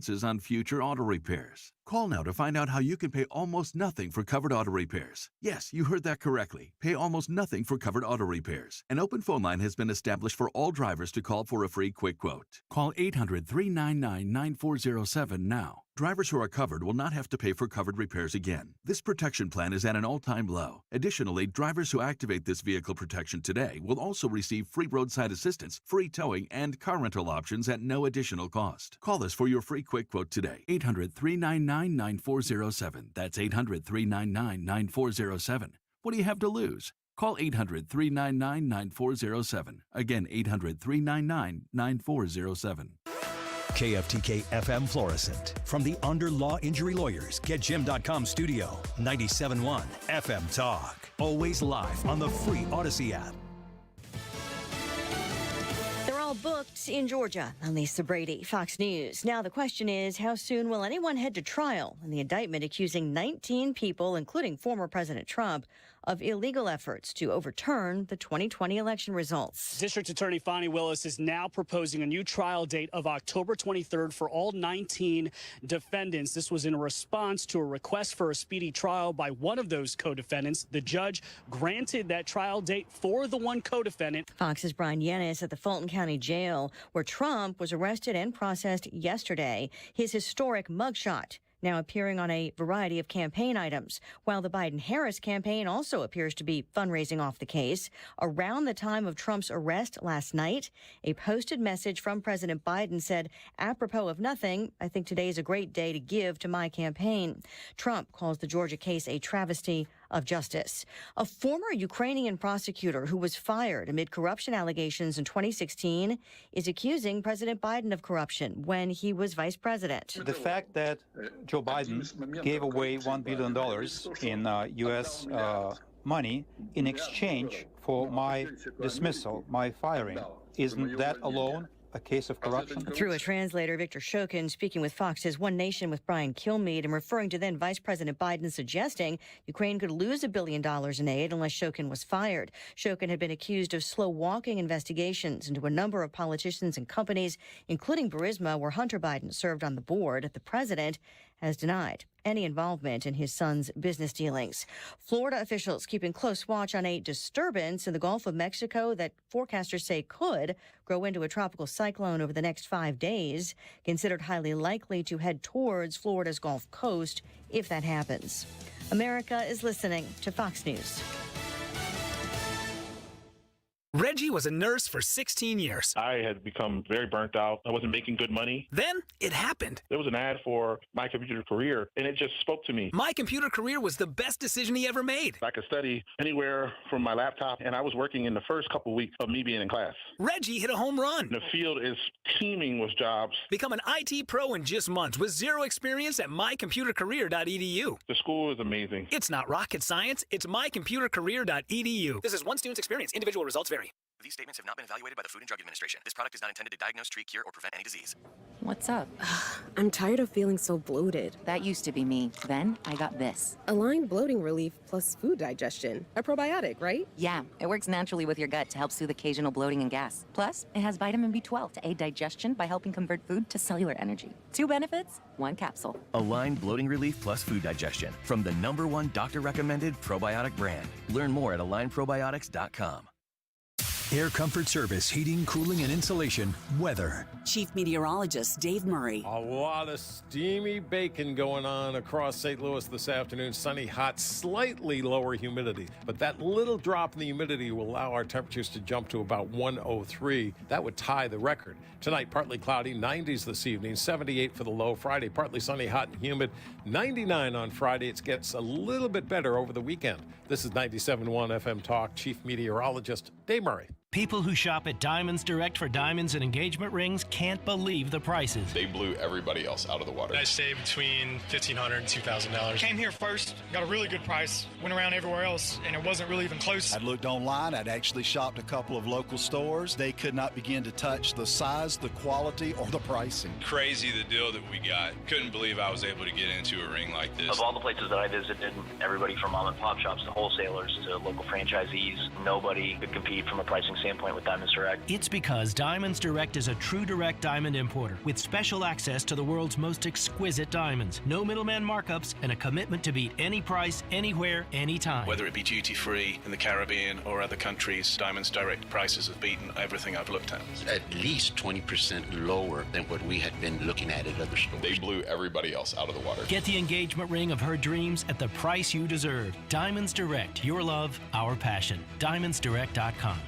on future auto repairs. Call now to find out how you can pay almost nothing for covered auto repairs. Yes, you heard that correctly. Pay almost nothing for covered auto repairs. An open phone line has been established for all drivers to call for a free quick quote. Call 800-399-9407 now. Drivers who are covered will not have to pay for covered repairs again. This protection plan is at an all-time low. Additionally, drivers who activate this vehicle protection today will also receive free roadside assistance, free towing, and car rental options at no additional cost. Call us for your free quick quote today. 800-399-9407. That's 800-399-9407. What do you have to lose? Call 800-399-9407. Again, 800-399-9407. KFTK FM Florissant. From the Under Law Injury Lawyers, GetJim.com studio. 97.1 FM Talk. Always live on the free Odyssey app. They're all booked in Georgia. I'm Lisa Brady, Fox News. Now the question is, how soon will anyone head to trial in the indictment accusing 19 people, including former President Trump, of illegal efforts to overturn the 2020 election results? District Attorney Fani Willis is now proposing a new trial date of October 23rd for all 19 defendants. This was in response to a request for a speedy trial by one of those co-defendants. The judge granted that trial date for the one co-defendant. Fox's Brian Yanis at the Fulton County Jail, where Trump was arrested and processed yesterday. His historic mugshot now appearing on a variety of campaign items, while the Biden-Harris campaign also appears to be fundraising off the case. Around the time of Trump's arrest last night, a posted message from President Biden said, apropos of nothing, I think today is a great day to give to my campaign. Trump calls the Georgia case a travesty of justice. A former Ukrainian prosecutor who was fired amid corruption allegations in 2016 is accusing President Biden of corruption when he was vice president. The fact that Joe Biden gave away $1 billion in U.S. money in exchange for my dismissal, my firing, isn't that alone a case of corruption? Through a translator, Victor Shokin, speaking with Fox's One Nation with Brian Kilmeade and referring to then Vice President Biden suggesting Ukraine could lose $1 billion in aid unless Shokin was fired. Shokin had been accused of slow-walking investigations into a number of politicians and companies, including Burisma, where Hunter Biden served on the board. The president has denied any involvement in his son's business dealings. Florida officials keeping close watch on a disturbance in the Gulf of Mexico that forecasters say could grow into a tropical cyclone over the next 5 days, considered highly likely to head towards Florida's Gulf Coast if that happens. America is listening to Fox News. Reggie was a nurse for 16 years. I had become very burnt out. I wasn't making good money. Then it happened. There was an ad for My Computer Career, and it just spoke to me. My Computer Career was the best decision he ever made. I could study anywhere from my laptop, and I was working in the first couple weeks of me being in class. Reggie hit a home run. The field is teeming with jobs. Become an IT pro in just months with zero experience at mycomputercareer.edu. The school is amazing. It's not rocket science. It's mycomputercareer.edu. This is one student's experience. Individual results vary. These statements have not been evaluated by the Food and Drug Administration. This product is not intended to diagnose, treat, cure, or prevent any disease. What's up? I'm tired of feeling so bloated. That used to be me. Then I got this. Align Bloating Relief plus food digestion. A probiotic, right? Yeah, it works naturally with your gut to help soothe occasional bloating and gas. Plus, it has vitamin B12 to aid digestion by helping convert food to cellular energy. 2 benefits, 1 capsule. Align Bloating Relief plus food digestion from the #1 doctor-recommended probiotic brand. Learn more at alignprobiotics.com. Air Comfort Service, heating, cooling, and insulation. Weather. Chief Meteorologist Dave Murray. A lot of steamy bacon going on across St. Louis this afternoon. Sunny, hot, slightly lower humidity. But that little drop in the humidity will allow our temperatures to jump to about 103. That would tie the record. Tonight, partly cloudy, 90s this evening, 78 for the low. Friday, partly sunny, hot and humid, 99 on Friday. It gets a little bit better over the weekend. This is 97.1 FM Talk. Chief Meteorologist Dave Murray. People who shop at Diamonds Direct for diamonds and engagement rings can't believe the prices. They blew everybody else out of the water. I saved between $1,500 and $2,000. Came here first, got a really good price, went around everywhere else, and it wasn't really even close. I'd looked online. I'd actually shopped a couple of local stores. They could not begin to touch the size, the quality, or the pricing. Crazy the deal that we got. Couldn't believe I was able to get into a ring like this. Of all the places that I visited, everybody from mom and pop shops to wholesalers to local franchisees, nobody could compete from a pricing standpoint with Diamonds Direct? It's because Diamonds Direct is a true direct diamond importer with special access to the world's most exquisite diamonds. No middleman markups and a commitment to beat any price, anywhere, anytime. Whether it be duty-free in the Caribbean or other countries, Diamonds Direct prices have beaten everything I've looked at. At least 20% lower than what we had been looking at other stores. They blew everybody else out of the water. Get the engagement ring of her dreams at the price you deserve. Diamonds Direct. Your love, our passion. DiamondsDirect.com.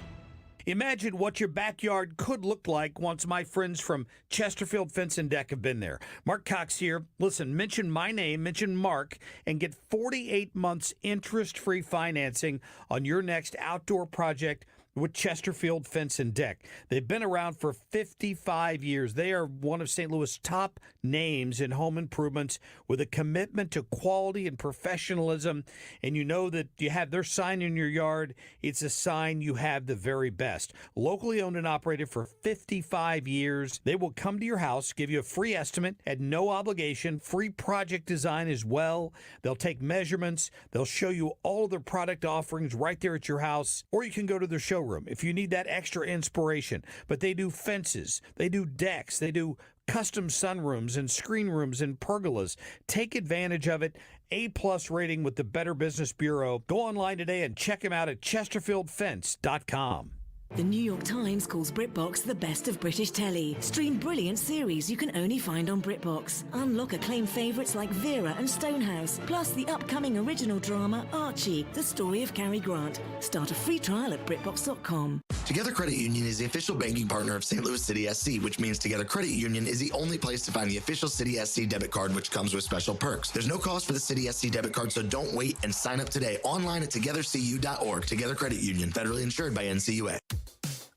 Imagine what your backyard could look like once my friends from Chesterfield Fence and Deck have been there. Mark Cox here. Listen, mention my name, mention Mark, and get 48 months interest-free financing on your next outdoor project with Chesterfield Fence and Deck. They've been around for 55 years. They are one of St. Louis' top names in home improvements with a commitment to quality and professionalism. And you know that you have their sign in your yard. It's a sign you have the very best. Locally owned and operated for 55 years. They will come to your house, give you a free estimate at no obligation, free project design as well. They'll take measurements. They'll show you all of their product offerings right there at your house, or you can go to their showroom if you need that extra inspiration. But they do fences, they do decks, they do custom sunrooms and screen rooms and pergolas. Take advantage of it. A+ rating with the Better Business Bureau. Go online today and check them out at chesterfieldfence.com. The New York Times calls BritBox the best of British telly. Stream brilliant series you can only find on BritBox. Unlock acclaimed favourites like Vera and Stonehouse, plus the upcoming original drama Archie, the story of Cary Grant. Start a free trial at BritBox.com. Together Credit Union is the official banking partner of St. Louis City SC, which means Together Credit Union is the only place to find the official City SC debit card, which comes with special perks. There's no cost for the City SC debit card, so don't wait and sign up today online at togethercu.org. Together Credit Union, federally insured by NCUA.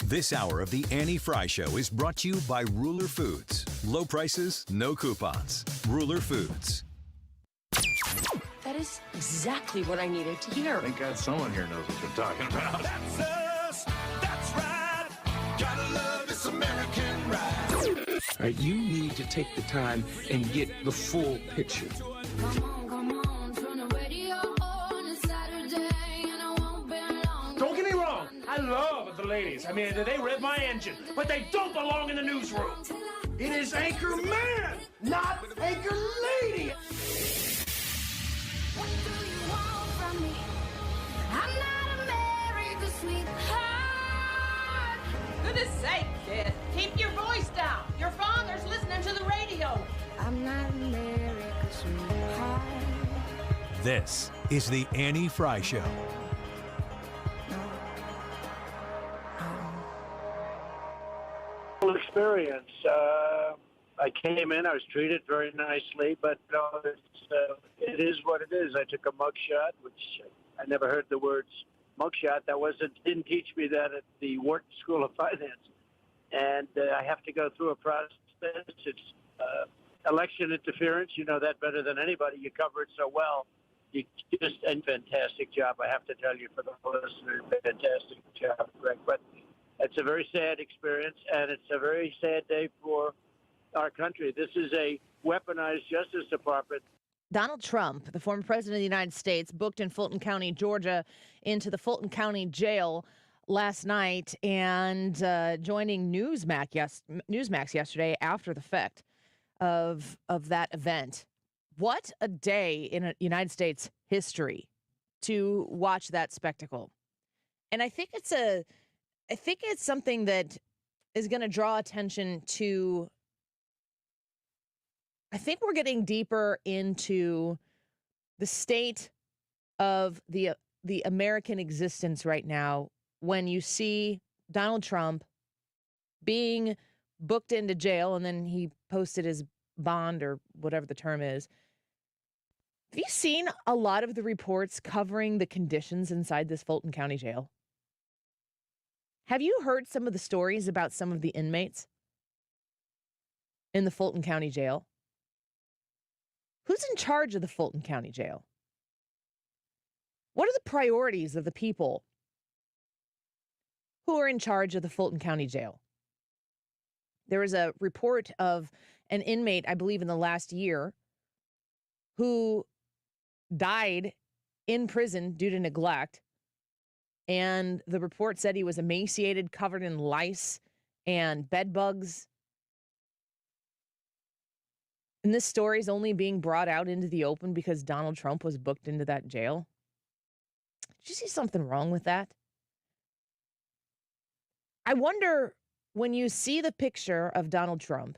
This hour of the Annie Frey Show is brought to you by Ruler Foods. Low prices, no coupons. Ruler Foods. That is exactly what I needed to hear. Thank God someone here knows what they're talking about. That's us. That's right. Gotta love this American ride. All right, you need to take the time and get the full picture. Come on, turn the radio on. It's Saturday and I won't be long. Don't get me wrong. I love the ladies. I mean, they rev my engine, but they don't belong in the newsroom. It is Anchor Man, not Anchor Lady. What do you want from me? I'm not America's sweetheart. Goodness sake, kid. Keep your voice down. Your father's listening to the radio. I'm not America's sweetheart. This is the Annie Frey Show. Experience. I came in, I was treated very nicely, but it is what it is. I took a mugshot, which I never heard the words mugshot. Didn't teach me that at the Wharton School of Finance. And I have to go through a process. It's election interference. You know that better than anybody. You cover it so well. You just a fantastic job, I have to tell you, for the listeners. Fantastic job, Greg. But it's a very sad experience, and it's a very sad day for our country. This is a weaponized Justice Department. Donald Trump, the former president of the United States, booked in Fulton County, Georgia, into the Fulton County jail last night and joining Newsmax yesterday after the fact of that event. What a day in United States history to watch that spectacle. And I think it's something that is going to draw attention to. I think we're getting deeper into the state of the American existence right now when you see Donald Trump being booked into jail, and then he posted his bond or whatever the term is. Have you seen a lot of the reports covering the conditions inside this Fulton County jail? Have you heard some of the stories about some of the inmates in the Fulton County jail? Who's in charge of the Fulton County jail? What are the priorities of the people who are in charge of the Fulton County jail? There was a report of an inmate, I believe in the last year, who died in prison due to neglect. And the report said he was emaciated, covered in lice and bed bugs. And this story is only being brought out into the open because Donald Trump was booked into that jail. Did you see something wrong with that? I wonder, when you see the picture of Donald Trump,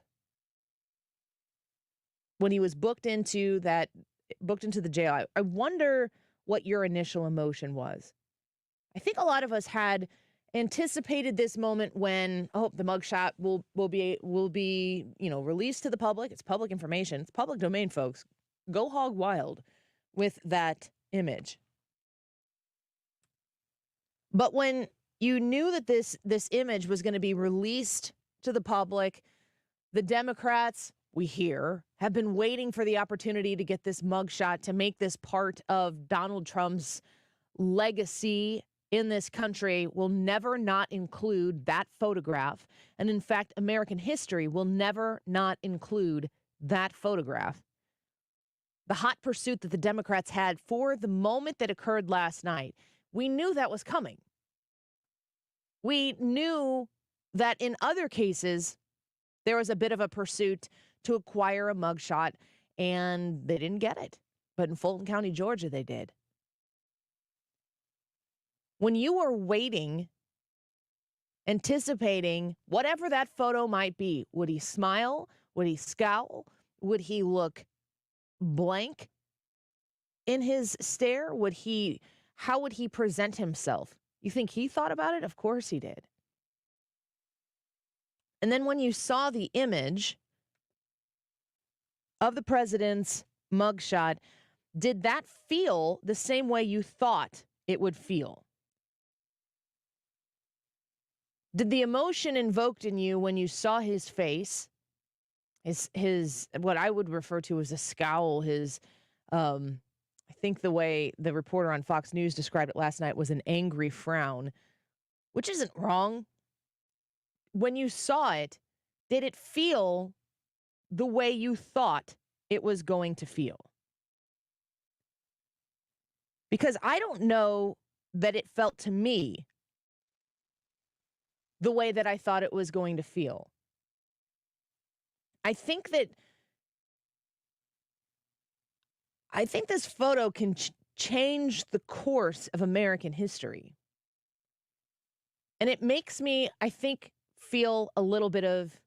when he was booked into the jail, I wonder what your initial emotion was. I think a lot of us had anticipated this moment when, the mugshot will be released to the public. It's public information. It's public domain, folks. Go hog wild with that image. But when you knew that this image was going to be released to the public, the Democrats, we hear, have been waiting for the opportunity to get this mugshot to make this part of Donald Trump's legacy in this country, will never not include that photograph. And in fact, American history will never not include that photograph. The hot pursuit that the Democrats had for the moment that occurred last night, we knew that was coming. We knew that in other cases, there was a bit of a pursuit to acquire a mugshot, and they didn't get it. But in Fulton County, Georgia, they did. When you were waiting, anticipating whatever that photo might be, would he smile? Would he scowl? Would he look blank in his stare? How would he present himself? You think he thought about it? Of course he did. And then when you saw the image of the president's mugshot, did that feel the same way you thought it would feel? Did the emotion invoked in you when you saw his face, his what I would refer to as a scowl, I think the way the reporter on Fox News described it last night was an angry frown, which isn't wrong. When you saw it, did it feel the way you thought it was going to feel? Because I don't know that it felt to me the way that I thought it was going to feel. I think this photo can change the course of American history. And it makes me, I think, feel a little bit of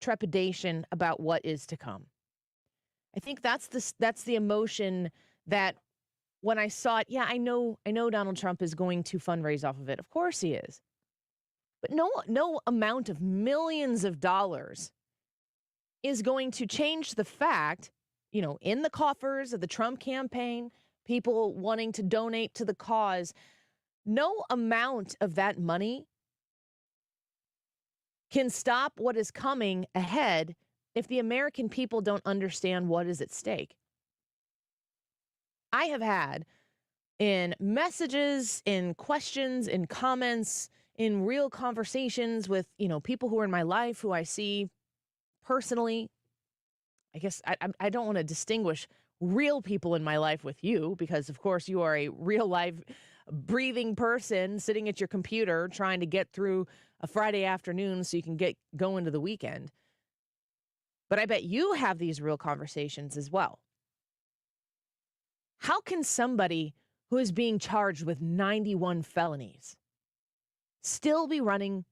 trepidation about what is to come. I think that's the emotion that when I saw it, I know Donald Trump is going to fundraise off of it. Of course he is. But no amount of millions of dollars is going to change the fact, in the coffers of the Trump campaign, people wanting to donate to the cause, no amount of that money can stop what is coming ahead if the American people don't understand what is at stake. I have had in messages, in questions, in comments, in real conversations with, people who are in my life, who I see personally. I guess I don't want to distinguish real people in my life with you because, of course, you are a real life breathing person sitting at your computer trying to get through a Friday afternoon so you can get going to the weekend. But I bet you have these real conversations as well. How can somebody who is being charged with 91 felonies still be running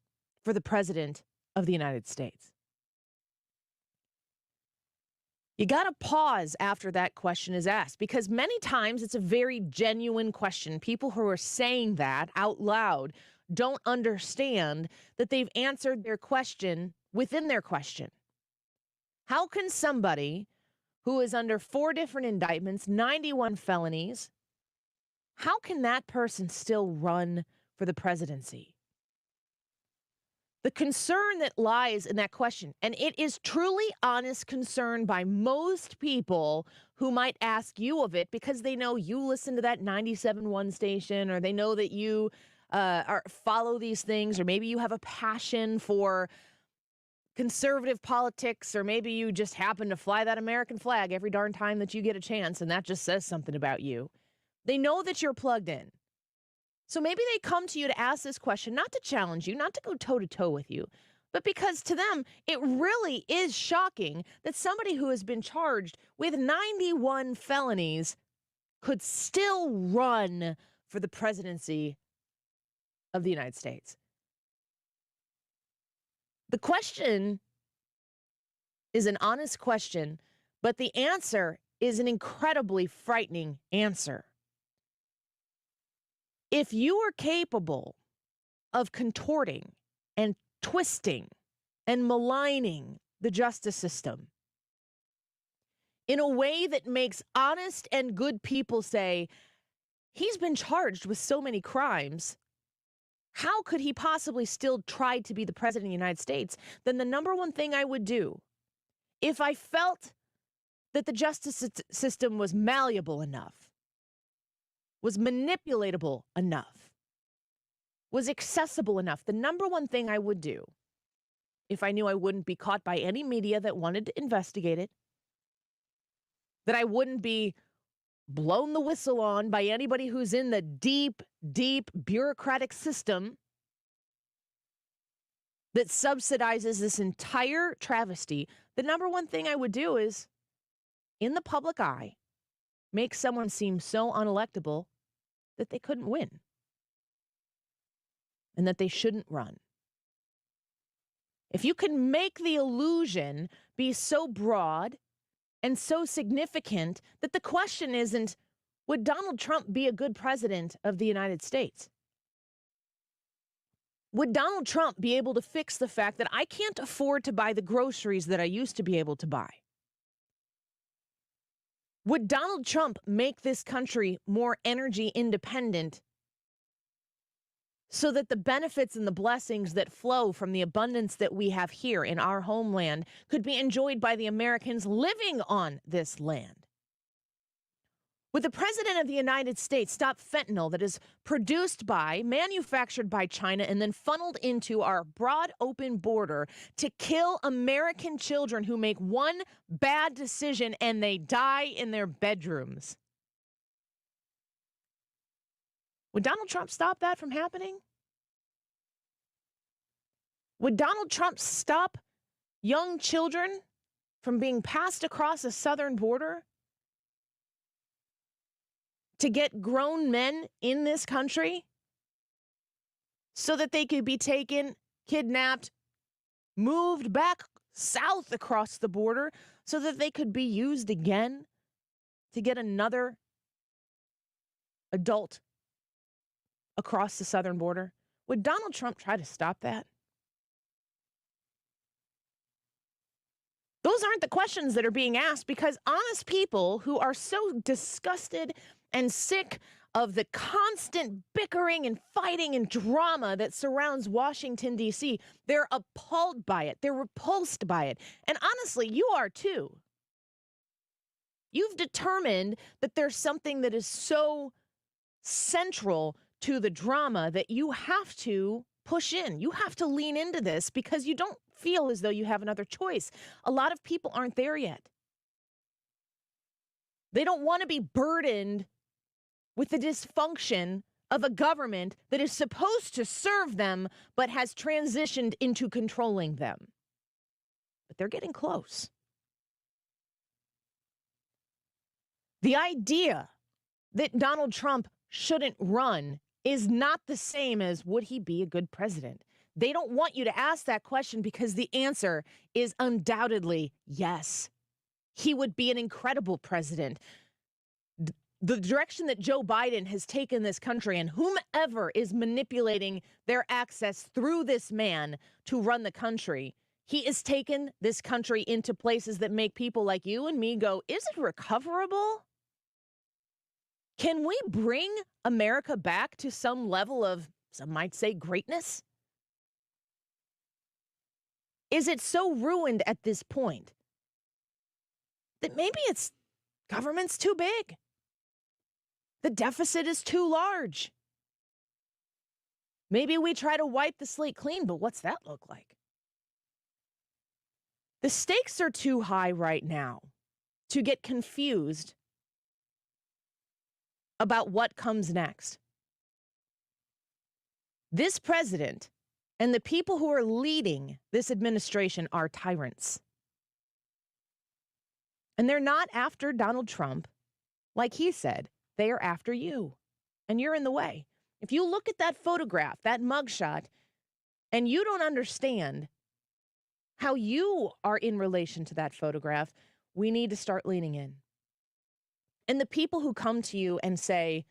for the president of the United States? You got to pause after that question is asked because many times it's a very genuine question. People who are saying that out loud don't understand that they've answered their question within their question. How can somebody who is under 4 different indictments, 91 felonies, how can that person still run for the presidency? The concern that lies in that question, and it is truly honest concern by most people who might ask you of it because they know you listen to that 97.1 station, or they know that you follow these things, or maybe you have a passion for conservative politics, or maybe you just happen to fly that American flag every darn time that you get a chance, and that just says something about you. They know that you're plugged in. So maybe they come to you to ask this question, not to challenge you, not to go toe-to-toe with you, but because to them, it really is shocking that somebody who has been charged with 91 felonies could still run for the presidency of the United States. The question is an honest question, but the answer is an incredibly frightening answer. If you are capable of contorting and twisting and maligning the justice system in a way that makes honest and good people say, he's been charged with so many crimes, how could he possibly still try to be the president of the United States? Then the number one thing I would do, if I felt that the justice system was malleable enough, was manipulatable enough, was accessible enough, the number one thing I would do, if I knew I wouldn't be caught by any media that wanted to investigate it, that I wouldn't be blown the whistle on by anybody who's in the deep, deep bureaucratic system that subsidizes this entire travesty, the number one thing I would do is, in the public eye, make someone seem so unelectable that they couldn't win and that they shouldn't run. If you can make the illusion be so broad and so significant that the question isn't, would Donald Trump be a good president of the United States? Would Donald Trump be able to fix the fact that I can't afford to buy the groceries that I used to be able to buy? Would Donald Trump make this country more energy independent so that the benefits and the blessings that flow from the abundance that we have here in our homeland could be enjoyed by the Americans living on this land? Would the President of the United States stop fentanyl that is produced by, manufactured by China, and then funneled into our broad open border to kill American children who make one bad decision and they die in their bedrooms? Would Donald Trump stop that from happening? Would Donald Trump stop young children from being passed across a southern border to get grown men in this country so that they could be taken, kidnapped, moved back south across the border so that they could be used again to get another adult across the southern border? Would Donald Trump try to stop that? Those aren't the questions that are being asked because honest people who are so disgusted and sick of the constant bickering and fighting and drama that surrounds Washington, D.C., they're appalled by it. They're repulsed by it. And honestly, you are too. You've determined that there's something that is so central to the drama that you have to push in. You have to lean into this because you don't feel as though you have another choice. A lot of people aren't there yet. They don't want to be burdened with the dysfunction of a government that is supposed to serve them but has transitioned into controlling them. But they're getting close. The idea that Donald Trump shouldn't run is not the same as would he be a good president. They don't want you to ask that question because the answer is undoubtedly yes. He would be an incredible president. The direction that Joe Biden has taken this country and whomever is manipulating their access through this man to run the country, he has taken this country into places that make people like you and me go, is it recoverable? Can we bring America back to some level of, some might say, greatness? Is it so ruined at this point that maybe it's government's too big? The deficit is too large. Maybe we try to wipe the slate clean, but what's that look like? The stakes are too high right now to get confused about what comes next. This president and the people who are leading this administration are tyrants. And they're not after Donald Trump. Like he said, they are after you. And you're in the way. If you look at that photograph, that mugshot, and you don't understand how you are in relation to that photograph, we need to start leaning in. And the people who come to you and say,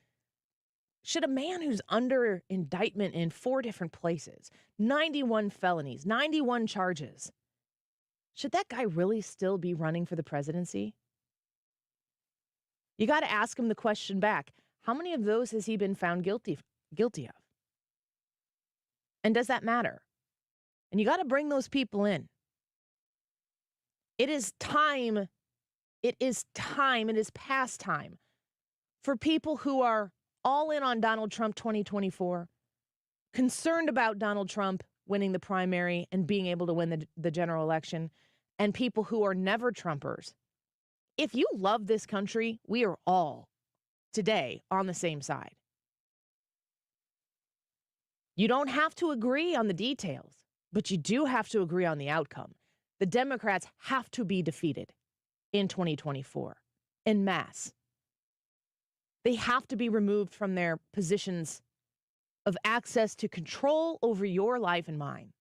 should a man who's under indictment in 4 different places, 91 felonies, 91 charges, should that guy really still be running for the presidency? You got to ask him the question back. How many of those has he been found guilty of? And does that matter? And you got to bring those people in. It is time. It is past time for people who are all in on Donald Trump 2024, concerned about Donald Trump winning the primary and being able to win the general election, and people who are never Trumpers. If you love this country, we are all today on the same side. You don't have to agree on the details, but you do have to agree on the outcome. The Democrats have to be defeated in 2024 en masse. They have to be removed from their positions of access to control over your life and mine,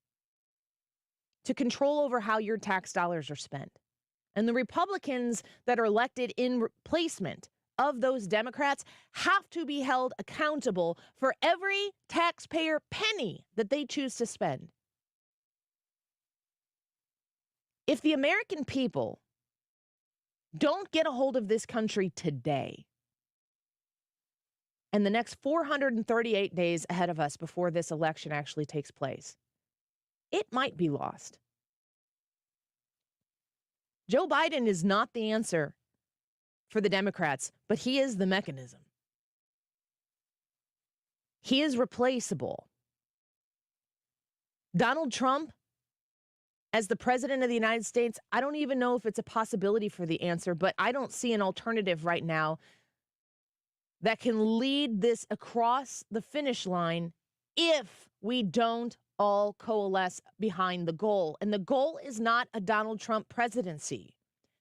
to control over how your tax dollars are spent. And the Republicans that are elected in replacement of those Democrats have to be held accountable for every taxpayer penny that they choose to spend. If the American people don't get a hold of this country today, and the next 438 days ahead of us before this election actually takes place, it might be lost. Joe Biden is not the answer for the Democrats, but he is the mechanism. He is replaceable. Donald Trump, as the president of the United States, I don't even know if it's a possibility for the answer, but I don't see an alternative right now that can lead this across the finish line if we don't all coalesce behind the goal. And the goal is not a Donald Trump presidency.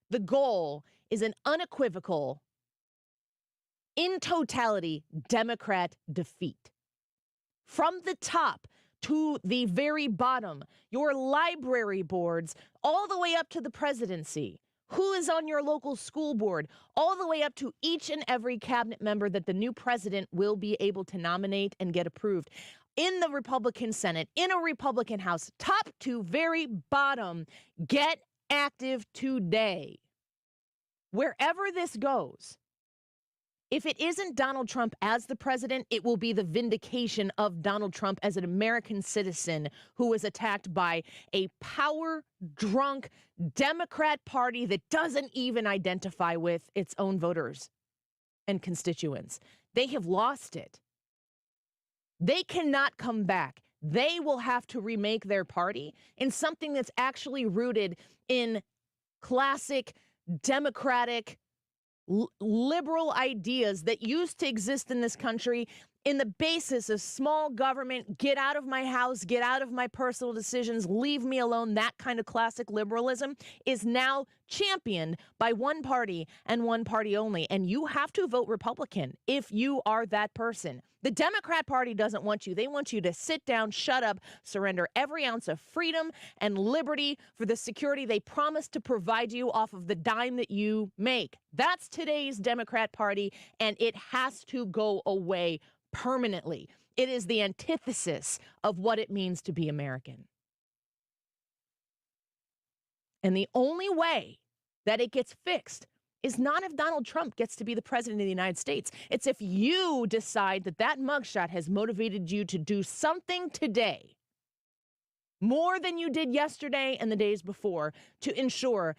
The goal is an unequivocal, in totality, Democrat defeat. From the top to the very bottom, your library boards, all the way up to the presidency, who is on your local school board, all the way up to each and every cabinet member that the new president will be able to nominate and get approved. In the Republican Senate, in a Republican House, top to very bottom, get active today. Wherever this goes, if it isn't Donald Trump as the president, it will be the vindication of Donald Trump as an American citizen who was attacked by a power-drunk Democrat Party that doesn't even identify with its own voters and constituents. They have lost it. They cannot come back. They will have to remake their party in something that's actually rooted in classic Democratic liberal ideas that used to exist in this country in the basis of small government, get out of my house, get out of my personal decisions, leave me alone. That kind of classic liberalism is now championed by one party and one party only. And you have to vote Republican if you are that person. The Democrat Party doesn't want you. They want you to sit down, shut up, surrender every ounce of freedom and liberty for the security they promised to provide you off of the dime that you make. That's today's Democrat Party, and it has to go away permanently. It is the antithesis of what it means to be American. And the only way that it gets fixed is not if Donald Trump gets to be the president of the United States. It's if you decide that that mugshot has motivated you to do something today more than you did yesterday and the days before to ensure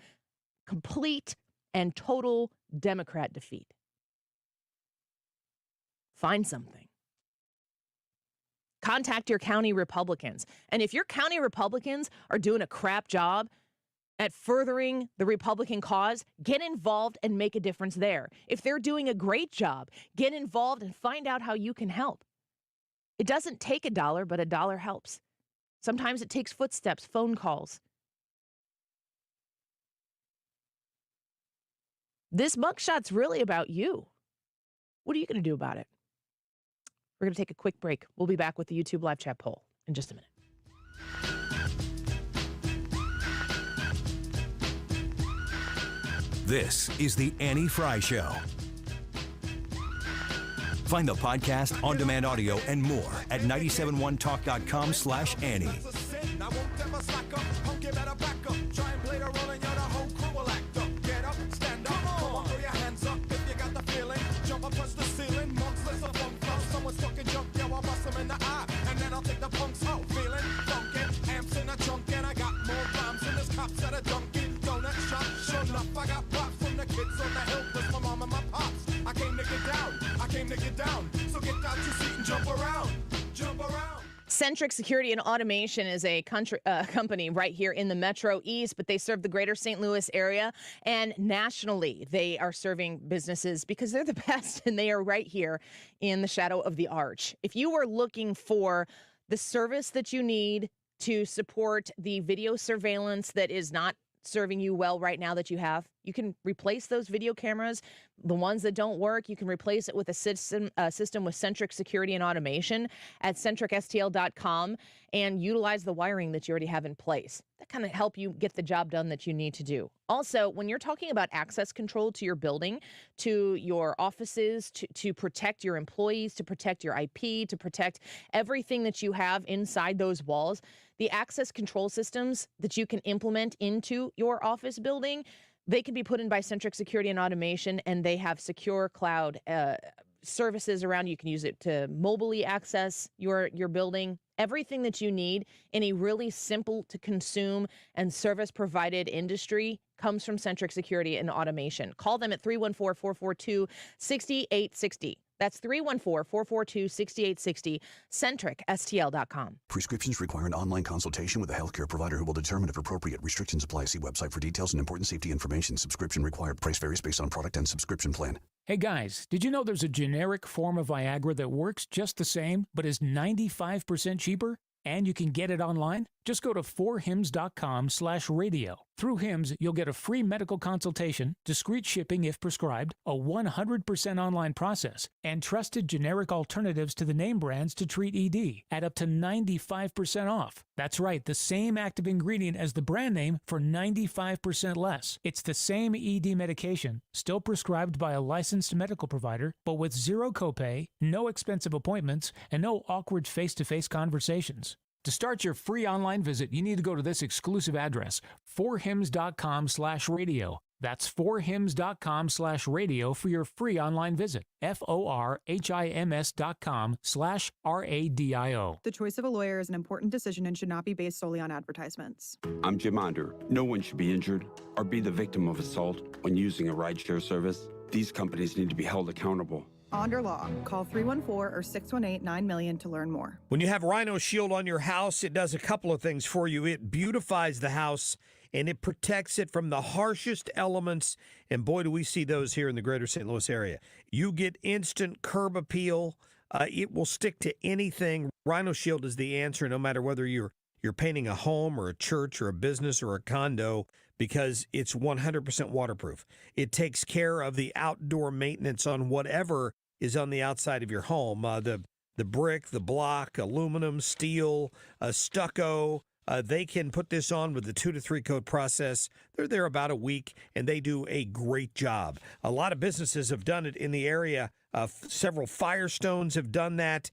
complete and total Democrat defeat. Find something. Contact your county Republicans. And if your county Republicans are doing a crap job at furthering the Republican cause, get involved and make a difference there. If they're doing a great job, get involved and find out how you can help. It doesn't take $1, but $1 helps. Sometimes it takes footsteps, phone calls. This mugshot's really about you. What are you going to do about it? We're going to take a quick break. We'll be back with the YouTube live chat poll in just a minute. This is the Annie Frey Show. Find the podcast, on-demand audio, and more at 971talk.com/Annie. Centric Security and Automation is a company right here in the Metro East, but they serve the greater St. Louis area, and nationally they are serving businesses because they're the best, and they are right here in the shadow of the arch. If you are looking for the service that you need to support the video surveillance that is not serving you well right now that you have, you can replace those video cameras. The ones that don't work, you can replace it with a system with Centric Security and Automation at centricstl.com and utilize the wiring that you already have in place. That kind of help you get the job done that you need to do. Also, when you're talking about access control to your building, to your offices, to protect your employees, to protect your IP, to protect everything that you have inside those walls, the access control systems that you can implement into your office building, they can be put in by Centric Security and Automation, and they have secure cloud services around. You can use it to mobilely access your building. Everything that you need in a really simple to consume and service provided industry comes from Centric Security and Automation. Call them at 314-442-6860. That's 314-442-6860, centricstl.com. Prescriptions require an online consultation with a healthcare provider who will determine if appropriate. Restrictions apply. See website for details and important safety information. Subscription required. Price varies based on product and subscription plan. Hey guys, did you know there's a generic form of Viagra that works just the same, but is 95% cheaper? And you can get it online? Just go to 4hims.com/radio. Through Hims, you'll get a free medical consultation, discreet shipping if prescribed, a 100% online process, and trusted generic alternatives to the name brands to treat ED at up to 95% off. That's right, the same active ingredient as the brand name for 95% less. It's the same ED medication, still prescribed by a licensed medical provider, but with zero copay, no expensive appointments, and no awkward face-to-face conversations. To start your free online visit, you need to go to this exclusive address, 4hims.com/radio. That's 4hims.com/radio for your free online visit. FORHIMS.com/RADIO. The choice of a lawyer is an important decision and should not be based solely on advertisements. I'm Jim Onder. No one should be injured or be the victim of assault when using a rideshare service. These companies need to be held accountable. Onder Law. Call 314 or 618-9000 to learn more. When you have Rhino Shield on your house, it does a couple of things for you. It beautifies the house, and it protects it from the harshest elements. And boy, do we see those here in the greater St. Louis area. You get instant curb appeal. It will stick to anything. Rhino Shield is the answer, no matter whether you're painting a home or a church or a business or a condo, because it's 100% waterproof. It takes care of the outdoor maintenance on whatever is on the outside of your home. The brick, the block, aluminum, steel, stucco. They can put this on with the 2 to 3 coat process. They're there about a week, and they do a great job. A lot of businesses have done it in the area. Several Firestones have done that.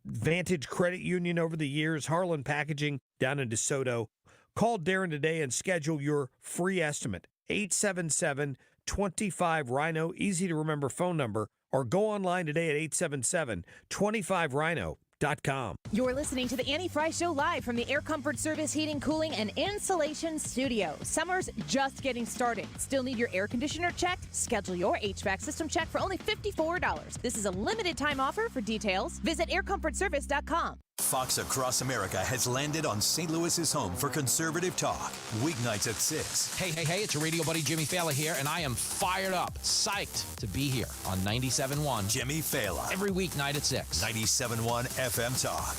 Vantage Credit Union over the years, Harlan Packaging down in DeSoto. Call Darren today and schedule your free estimate. 877-25-RHINO, easy to remember phone number, or go online today at 877-25-RHINO.com. You're listening to the Annie Frey Show live from the Air Comfort Service Heating, Cooling, and Insulation Studio. Summer's just getting started. Still need your air conditioner checked? Schedule your HVAC system check for only $54. This is a limited time offer. For details, visit aircomfortservice.com. Fox Across America has landed on St. Louis's home for conservative talk. Weeknights at 6. Hey, it's your radio buddy Jimmy Fallon here, and I am fired up, psyched to be here on 97.1. Jimmy Fallon. Every weeknight at 6. 97.1 FM Talk.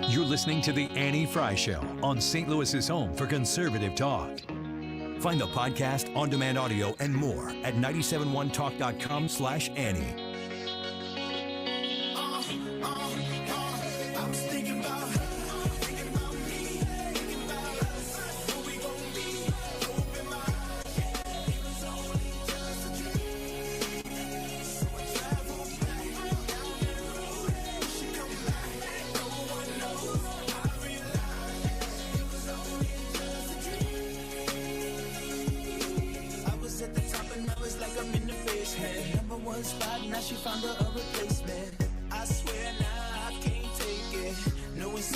You're listening to The Annie Frey Show on St. Louis's home for conservative talk. Find the podcast, on-demand audio, and more at 971talk.com/Annie.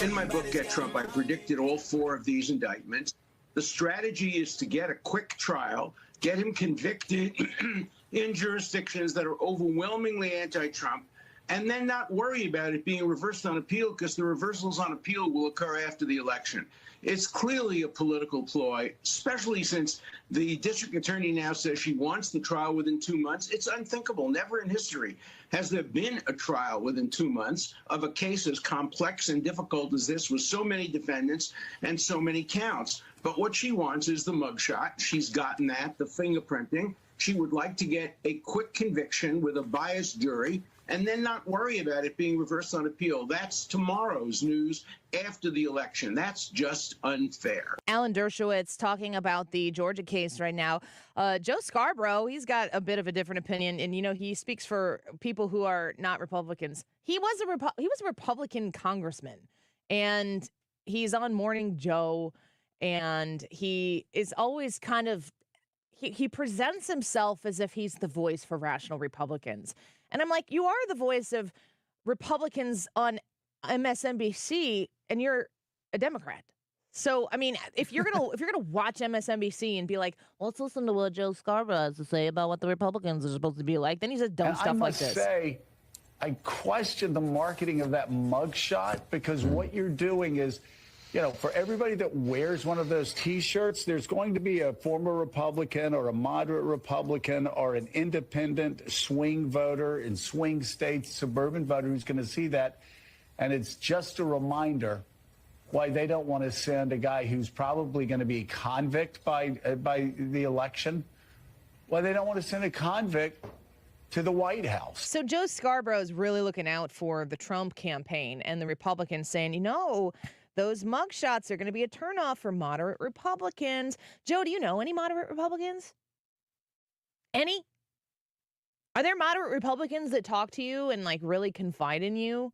In my book, Get Trump, I predicted all 4 of these indictments. The strategy is to get a quick trial, get him convicted in jurisdictions that are overwhelmingly anti-Trump, and then not worry about it being reversed on appeal, because the reversals on appeal will occur after the election. It's clearly a political ploy, especially since the district attorney now says she wants the trial within 2 months. It's unthinkable. Never in history has there been a trial within 2 months of a case as complex and difficult as this, with so many defendants and so many counts. But what she wants is the mugshot. She's gotten that, the fingerprinting. She would like to get a quick conviction with a biased jury and then not worry about it being reversed on appeal. That's tomorrow's news after the election. That's just unfair. Alan Dershowitz talking about the Georgia case right now. Joe Scarborough, he's got a bit of a different opinion, and he speaks for people who are not Republicans. He was a Republican congressman, and he's on Morning Joe, and he is always kind of he presents himself as if he's the voice for rational Republicans. And I'm like, you are the voice of Republicans on MSNBC, and you're a Democrat. So, I mean, if you're gonna watch MSNBC and be like, well, let's listen to what Joe Scarborough has to say about what the Republicans are supposed to be like, then he says dumb stuff like this. I must say, I question the marketing of that mugshot, because what you're doing is, for everybody that wears one of those T-shirts, there's going to be a former Republican or a moderate Republican or an independent swing voter in swing states, suburban voter who's going to see that. And it's just a reminder why they don't want to send a guy who's probably going to be a convict by the election, why they don't want to send a convict to the White House. So Joe Scarborough is really looking out for the Trump campaign and the Republicans saying, those mugshots are going to be a turnoff for moderate Republicans. Joe, do you know any moderate Republicans? Any? Are there moderate Republicans that talk to you and really confide in you?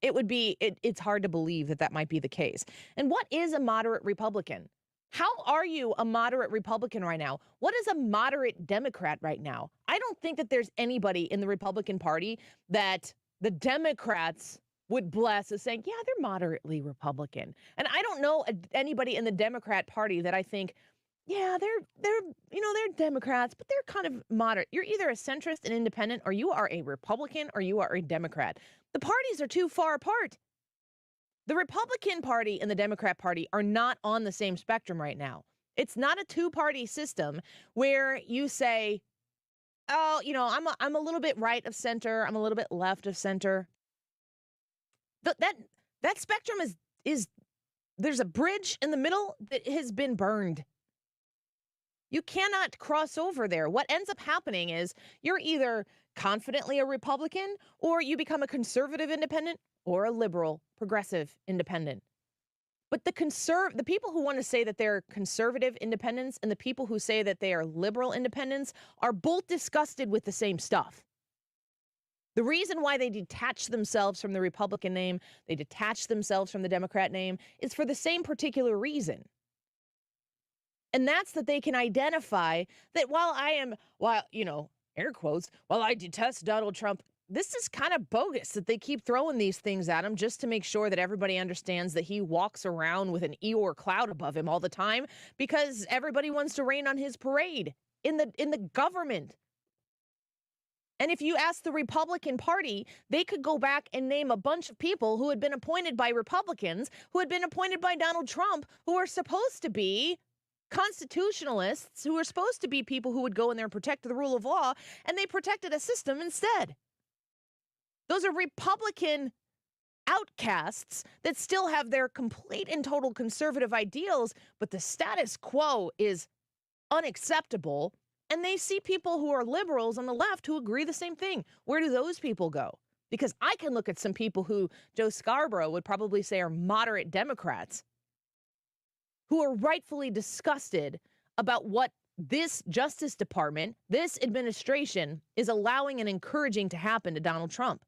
It's hard to believe that might be the case. And what is a moderate Republican? How are you a moderate Republican right now? What is a moderate Democrat right now? I don't think that there's anybody in the Republican Party that the Democrats would bless as saying, yeah, they're moderately Republican. And I don't know anybody in the Democrat Party that I think, yeah, they're Democrats, but they're kind of moderate. You're either a centrist and independent, or you are a Republican, or you are a Democrat. The parties are too far apart. The Republican Party and the Democrat Party are not on the same spectrum right now. It's not a two-party system where you say, oh, I'm a little bit right of center, I'm a little bit left of center. That spectrum is there's a bridge in the middle that has been burned. You cannot cross over there. What ends up happening is you're either confidently a Republican, or you become a conservative independent, or a liberal progressive independent. But the people who want to say that they're conservative independents and the people who say that they are liberal independents are both disgusted with the same stuff. The reason why they detach themselves from the Republican name, they detach themselves from the Democrat name, is for the same particular reason. And that's that they can identify that while air quotes, while I detest Donald Trump, this is kind of bogus that they keep throwing these things at him just to make sure that everybody understands that he walks around with an Eeyore cloud above him all the time because everybody wants to rain on his parade in the government. And if you ask the Republican Party, they could go back and name a bunch of people who had been appointed by Republicans, who had been appointed by Donald Trump, who are supposed to be constitutionalists, who are supposed to be people who would go in there and protect the rule of law, and they protected a system instead. Those are Republican outcasts that still have their complete and total conservative ideals, but the status quo is unacceptable. And they see people who are liberals on the left who agree the same thing. Where do those people go? Because I can look at some people who Joe Scarborough would probably say are moderate Democrats who are rightfully disgusted about what this Justice Department, this administration is allowing and encouraging to happen to Donald Trump.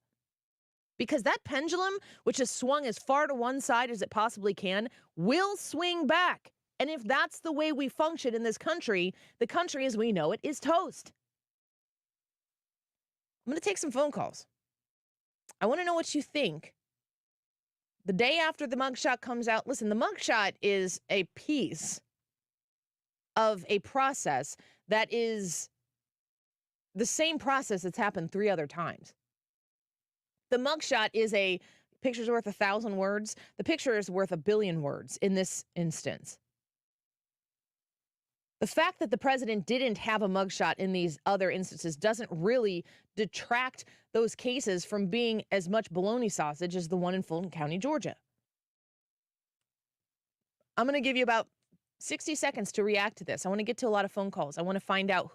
Because that pendulum, which has swung as far to one side as it possibly can, will swing back. And if that's the way we function in this country, the country as we know it is toast. I'm going to take some phone calls. I want to know what you think. The day after the mugshot comes out, listen, the mugshot is a piece of a process that is the same process that's happened 3 other times. The mugshot is a picture's worth 1,000 words. The picture is worth 1 billion words in this instance. The fact that the president didn't have a mugshot in these other instances doesn't really detract those cases from being as much bologna sausage as the one in Fulton County, Georgia. I'm going to give you about 60 seconds to react to this. I want to get to a lot of phone calls. I want to find out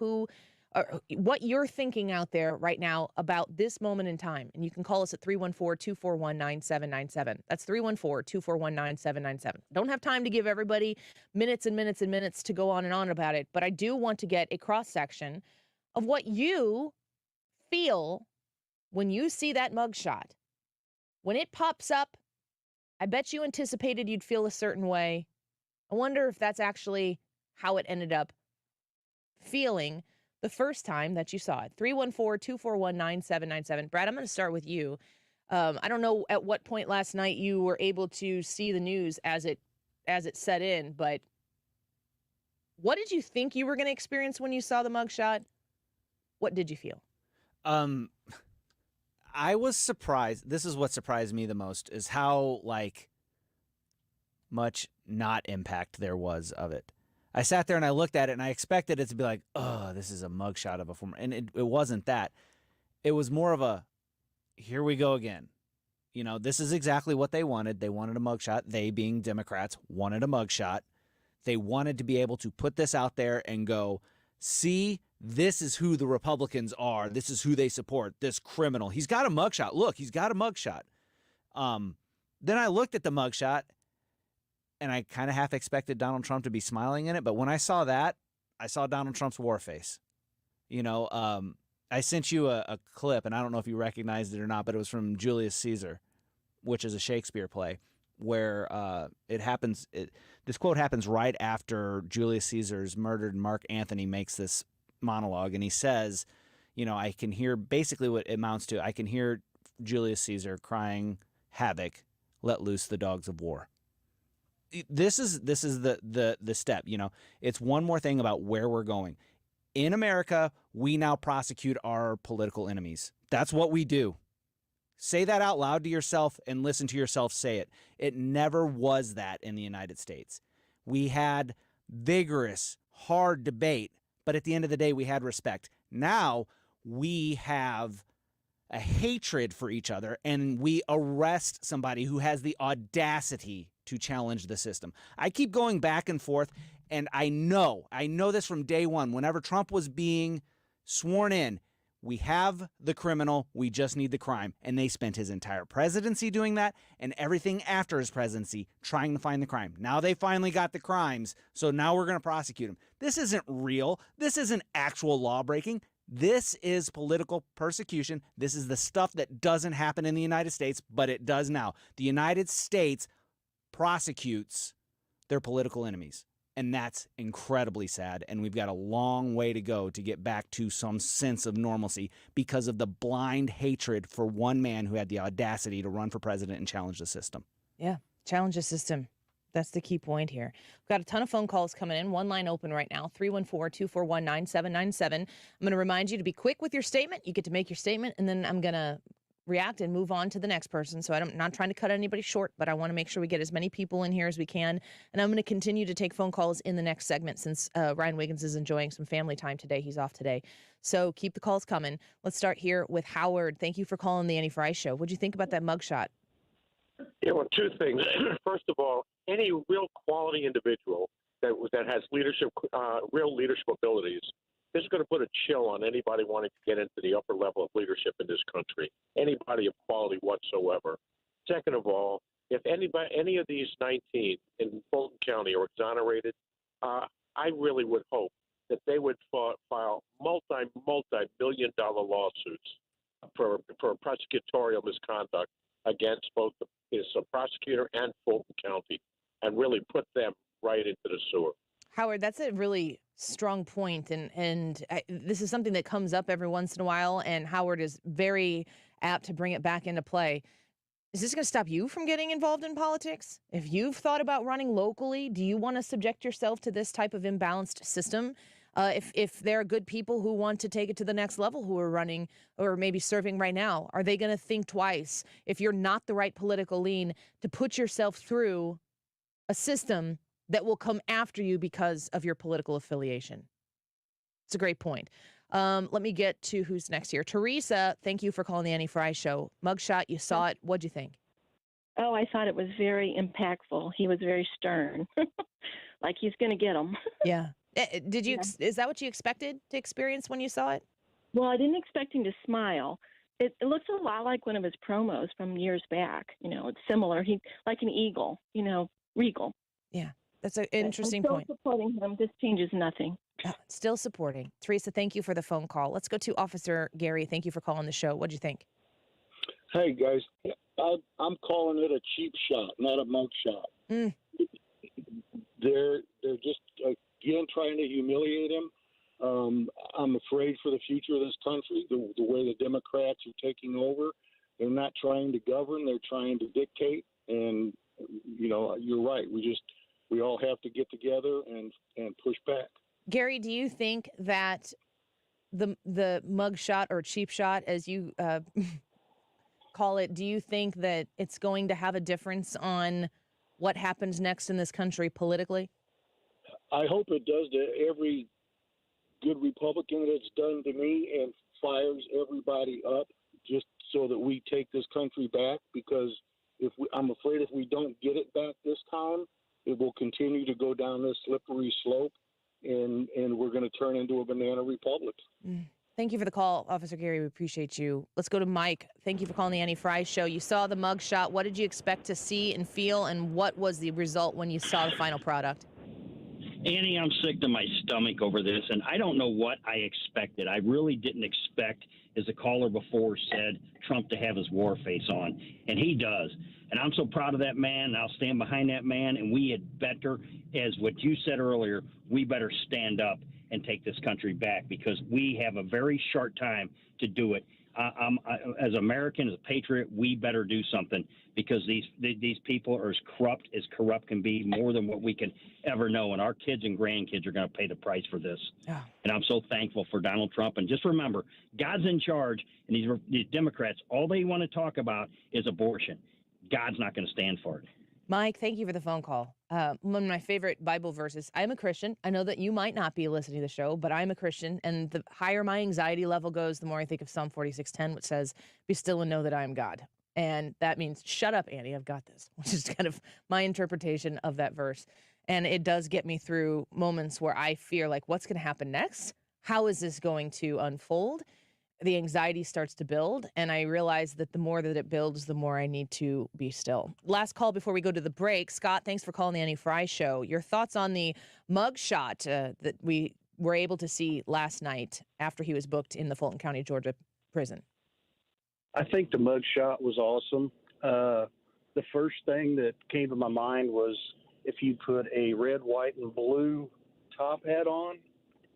what you're thinking out there right now about this moment in time. And you can call us at 314-241-9797. That's 314-241-9797. Don't have time to give everybody minutes and minutes and minutes to go on and on about it, but I do want to get a cross-section of what you feel when you see that mugshot. When it pops up, I bet you anticipated you'd feel a certain way. I wonder if that's actually how it ended up feeling the first time that you saw it. 314-241-9797. Brad, I'm going to start with you. I don't know at what point last night you were able to see the news as it set in, but what did you think you were going to experience when you saw the mugshot? What did you feel? I was surprised. This is what surprised me the most, is how much not impact there was of it. I sat there and I looked at it and I expected it to be like, oh, this is a mugshot of a former. And it wasn't that. It was more of a, here we go again. You know, this is exactly what they wanted. They wanted a mugshot. They, being Democrats, wanted a mugshot. They wanted to be able to put this out there and go, see, this is who the Republicans are. This is who they support, this criminal. He's got a mugshot. Look, he's got a mugshot. Then I looked at the mugshot, and I kind of half expected Donald Trump to be smiling in it. But when I saw that, I saw Donald Trump's war face. You know, I sent you a clip, and I don't know if you recognized it or not, but it was from Julius Caesar, which is a Shakespeare play, where it happens. This quote happens right after Julius Caesar's murdered Mark Antony makes this monologue, and he says, you know, I can hear basically what it amounts to. I can hear Julius Caesar crying, havoc, let loose the dogs of war. This is the step, you know. It's one more thing about where we're going. In America, we now prosecute our political enemies. That's what we do. Say that out loud to yourself and listen to yourself say it. It never was that in the United States. We had vigorous, hard debate, but at the end of the day, we had respect. Now we have a hatred for each other, and we arrest somebody who has the audacity to challenge the system. I keep going back and forth, and I know this from day one. Whenever Trump was being sworn in, we have the criminal, we just need the crime. And they spent his entire presidency doing that, and everything after his presidency trying to find the crime. Now they finally got the crimes, so now we're going to prosecute him. This isn't real. This isn't actual law breaking. This is political persecution. This is the stuff that doesn't happen in the United States, but it does now. The United States prosecutes their political enemies, and that's incredibly sad, and we've got a long way to go to get back to some sense of normalcy because of the blind hatred for one man who had the audacity to run for president and challenge the system. Yeah, challenge the system. That's the key point here. We've got a ton of phone calls coming in. One line open right now, 314-241-9797. I'm going to remind you to be quick with your statement. You get to make your statement, and then I'm going to react and move on to the next person. So I'm not trying to cut anybody short, but I want to make sure we get as many people in here as we can. And I'm going to continue to take phone calls in the next segment since Ryan Wiggins is enjoying some family time today. He's off today. So keep the calls coming. Let's start here with Howard. Thank you for calling the Annie Frey Show. What'd you think about that mugshot? Yeah, well, two things. First of all, any real quality individual that has leadership, real leadership abilities, this is going to put a chill on anybody wanting to get into the upper level of leadership in this country. Anybody of quality whatsoever. Second of all, if any of these 19 in Fulton County are exonerated, I really would hope that they would file multi-million-dollar lawsuits for prosecutorial misconduct against both the prosecutor and Fulton County, and really put them right into the sewer. Howard, that's a really strong point, and this is something that comes up every once in a while, and Howard is very apt to bring it back into play. Is this going to stop you from getting involved in politics? If you've thought about running locally, do you want to subject yourself to this type of imbalanced system? If there are good people who want to take it to the next level who are running or maybe serving right now, are they going to think twice if you're not the right political lean to put yourself through a system that will come after you because of your political affiliation? It's a great point. Let me get to who's next here. Teresa, thank you for calling the Annie Frey Show. Mugshot, you saw it. What'd you think? Oh, I thought it was very impactful. He was very stern, like he's going to get him. Yeah. Did you? Is that what you expected to experience when you saw it? Well, I didn't expect him to smile. It looks a lot like one of his promos from years back. It's similar. He like an eagle. Regal. Yeah, that's an interesting I'm still point. Supporting him. This changes nothing. Still supporting. Teresa, thank you for the phone call. Let's go to Officer Gary. Thank you for calling the show. What'd you think? Hey, guys. I'm calling it a cheap shot, not a mug shot. They're just, again, trying to humiliate him. I'm afraid for the future of this country, the way the Democrats are taking over. They're not trying to govern. They're trying to dictate. And, you're right. We all have to get together and push back. Gary, do you think that the mug shot or cheap shot, as you call it, do you think that it's going to have a difference on what happens next in this country politically? I hope it does to every good Republican that's done to me and fires everybody up just so that we take this country back, because I'm afraid if we don't get it back this time, it will continue to go down this slippery slope, and we're going to turn into a banana republic. Thank you for the call, Officer Gary. We appreciate you. Let's go to Mike. Thank you for calling the Annie Frey Show. You saw the mug shot. What did you expect to see and feel, and what was the result when you saw the final product? Annie, I'm sick to my stomach over this, and I don't know what I expected. I really didn't expect, as the caller before said, Trump to have his war face on, and he does. And I'm so proud of that man, and I'll stand behind that man, and we had better, as what you said earlier, we better stand up and take this country back, because we have a very short time to do it. As American, as a patriot, we better do something, because these people are as corrupt can be, more than what we can ever know. And our kids and grandkids are going to pay the price for this. Oh. And I'm so thankful for Donald Trump. And just remember, God's in charge, and these Democrats, all they want to talk about is abortion. God's not going to stand for it. Mike, thank you for the phone call. One of my favorite Bible verses. I'm a Christian. I know that you might not be listening to the show, but I'm a Christian. And the higher my anxiety level goes, the more I think of Psalm 46:10, which says, "Be still and know that I am God." And that means, shut up, Annie, I've got this, which is kind of my interpretation of that verse. And it does get me through moments where I fear, like, what's going to happen next? How is this going to unfold? The anxiety starts to build, and I realize that the more that it builds, the more I need to be still. Last call before we go to the break. Scott, thanks for calling the Annie Frey Show. Your thoughts on the mug shot that we were able to see last night after he was booked in the Fulton County, Georgia prison? I think the mug shot was awesome. The first thing that came to my mind was if you put a red, white, and blue top hat on,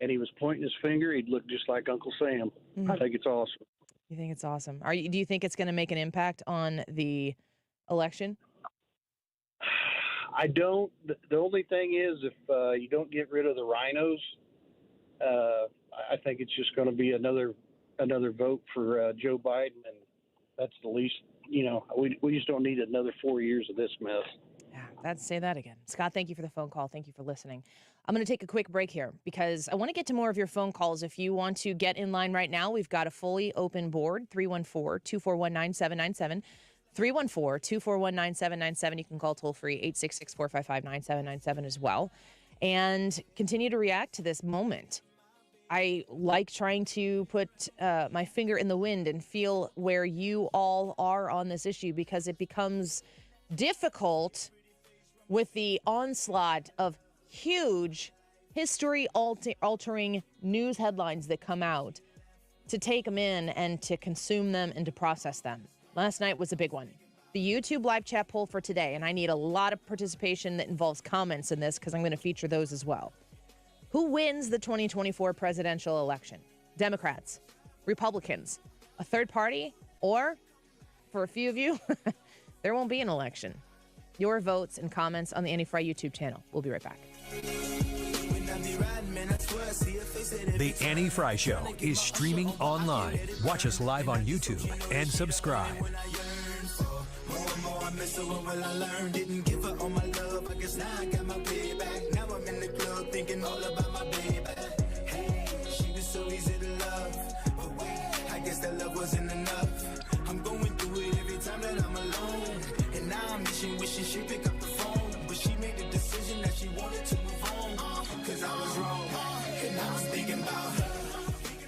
and he was pointing his finger, he'd look just like Uncle Sam. I think it's awesome. You think it's awesome? Do you think it's going to make an impact on the election? I don't. The only thing is, if you don't get rid of the rhinos, I think it's just going to be another vote for Joe Biden, and that's the least. We just don't need another 4 years of this mess. Yeah, say that again. Scott, thank you for the phone call. Thank you for listening. I'm going to take a quick break here because I want to get to more of your phone calls. If you want to get in line right now, we've got a fully open board, 314-241-9797. 314-241-9797. You can call toll free 866-455-9797 as well, and continue to react to this moment. I like trying to put my finger in the wind and feel where you all are on this issue, because it becomes difficult with the onslaught of huge history-altering news headlines that come out to take them in and to consume them and to process them. Last night was a big one. The YouTube live chat poll for today, and I need a lot of participation that involves comments in this because I'm going to feature those as well. Who wins the 2024 presidential election? Democrats, Republicans, a third party, or, for a few of you, there won't be an election. Your votes and comments on the Annie Frey YouTube channel. We'll be right back. The Annie Frey Show is streaming online. Watch us live on YouTube and subscribe. I miss her when I learned, didn't give her all my love. I guess now I got my payback. Now I'm in the club thinking all about my baby. Hey, she was so easy to love, but wait, I guess that love wasn't enough. I'm going through it every time that I'm alone, and now I'm wishing she pick up the phone, but she made the decision that she wanted to move on, cause I was wrong, and I was thinking about her.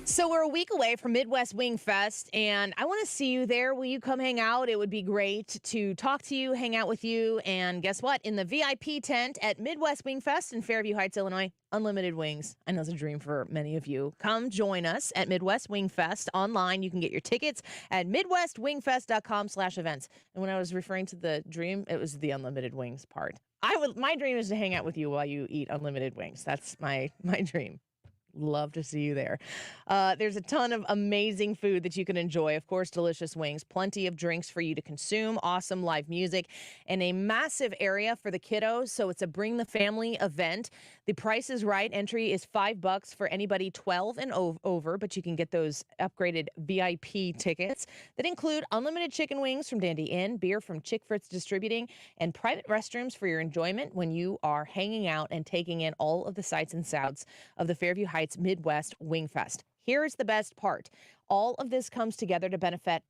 So we're a week away from Midwest Wing Fest, and I want to see you there. Will you come hang out? It would be great to talk to you, hang out with you, and guess what? In the VIP tent at Midwest Wing Fest in Fairview Heights, Illinois, unlimited wings. I know it's a dream for many of you. Come join us at Midwest Wing Fest online. You can get your tickets at midwestwingfest.com/events. And when I was referring to the dream, it was the unlimited wings part. My dream is to hang out with you while you eat unlimited wings. That's my dream. Love to see you there. There's a ton of amazing food that you can enjoy. Of course, delicious wings, plenty of drinks for you to consume, awesome live music, and a massive area for the kiddos. So it's a bring the family event. The price is right. Entry is $5 for anybody 12 and over, but you can get those upgraded VIP tickets that include unlimited chicken wings from Dandy Inn, beer from Chick Fritz Distributing, and private restrooms for your enjoyment when you are hanging out and taking in all of the sights and sounds of the Fairview Heights Midwest Wing Fest. Here's the best part. All of this comes together to benefit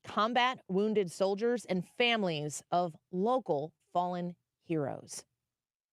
combat wounded soldiers and families of local fallen heroes.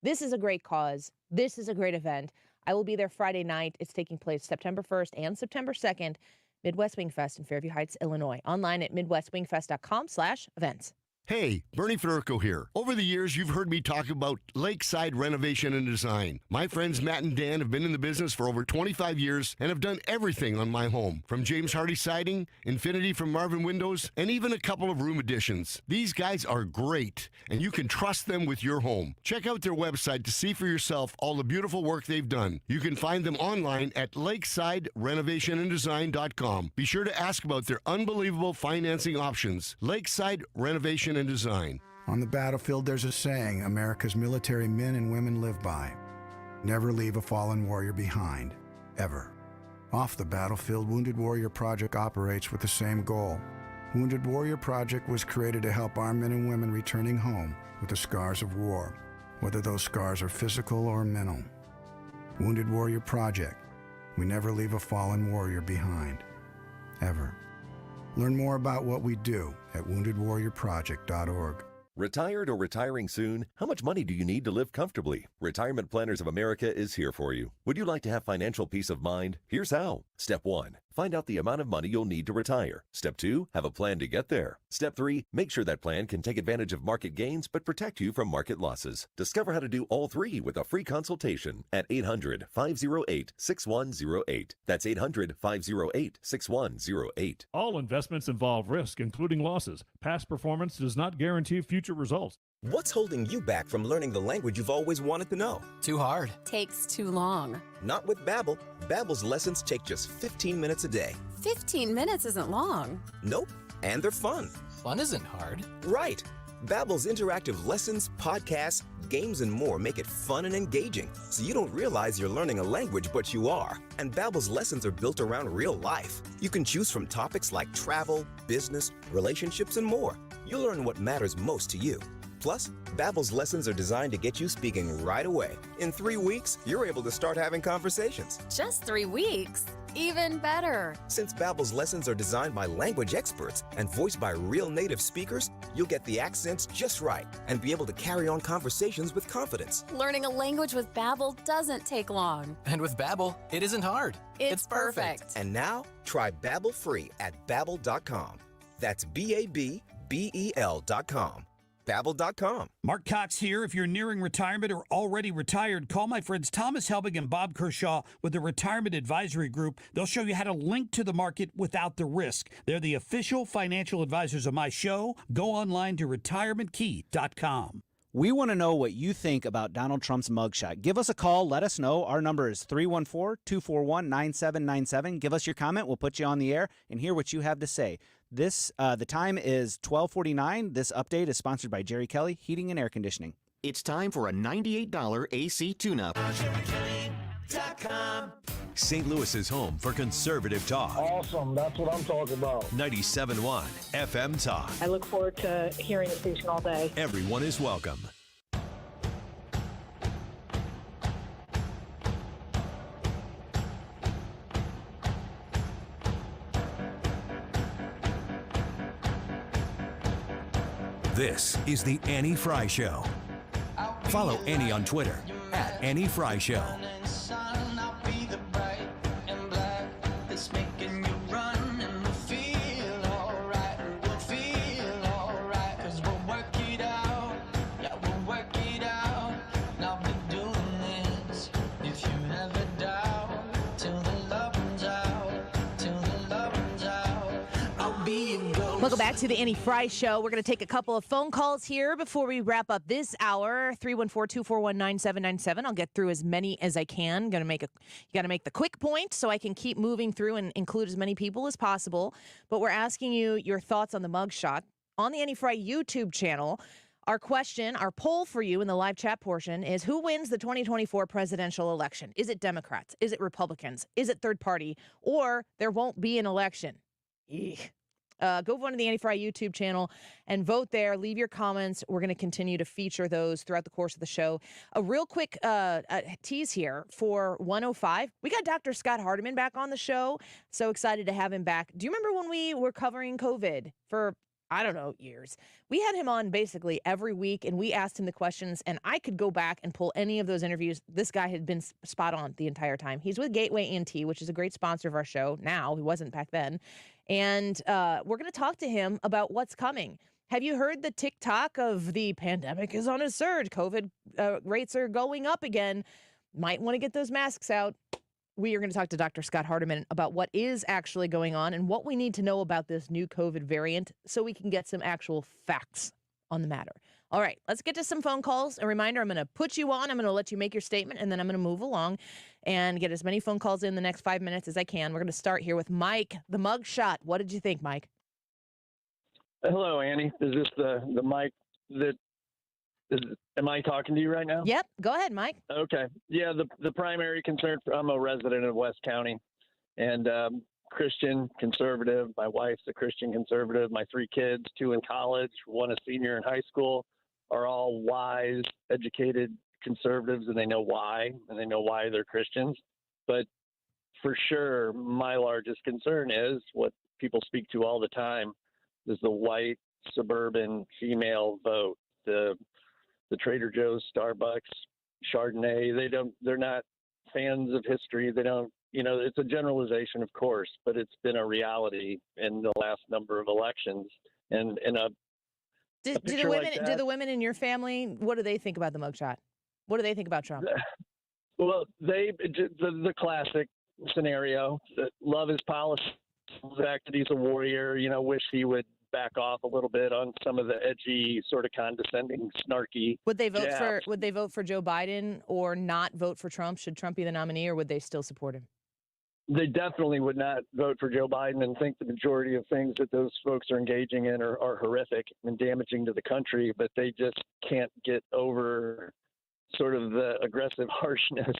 This is a great cause. This is a great event. I will be there Friday night. It's taking place September 1st and September 2nd. Midwest Wing Fest in Fairview Heights, Illinois. Online at midwestwingfest.com/events. Hey, Bernie Federico here. Over the years, you've heard me talk about lakeside renovation and design. My friends Matt and Dan have been in the business for over 25 years and have done everything on my home, from James Hardy siding, Infinity from Marvin Windows, and even a couple of room additions. These guys are great, and you can trust them with your home. Check out their website to see for yourself all the beautiful work they've done. You can find them online at lakesidrenovationanddesign.com. Be sure to ask about their unbelievable financing options. Lakeside Renovation and Design. On the battlefield, there's a saying America's military men and women live by. Never leave a fallen warrior behind, ever. Off the battlefield, Wounded Warrior Project operates with the same goal. Wounded Warrior Project was created to help our men and women returning home with the scars of war, whether those scars are physical or mental. Wounded Warrior Project. We never leave a fallen warrior behind, ever. Learn more about what we do at woundedwarriorproject.org. Retired or retiring soon? How much money do you need to live comfortably? Retirement Planners of America is here for you. Would you like to have financial peace of mind? Here's how. Step 1. Find out the amount of money you'll need to retire. Step 2. Have a plan to get there. Step 3. Make sure that plan can take advantage of market gains but protect you from market losses. Discover how to do all three with a free consultation at 800-508-6108. That's 800-508-6108. All investments involve risk, including losses. Past performance does not guarantee future results. What's holding you back from learning the language you've always wanted to know? Too hard. Takes too long. Not with Babbel. Babbel's lessons take just 15 minutes a day. 15 minutes isn't long. Nope. And they're fun. Fun isn't hard. Right. Babbel's interactive lessons, podcasts, games, and more make it fun and engaging, so you don't realize you're learning a language, but you are. And Babbel's lessons are built around real life. You can choose from topics like travel, business, relationships, and more. You'll learn what matters most to you. Plus, Babbel's lessons are designed to get you speaking right away. In 3 weeks, you're able to start having conversations. Just 3 weeks? Even better. Since Babbel's lessons are designed by language experts and voiced by real native speakers, you'll get the accents just right and be able to carry on conversations with confidence. Learning a language with Babbel doesn't take long. And with Babbel, it isn't hard. It's perfect. And now, try Babbel free at Babbel.com. That's Babbel.com. Babbel.com. Mark Cox here. If you're nearing retirement or already retired, call my friends Thomas Helbig and Bob Kershaw with the Retirement Advisory Group. They'll show you how to link to the market without the risk. They're the official financial advisors of my show. Go online to retirementkey.com. We want to know what you think about Donald Trump's mugshot. Give us a call. Let us know. Our number is 314-241-9797. Give us your comment. We'll put you on the air and hear what you have to say. The time is 12:49. This update is sponsored by Jerry Kelly Heating and Air Conditioning. It's time for a $98 AC tune-up. St. Louis's home for conservative talk. Awesome. That's what I'm talking about. 97.1 FM Talk. I look forward to hearing the station all day. Everyone is welcome. This is the Annie Frey Show. Follow Annie on Twitter at Annie Frey Show. Welcome back to the Annie Frey Show. We're going to take a couple of phone calls here before we wrap up this hour. 314-241-9797. I'll get through as many as I can. You got to make the quick point so I can keep moving through and include as many people as possible. But we're asking you your thoughts on the mugshot on the Annie Frey YouTube channel. Our question, our poll for you in the live chat portion is, who wins the 2024 presidential election? Is it Democrats? Is it Republicans? Is it third party? Or there won't be an election? Eek. Go vote on the Annie Frey YouTube channel and vote there. Leave your comments. We're going to continue to feature those throughout the course of the show. A real quick tease here for 105. We got Dr. Scott Hardeman back on the show. So excited to have him back. Do you remember when we were covering COVID for, I don't know, years? We had him on basically every week, and we asked him the questions, and I could go back and pull any of those interviews. This guy had been spot on the entire time. He's with Gateway ENT, which is a great sponsor of our show now. He wasn't back then. And we're going to talk to him about what's coming. Have you heard the TikTok of the pandemic is on a surge? COVID rates are going up again. Might want to get those masks out. We are going to talk to Dr. Scott Hardeman about what is actually going on and what we need to know about this new COVID variant so we can get some actual facts on the matter. All right, let's get to some phone calls. A reminder, I'm going to put you on. I'm going to let you make your statement, and then I'm going to move along and get as many phone calls in the next 5 minutes as I can. We're going to start here with Mike, the mugshot. What did you think, Mike? Hello, Annie. Is this the mic that is? Am I talking to you right now? Yep. Go ahead, Mike. Okay. Yeah, the primary concern, I'm a resident of West County, and Christian conservative. My wife's a Christian conservative. My 3 kids, 2 in college, 1 a senior in high school, are all wise, educated conservatives, and they know why they're Christians. But for sure, my largest concern is what people speak to all the time is the white suburban female vote, the Trader Joe's, Starbucks, Chardonnay. They're not fans of history. They don't, it's a generalization, of course, but it's been a reality in the last number of elections. And do the women in your family, what do they think about the mugshot? What do they think about Trump? Well, the classic scenario, that love his policy, acted he's a warrior, wish he would back off a little bit on some of the edgy, sort of condescending, snarky. Would they vote for Joe Biden or not vote for Trump? Should Trump be the nominee, or would they still support him? they definitely would not vote for Joe Biden and think the majority of things that those folks are engaging in are horrific and damaging to the country, but they just can't get over sort of the aggressive harshness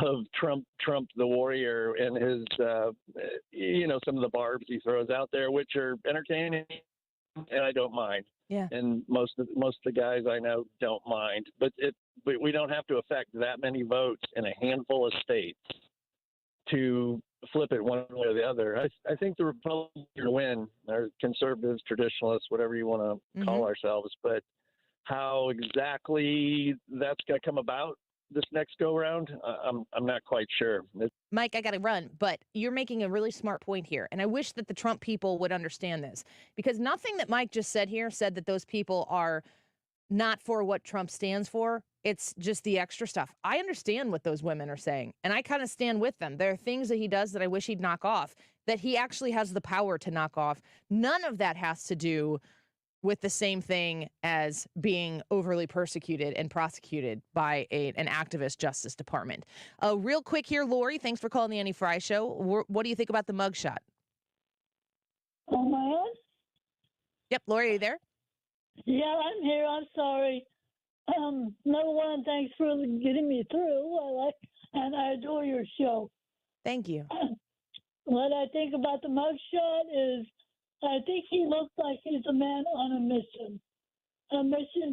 of Trump the warrior and his, some of the barbs he throws out there, which are entertaining, and I don't mind. Yeah. And most of the guys I know don't mind, but we don't have to affect that many votes in a handful of states to flip it one way or the other. I think the Republicans are going to win, or conservatives, traditionalists, whatever you want to call ourselves, but how exactly that's going to come about this next go round, I'm not quite sure. Mike, I got to run, but you're making a really smart point here. And I wish that the Trump people would understand this, because nothing that Mike just said here said that those people are not for what Trump stands for. It's just the extra stuff. I understand what those women are saying, and I kind of stand with them. There are things that he does that I wish he'd knock off, that he actually has the power to knock off. None of that has to do with the same thing as being overly persecuted and prosecuted by an activist Justice Department. Real quick here, Lori, thanks for calling the Annie Frey Show. What do you think about the mugshot? Am I on? Yep, Lori, are you there? Yeah, I'm here. I'm sorry. Number one, thanks for getting me through. And I adore your show. Thank you. What I think about the mugshot is, I think he looks like he's a man on a mission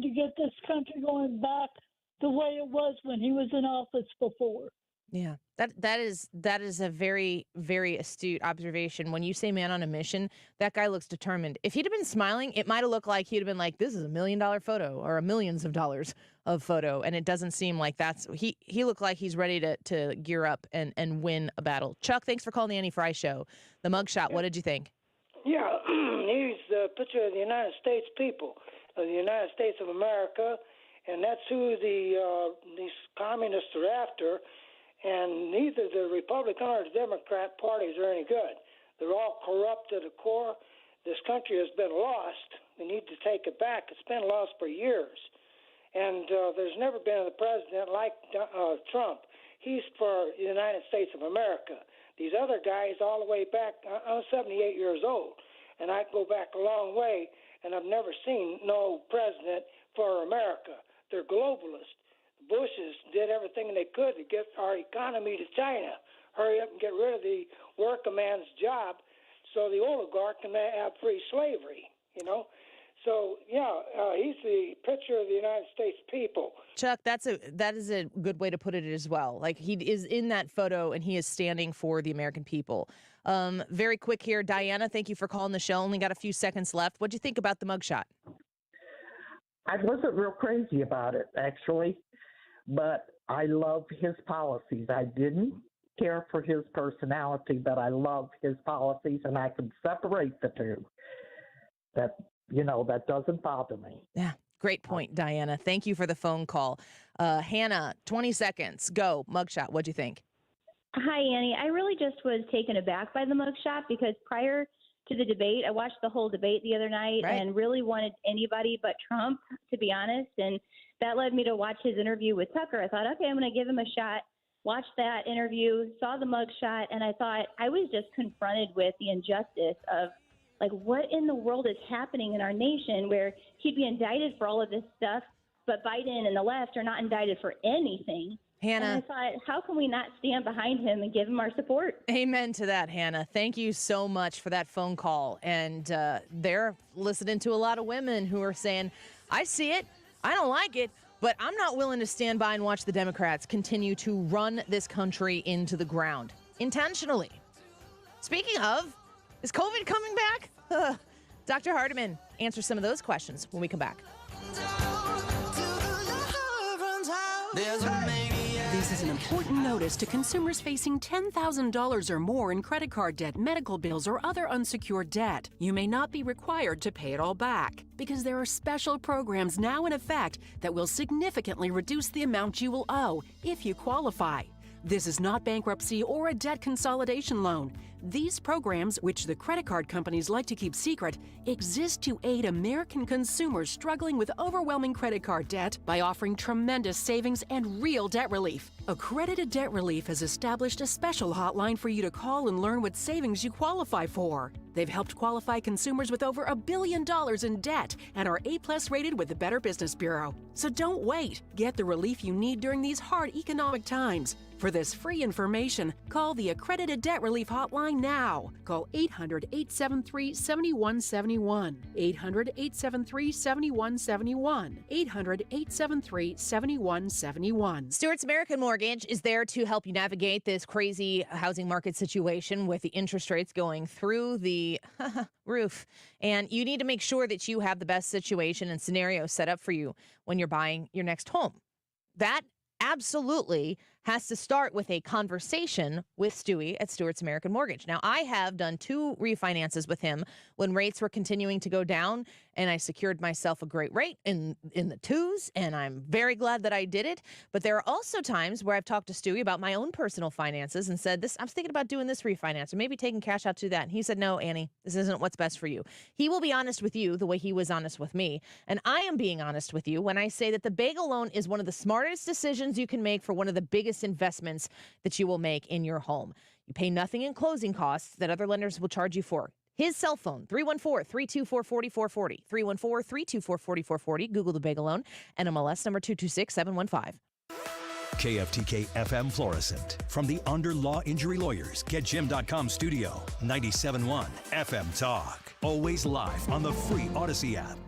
to get this country going back the way it was when he was in office before. Yeah, that is a very, very astute observation. When you say man on a mission, that guy looks determined. If he'd have been smiling, it might have looked like he'd have been like, this is $1 million photo or millions of dollars of photo. And it doesn't seem like that's, he looked like he's ready to gear up and win a battle. Chuck, thanks for calling the Annie Frey Show. The mugshot, what did you think? Yeah, he's the picture of the United States people, of the United States of America, and that's who these communists are after. And neither the Republican or the Democrat parties are any good. They're all corrupt to the core. This country has been lost. We need to take it back. It's been lost for years. And there's never been a president like Trump. He's for the United States of America. These other guys all the way back, I'm 78 years old, and I go back a long way, and I've never seen no president for America. They're globalists. The Bushes did everything they could to get our economy to China, hurry up and get rid of the working man's job so the oligarch can have free slavery, So, he's the picture of the United States people. Chuck, that is a good way to put it as well. Like, he is in that photo, and he is standing for the American people. Very quick here, Diana, thank you for calling the show. Only got a few seconds left. What do you think about the mugshot? I wasn't real crazy about it, actually, but I love his policies. I didn't care for his personality, but I love his policies, and I can separate the two. That doesn't bother me. Yeah, great point, Diana. Thank you for the phone call. Hannah, 20 seconds. Go. Mugshot, what'd you think? Hi, Annie. I really just was taken aback by the mugshot because prior to the debate, I watched the whole debate the other night and really wanted anybody but Trump, to be honest. And that led me to watch his interview with Tucker. I thought, okay, I'm going to give him a shot. Watched that interview, saw the mugshot, and I thought I was just confronted with the injustice of, like, what in the world is happening in our nation where he'd be indicted for all of this stuff, but Biden and the left are not indicted for anything. Hannah. And I thought, how can we not stand behind him and give him our support? Amen to that, Hannah. Thank you so much for that phone call. And they're listening to a lot of women who are saying, I see it, I don't like it, but I'm not willing to stand by and watch the Democrats continue to run this country into the ground intentionally. Speaking of, is COVID coming back? Dr. Hardeman answers some of those questions when we come back. This is an important notice to consumers facing $10,000 or more in credit card debt, medical bills, or other unsecured debt. You may not be required to pay it all back because there are special programs now in effect that will significantly reduce the amount you will owe if you qualify. This is not bankruptcy or a debt consolidation loan. These programs, which the credit card companies like to keep secret, exist to aid American consumers struggling with overwhelming credit card debt by offering tremendous savings and real debt relief. Accredited Debt Relief has established a special hotline for you to call and learn what savings you qualify for. They've helped qualify consumers with over $1 billion in debt and are A+ rated with the Better Business Bureau. So don't wait. Get the relief you need during these hard economic times. For this free information, call the Accredited Debt Relief Hotline now. Call 800-873-7171. 800-873-7171. 800-873-7171. Stewart's American Mortgage is there to help you navigate this crazy housing market situation with the interest rates going through the roof. And you need to make sure that you have the best situation and scenario set up for you when you're buying your next home. That absolutely has to start with a conversation with Stewie at Stewart's American Mortgage. Now, I have done 2 refinances with him when rates were continuing to go down, and I secured myself a great rate in the 2s, and I'm very glad that I did it. But there are also times where I've talked to Stewie about my own personal finances and said, I was thinking about doing this refinance or maybe taking cash out to that. And he said, no, Annie, this isn't what's best for you. He will be honest with you the way he was honest with me. And I am being honest with you when I say that the bagel loan is one of the smartest decisions you can make for one of the biggest investments that you will make in your home. You pay nothing in closing costs that other lenders will charge you for. His cell phone, 314-324-4440. 314-324-4440. Google the bagel loan. NMLS number 226715. KFTK FM Florissant. From the Under Law Injury Lawyers, GetJim.com studio. 97.1 FM Talk. Always live on the free Odyssey app.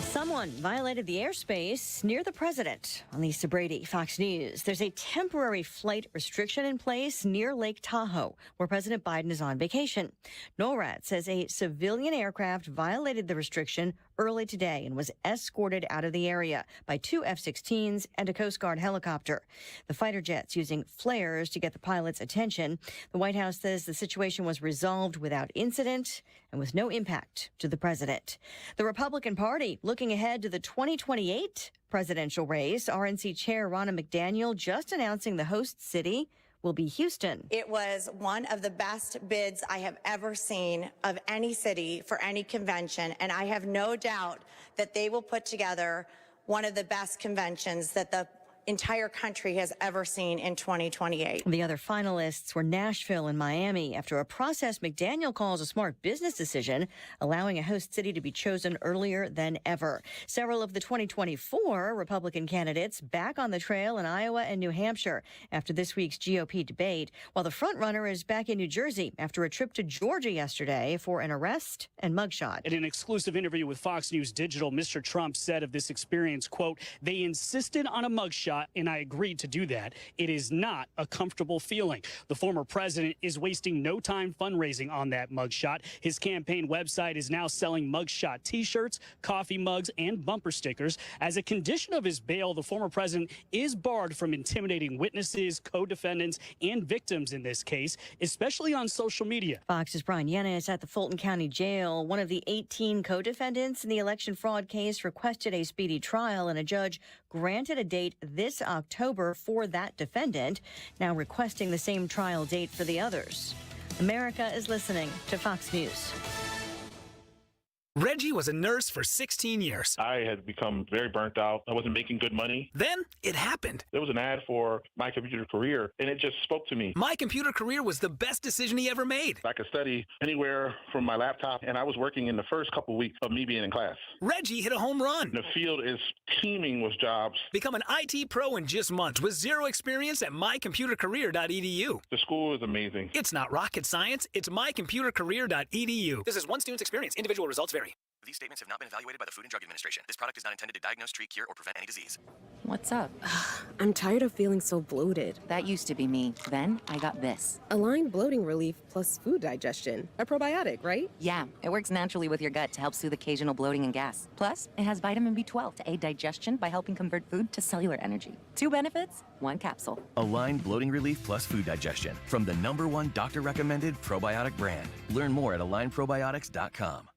Someone violated the airspace near the president. On Lisa Brady, Fox News. There's a temporary flight restriction in place near Lake Tahoe, where President Biden is on vacation. NORAD says a civilian aircraft violated the restriction early today and was escorted out of the area by 2 F-16s and a Coast Guard helicopter. The fighter jets using flares to get the pilot's attention. The White House says the situation was resolved without incident and with no impact to the president. The Republican Party looking ahead to the 2028 presidential race. RNC Chair Ronna McDaniel just announcing the host city will be Houston. It was one of the best bids I have ever seen of any city for any convention, and I have no doubt that they will put together one of the best conventions that the entire country has ever seen in 2028. The other finalists were Nashville and Miami after a process McDaniel calls a smart business decision, allowing a host city to be chosen earlier than ever. Several of the 2024 Republican candidates back on the trail in Iowa and New Hampshire after this week's GOP debate, while the frontrunner is back in New Jersey after a trip to Georgia yesterday for an arrest and mugshot. In an exclusive interview with Fox News Digital, Mr. Trump said of this experience, quote, "They insisted on a mugshot, and I agreed to do that. It is not a comfortable feeling." The former president is wasting no time fundraising on that mugshot. His campaign website is now selling mugshot T-shirts, coffee mugs, and bumper stickers. As a condition of his bail, the former president is barred from intimidating witnesses, co-defendants, and victims in this case, especially on social media. Fox's Brian Yenna at the Fulton County Jail. One of the 18 co-defendants in the election fraud case requested a speedy trial, and a judge granted a date this October for that defendant, now requesting the same trial date for the others. America is listening to Fox News. Reggie was a nurse for 16 years. I had become very burnt out. I wasn't making good money. Then it happened. There was an ad for My Computer Career, and it just spoke to me. My Computer Career was the best decision he ever made. I could study anywhere from my laptop, and I was working in the first couple weeks of me being in class. Reggie hit a home run. The field is teeming with jobs. Become an IT pro in just months with zero experience at mycomputercareer.edu. The school is amazing. It's not rocket science. It's mycomputercareer.edu. This is one student's experience. Individual results vary. These statements have not been evaluated by the Food and Drug Administration. This product is not intended to diagnose, treat, cure, or prevent any disease. What's up? I'm tired of feeling so bloated. That used to be me. Then I got this. Align Bloating Relief plus food digestion. A probiotic, right? Yeah, it works naturally with your gut to help soothe occasional bloating and gas. Plus, it has vitamin B12 to aid digestion by helping convert food to cellular energy. 2 benefits, 1 capsule. Align Bloating Relief plus food digestion from the #1 doctor-recommended probiotic brand. Learn more at alignprobiotics.com.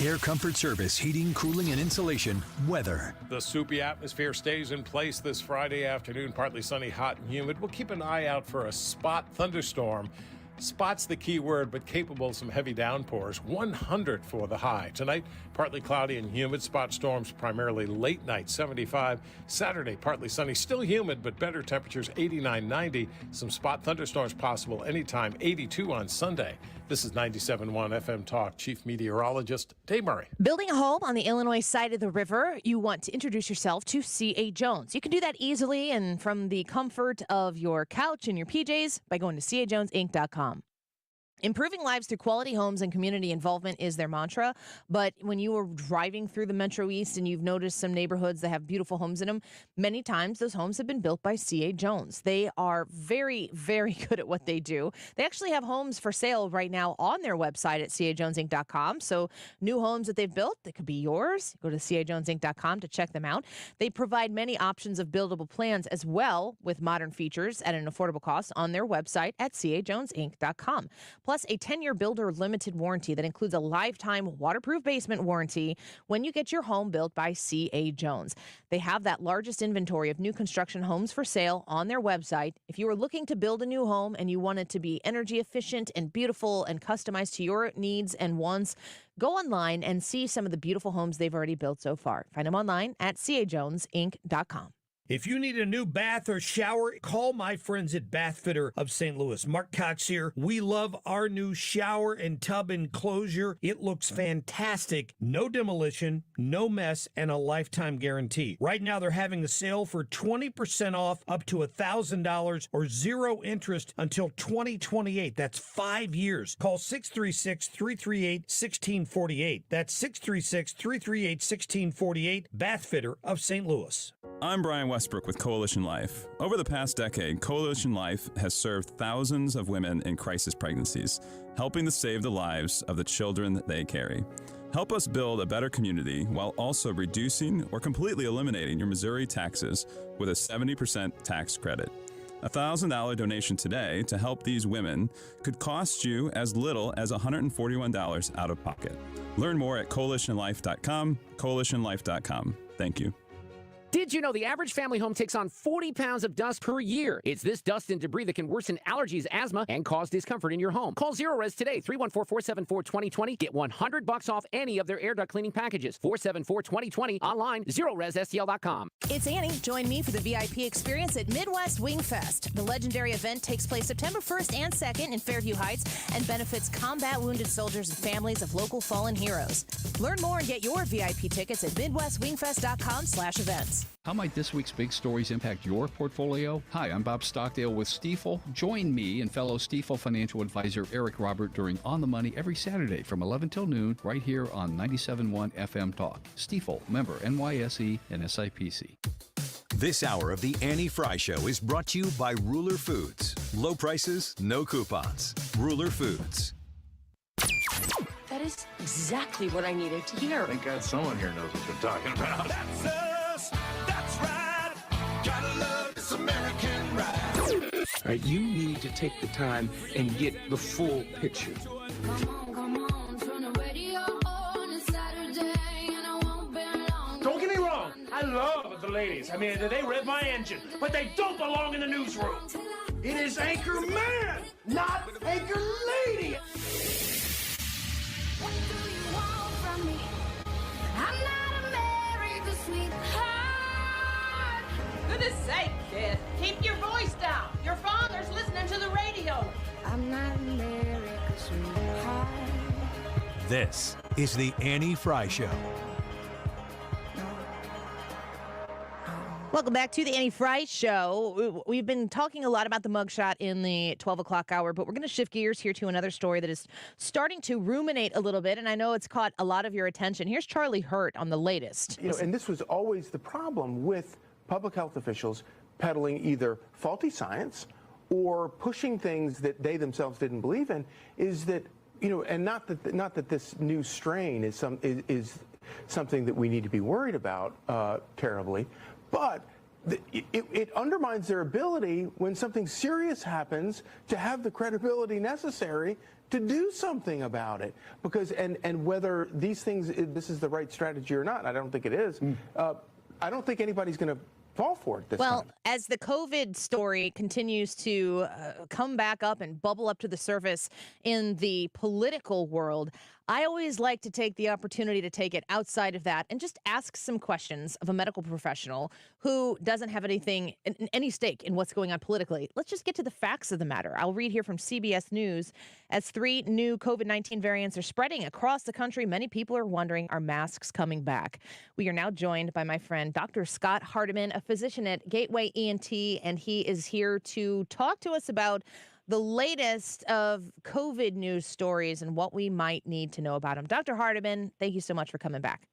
Air Comfort Service, heating, cooling, and insulation, weather. The soupy atmosphere stays in place this Friday afternoon. Partly sunny, hot, and humid. We'll keep an eye out for a spot thunderstorm. Spot's the key word, but capable of some heavy downpours. 100 for the high. Tonight, partly cloudy and humid. Spot storms primarily late night, 75. Saturday, partly sunny, still humid, but better temperatures, 89, 90. Some spot thunderstorms possible anytime, 82 on Sunday. This is 97.1 FM Talk. Chief Meteorologist Dave Murray. Building a home on the Illinois side of the river, you want to introduce yourself to C.A. Jones. You can do that easily and from the comfort of your couch and your PJs by going to cajonesinc.com. Improving lives through quality homes and community involvement is their mantra. But when you are driving through the Metro East and you've noticed some neighborhoods that have beautiful homes in them, many times those homes have been built by C.A. Jones. They are very, very good at what they do. They actually have homes for sale right now on their website at cajonesinc.com. So new homes that they've built, that could be yours. Go to cajonesinc.com to check them out. They provide many options of buildable plans as well with modern features at an affordable cost on their website at cajonesinc.com. Plus, a 10-year builder limited warranty that includes a lifetime waterproof basement warranty when you get your home built by C.A. Jones. They have that largest inventory of new construction homes for sale on their website. If you are looking to build a new home and you want it to be energy efficient and beautiful and customized to your needs and wants, go online and see some of the beautiful homes they've already built so far. Find them online at cajonesinc.com. If you need a new bath or shower, call my friends at Bath Fitter of St. Louis. Mark Cox here. We love our new shower and tub enclosure. It looks fantastic. No demolition, no mess, and a lifetime guarantee. Right now, they're having a sale for 20% off up to $1,000 or zero interest until 2028. That's 5 years. Call 636-338-1648. That's 636-338-1648. Bath Fitter of St. Louis. I'm Brian Westbrook with Coalition Life. Over the past decade, Coalition Life has served thousands of women in crisis pregnancies, helping to save the lives of the children that they carry. Help us build a better community while also reducing or completely eliminating your Missouri taxes with a 70% tax credit. A $1,000 donation today to help these women could cost you as little as $141 out of pocket. Learn more at coalitionlife.com, coalitionlife.com. Thank you. Did you know the average family home takes on 40 pounds of dust per year? It's this dust and debris that can worsen allergies, asthma, and cause discomfort in your home. Call Zero Res today, 314-474-2020. Get $100 off any of their air duct cleaning packages. 474-2020. Online, ZeroResSTL.com. It's Annie. Join me for the VIP experience at Midwest Wing Fest. The legendary event takes place September 1st and 2nd in Fairview Heights and benefits combat wounded soldiers and families of local fallen heroes. Learn more and get your VIP tickets at MidwestWingFest.com/events. How might this week's big stories impact your portfolio? Hi, I'm Bob Stockdale with Stifel. Join me and fellow Stifel financial advisor Eric Robert during On the Money every Saturday from 11 till noon right here on 97.1 FM Talk. Stifel, member NYSE and SIPC. This hour of the Annie Frey Show is brought to you by Ruler Foods. Low prices, no coupons. Ruler Foods. That is exactly what I needed to hear. Thank God someone here knows what they're talking about. That's us. That's right. Gotta love this American ride. All right, you need to take the time and get the full picture. Come on, turn the radio on. It's Saturday and I won't be long. Don't get me wrong. I love the ladies. I mean, they rev my engine, but they don't belong in the newsroom. It is Anchor Man, not Anchor Lady. What do you want from me? I'm not America's sweetheart. Goodness sake, kid. Keep your voice down. Your father's listening to the radio. I'm not America's sweetheart. This is the Annie Frey Show. Welcome back to the Annie Frey Show. We've been talking a lot about the mugshot in the 12 o'clock hour, but we're going to shift gears here to another story that is starting to ruminate a little bit, and I know it's caught a lot of your attention. Here's Charlie Hurt on the latest. And this was always the problem with public health officials peddling either faulty science or pushing things that they themselves didn't believe in, is that, and not that this new strain is something that we need to be worried about terribly, but it undermines their ability when something serious happens to have the credibility necessary to do something about it. Because and whether these things, this is the right strategy or not, I don't think it is. I don't think anybody's going to fall for it this time. As the COVID story continues to come back up and bubble up to the surface in the political world, I always like to take the opportunity to take it outside of that and just ask some questions of a medical professional who doesn't have any stake in what's going on politically. Let's just get to the facts of the matter. I'll read here from CBS News. As 3 new COVID-19 variants are spreading across the country, many people are wondering, are masks coming back? We are now joined by my friend, Dr. Scott Hardeman, a physician at Gateway ENT, and he is here to talk to us about the latest of COVID news stories and what we might need to know about them. Dr. Hardeman, thank you so much for coming back.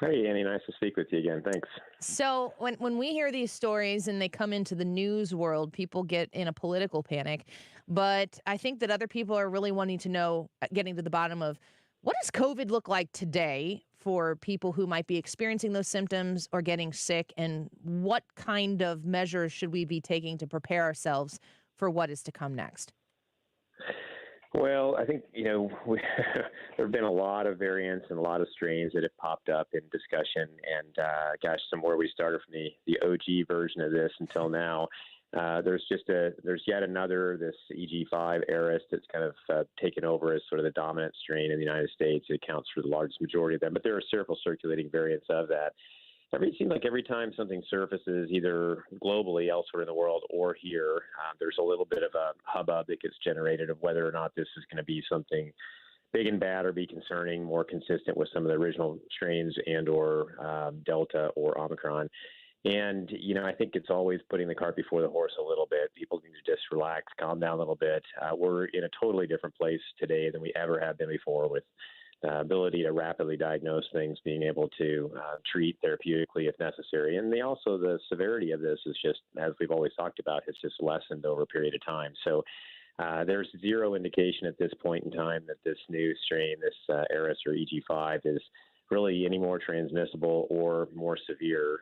Hey, Annie, nice to speak with you again. Thanks. So when we hear these stories and they come into the news world, people get in a political panic. But I think that other people are really wanting to know, getting to the bottom of, what does COVID look like today for people who might be experiencing those symptoms or getting sick? And what kind of measures should we be taking to prepare ourselves for what is to come next? Well, I think, there have been a lot of variants and a lot of strains that have popped up in discussion. And where we started from the OG version of this until now, there's yet another, this EG5 Eris that's kind of taken over as sort of the dominant strain in the United States. It accounts for the largest majority of them, but there are several circulating variants of that. It seems like every time something surfaces, either globally elsewhere in the world or here, there's a little bit of a hubbub that gets generated of whether or not this is going to be something big and bad or be concerning, more consistent with some of the original strains and or Delta or Omicron. And, I think it's always putting the cart before the horse a little bit. People need to just relax, calm down a little bit. We're in a totally different place today than we ever have been before, with the ability to rapidly diagnose things, being able to treat therapeutically if necessary. And the severity of this is just, as we've always talked about, has just lessened over a period of time. So there's zero indication at this point in time that this new strain, this Eris or EG5, is really any more transmissible or more severe.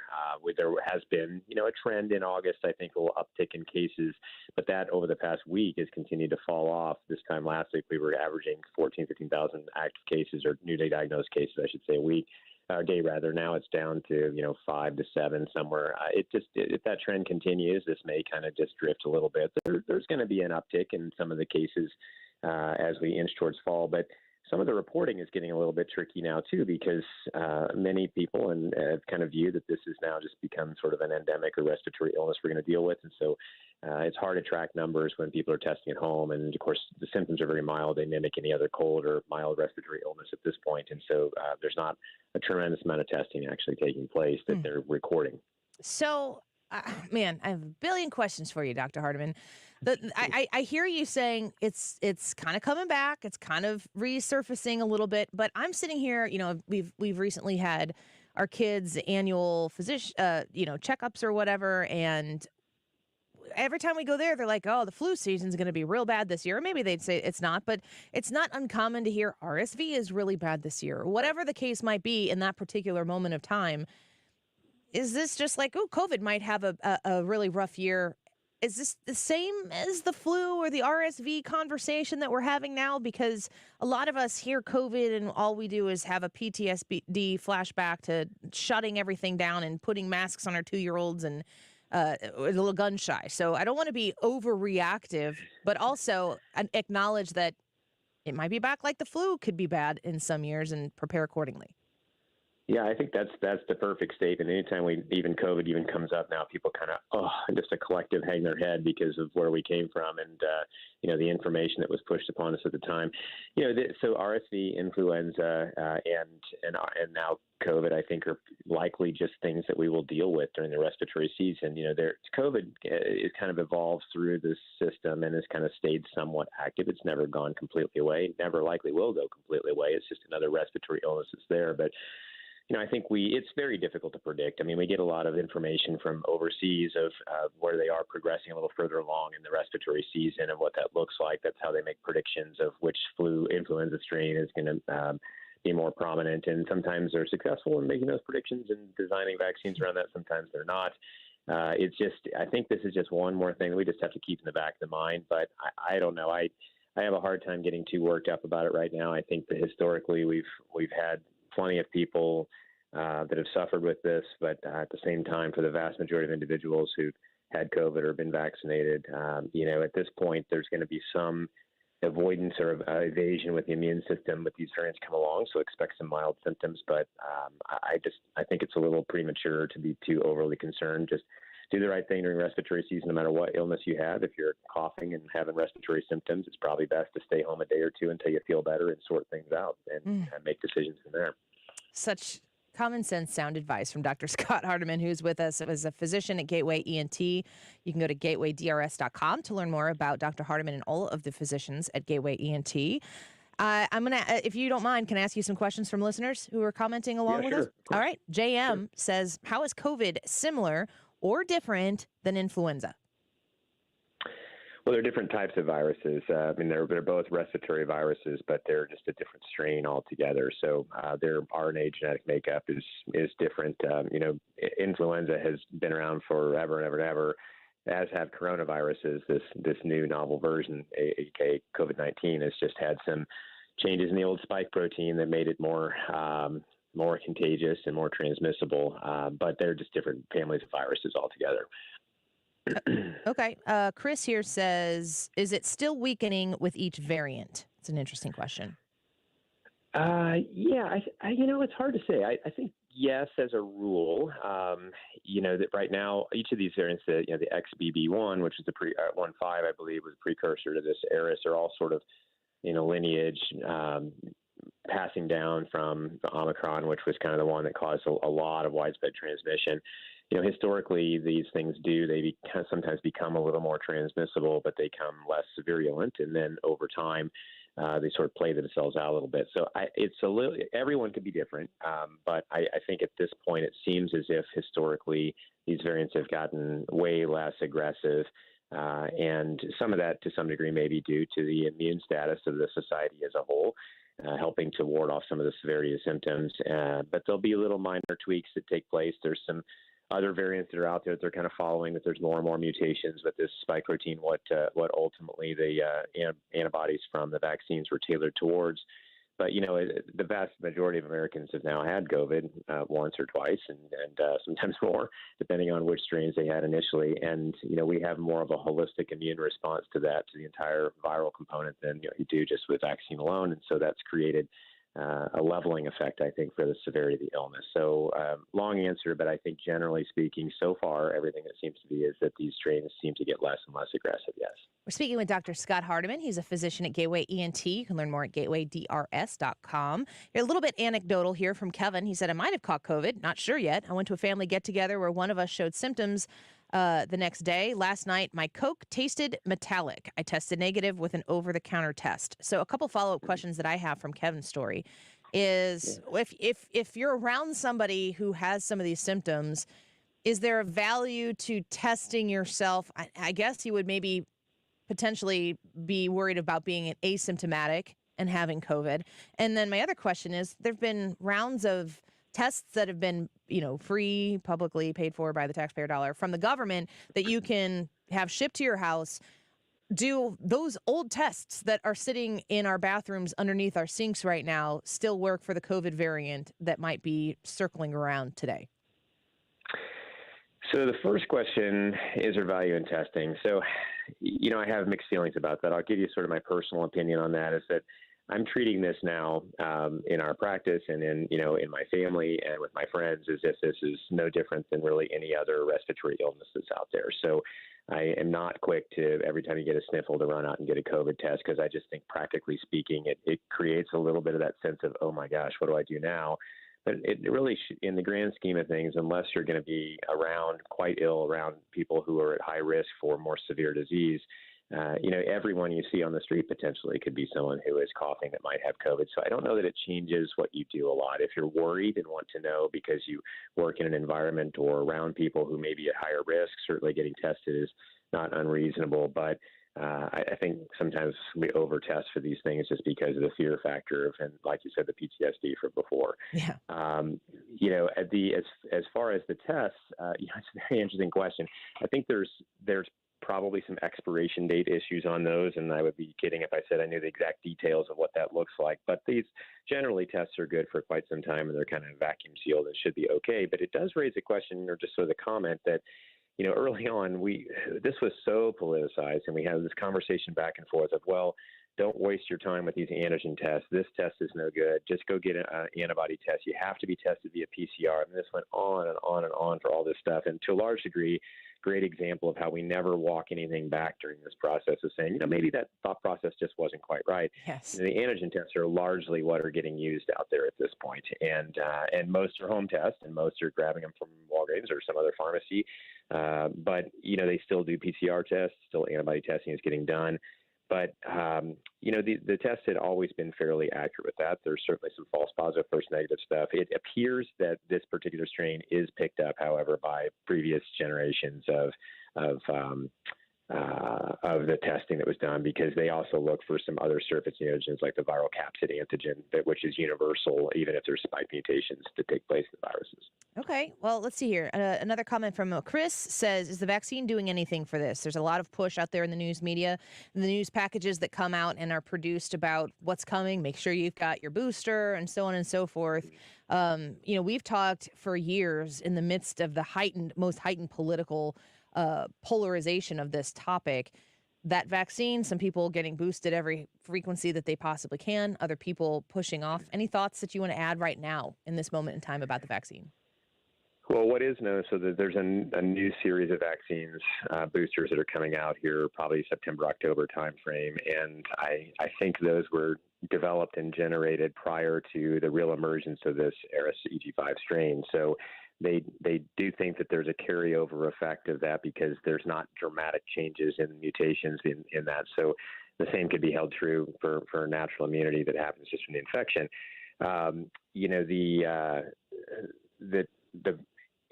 There has been, a trend in August, I think, a little uptick in cases, but that over the past week has continued to fall off. This time last week, we were averaging 15,000 active cases, or newly diagnosed cases, I should say, a day rather. Now it's down to, 5 to 7 somewhere. If that trend continues, this may kind of just drift a little bit. There's going to be an uptick in some of the cases as we inch towards fall, but some of the reporting is getting a little bit tricky now, too, because many people have kind of viewed that this has now just become sort of an endemic or respiratory illness we're going to deal with. And so it's hard to track numbers when people are testing at home. And, of course, the symptoms are very mild. They mimic any other cold or mild respiratory illness at this point. And so there's not a tremendous amount of testing actually taking place that they're recording. So, man, I have a billion questions for you, Dr. Hardeman. I hear you saying it's kind of coming back. It's kind of resurfacing a little bit. But I'm sitting here, we've recently had our kids' annual physician, checkups or whatever. And every time we go there, they're like, oh, the flu season's going to be real bad this year. Or maybe they'd say it's not. But it's not uncommon to hear RSV is really bad this year. Whatever the case might be in that particular moment of time. Is this just like, oh, COVID might have a really rough year? Is this the same as the flu or the RSV conversation that we're having now? Because a lot of us hear COVID and all we do is have a PTSD flashback to shutting everything down and putting masks on our 2-year-olds and a little gun shy. So I don't want to be overreactive, but also acknowledge that it might be back like the flu could be bad in some years and prepare accordingly. Yeah, I think that's the perfect statement. Anytime COVID even comes up now, people kind of, just a collective hang their head because of where we came from and, the information that was pushed upon us at the time. So RSV, influenza, and now COVID, I think, are likely just things that we will deal with during the respiratory season. COVID is kind of evolved through the system and has kind of stayed somewhat active. It's never gone completely away, never likely will go completely away. It's just another respiratory illness that's there. But I think it's very difficult to predict. I mean, we get a lot of information from overseas of where they are progressing a little further along in the respiratory season and what that looks like. That's how they make predictions of which influenza strain is going to be more prominent. And sometimes they're successful in making those predictions and designing vaccines around that. Sometimes they're not. It's just, I think this is just one more thing that we just have to keep in the back of the mind. But I don't know. I have a hard time getting too worked up about it right now. I think that historically we've had plenty of people that have suffered with this, but at the same time, for the vast majority of individuals who've had COVID or been vaccinated, at this point, there's going to be some avoidance or evasion with the immune system with these variants come along. So expect some mild symptoms, but I think it's a little premature to be too overly concerned. Just do the right thing during respiratory season, no matter what illness you have. If you're coughing and having respiratory symptoms, it's probably best to stay home a day or two until you feel better and sort things out and make decisions from there. Such common sense sound advice from Dr. Scott Hardeman, who's with us as a physician at Gateway ENT. You can go to gatewaydrs.com to learn more about Dr. Hardeman and all of the physicians at Gateway ENT. I'm going to, if you don't mind, can I ask you some questions from listeners who are commenting along with us? All right. JM says, how is COVID similar or different than influenza? Well, they're different types of viruses. They're both respiratory viruses, but they're just a different strain altogether. So their RNA genetic makeup is different. Influenza has been around forever and ever and ever, as have coronaviruses. This new novel version, aka COVID-19, has just had some changes in the old spike protein that made it more contagious and more transmissible. But they're just different families of viruses altogether. Okay. Chris here says, is it still weakening with each variant? It's an interesting question. It's hard to say. I think yes, as a rule. That right now each of these variants, the XBB1, which is the 1.5, I believe, was a precursor to this Eris, are all sort of lineage passing down from the Omicron, which was kind of the one that caused a lot of widespread transmission. Historically, these things sometimes become a little more transmissible, but they become less virulent, and then over time, they sort of play themselves out a little bit. So everyone could be different, but I think at this point it seems as if historically these variants have gotten way less aggressive, and some of that to some degree may be due to the immune status of the society as a whole, helping to ward off some of the severity of symptoms. But there'll be little minor tweaks that take place. There's some other variants that are out there that they're kind of following, that there's more and more mutations with this spike protein, what ultimately the antibodies from the vaccines were tailored towards. But, the vast majority of Americans have now had COVID once or twice and sometimes more, depending on which strains they had initially. And, we have more of a holistic immune response to that, to the entire viral component than you do just with vaccine alone. And so that's created a leveling effect, I think, for the severity of the illness. So long answer, but I think generally speaking, so far, everything that seems to be is that these strains seem to get less and less aggressive, yes. We're speaking with Dr. Scott Hardeman. He's a physician at Gateway ENT. You can learn more at gatewaydrs.com. You're a little bit anecdotal here from Kevin. He said, I might have caught COVID. Not sure yet. I went to a family get-together where one of us showed symptoms the next day. Last night, my Coke tasted metallic. I tested negative with an over-the-counter test. So a couple follow-up questions that I have from Kevin's story is, if you're around somebody who has some of these symptoms, is there a value to testing yourself? I guess you would maybe potentially be worried about being asymptomatic and having COVID. And then my other question is, there've been rounds of tests that have been, free, publicly paid for by the taxpayer dollar from the government that you can have shipped to your house. Do those old tests that are sitting in our bathrooms underneath our sinks right now still work for the COVID variant that might be circling around today? So the first question, is there value in testing? So, I have mixed feelings about that. I'll give you sort of my personal opinion on that, is that I'm treating this now in our practice and in my family and with my friends as if this is no different than really any other respiratory illness that's out there. So I am not quick to, every time you get a sniffle, to run out and get a COVID test, because I just think, practically speaking, it creates a little bit of that sense of, oh my gosh, what do I do now? But it really, in the grand scheme of things, unless you're going to be quite ill around people who are at high risk for more severe disease, everyone you see on the street potentially could be someone who is coughing that might have COVID. So I don't know that it changes what you do a lot. If you're worried and want to know because you work in an environment or around people who may be at higher risk, certainly getting tested is not unreasonable. But I think sometimes we over-test for these things just because of the fear factor of, and like you said, the PTSD from before. Yeah. As far as the tests, it's a very interesting question. I think there's probably some expiration date issues on those, and I would be kidding if I said I knew the exact details of what that looks like. But these generally tests are good for quite some time, and they're kind of vacuum sealed and should be okay. But it does raise a question, or just sort of the comment that, early on, this was so politicized, and we had this conversation back and forth of, well, don't waste your time with these antigen tests. This test is no good. Just go get an antibody test. You have to be tested via PCR. And this went on and on and on for all this stuff. And to a large degree, great example of how we never walk anything back during this process of saying, maybe that thought process just wasn't quite right. Yes. The antigen tests are largely what are getting used out there at this point. And most are home tests, and most are grabbing them from Walgreens or some other pharmacy. But they still do PCR tests, still antibody testing is getting done. But, the tests had always been fairly accurate with that. There's certainly some false positive, first negative stuff. It appears that this particular strain is picked up, however, by previous generations of the testing that was done, because they also look for some other surface antigens like the viral capsid antigen, which is universal, even if there's spike mutations that take place in the viruses. Okay, well, let's see here. Another comment from Chris says, is the vaccine doing anything for this? There's a lot of push out there in the news media, the news packages that come out and are produced about what's coming. Make sure you've got your booster and so on and so forth. We've talked for years in the midst of the most heightened political polarization of this topic, that vaccine, some people getting boosted every frequency that they possibly can, other people pushing off. Any thoughts that you want to add right now in this moment in time about the vaccine? Well, what is known, so that there's a new series of vaccines, boosters that are coming out here, probably September, October timeframe. And I think those were developed and generated prior to the real emergence of this Eris EG5 strain. So they do think that there's a carryover effect of that because there's not dramatic changes in mutations in that. So the same could be held true for natural immunity that happens just from the infection. The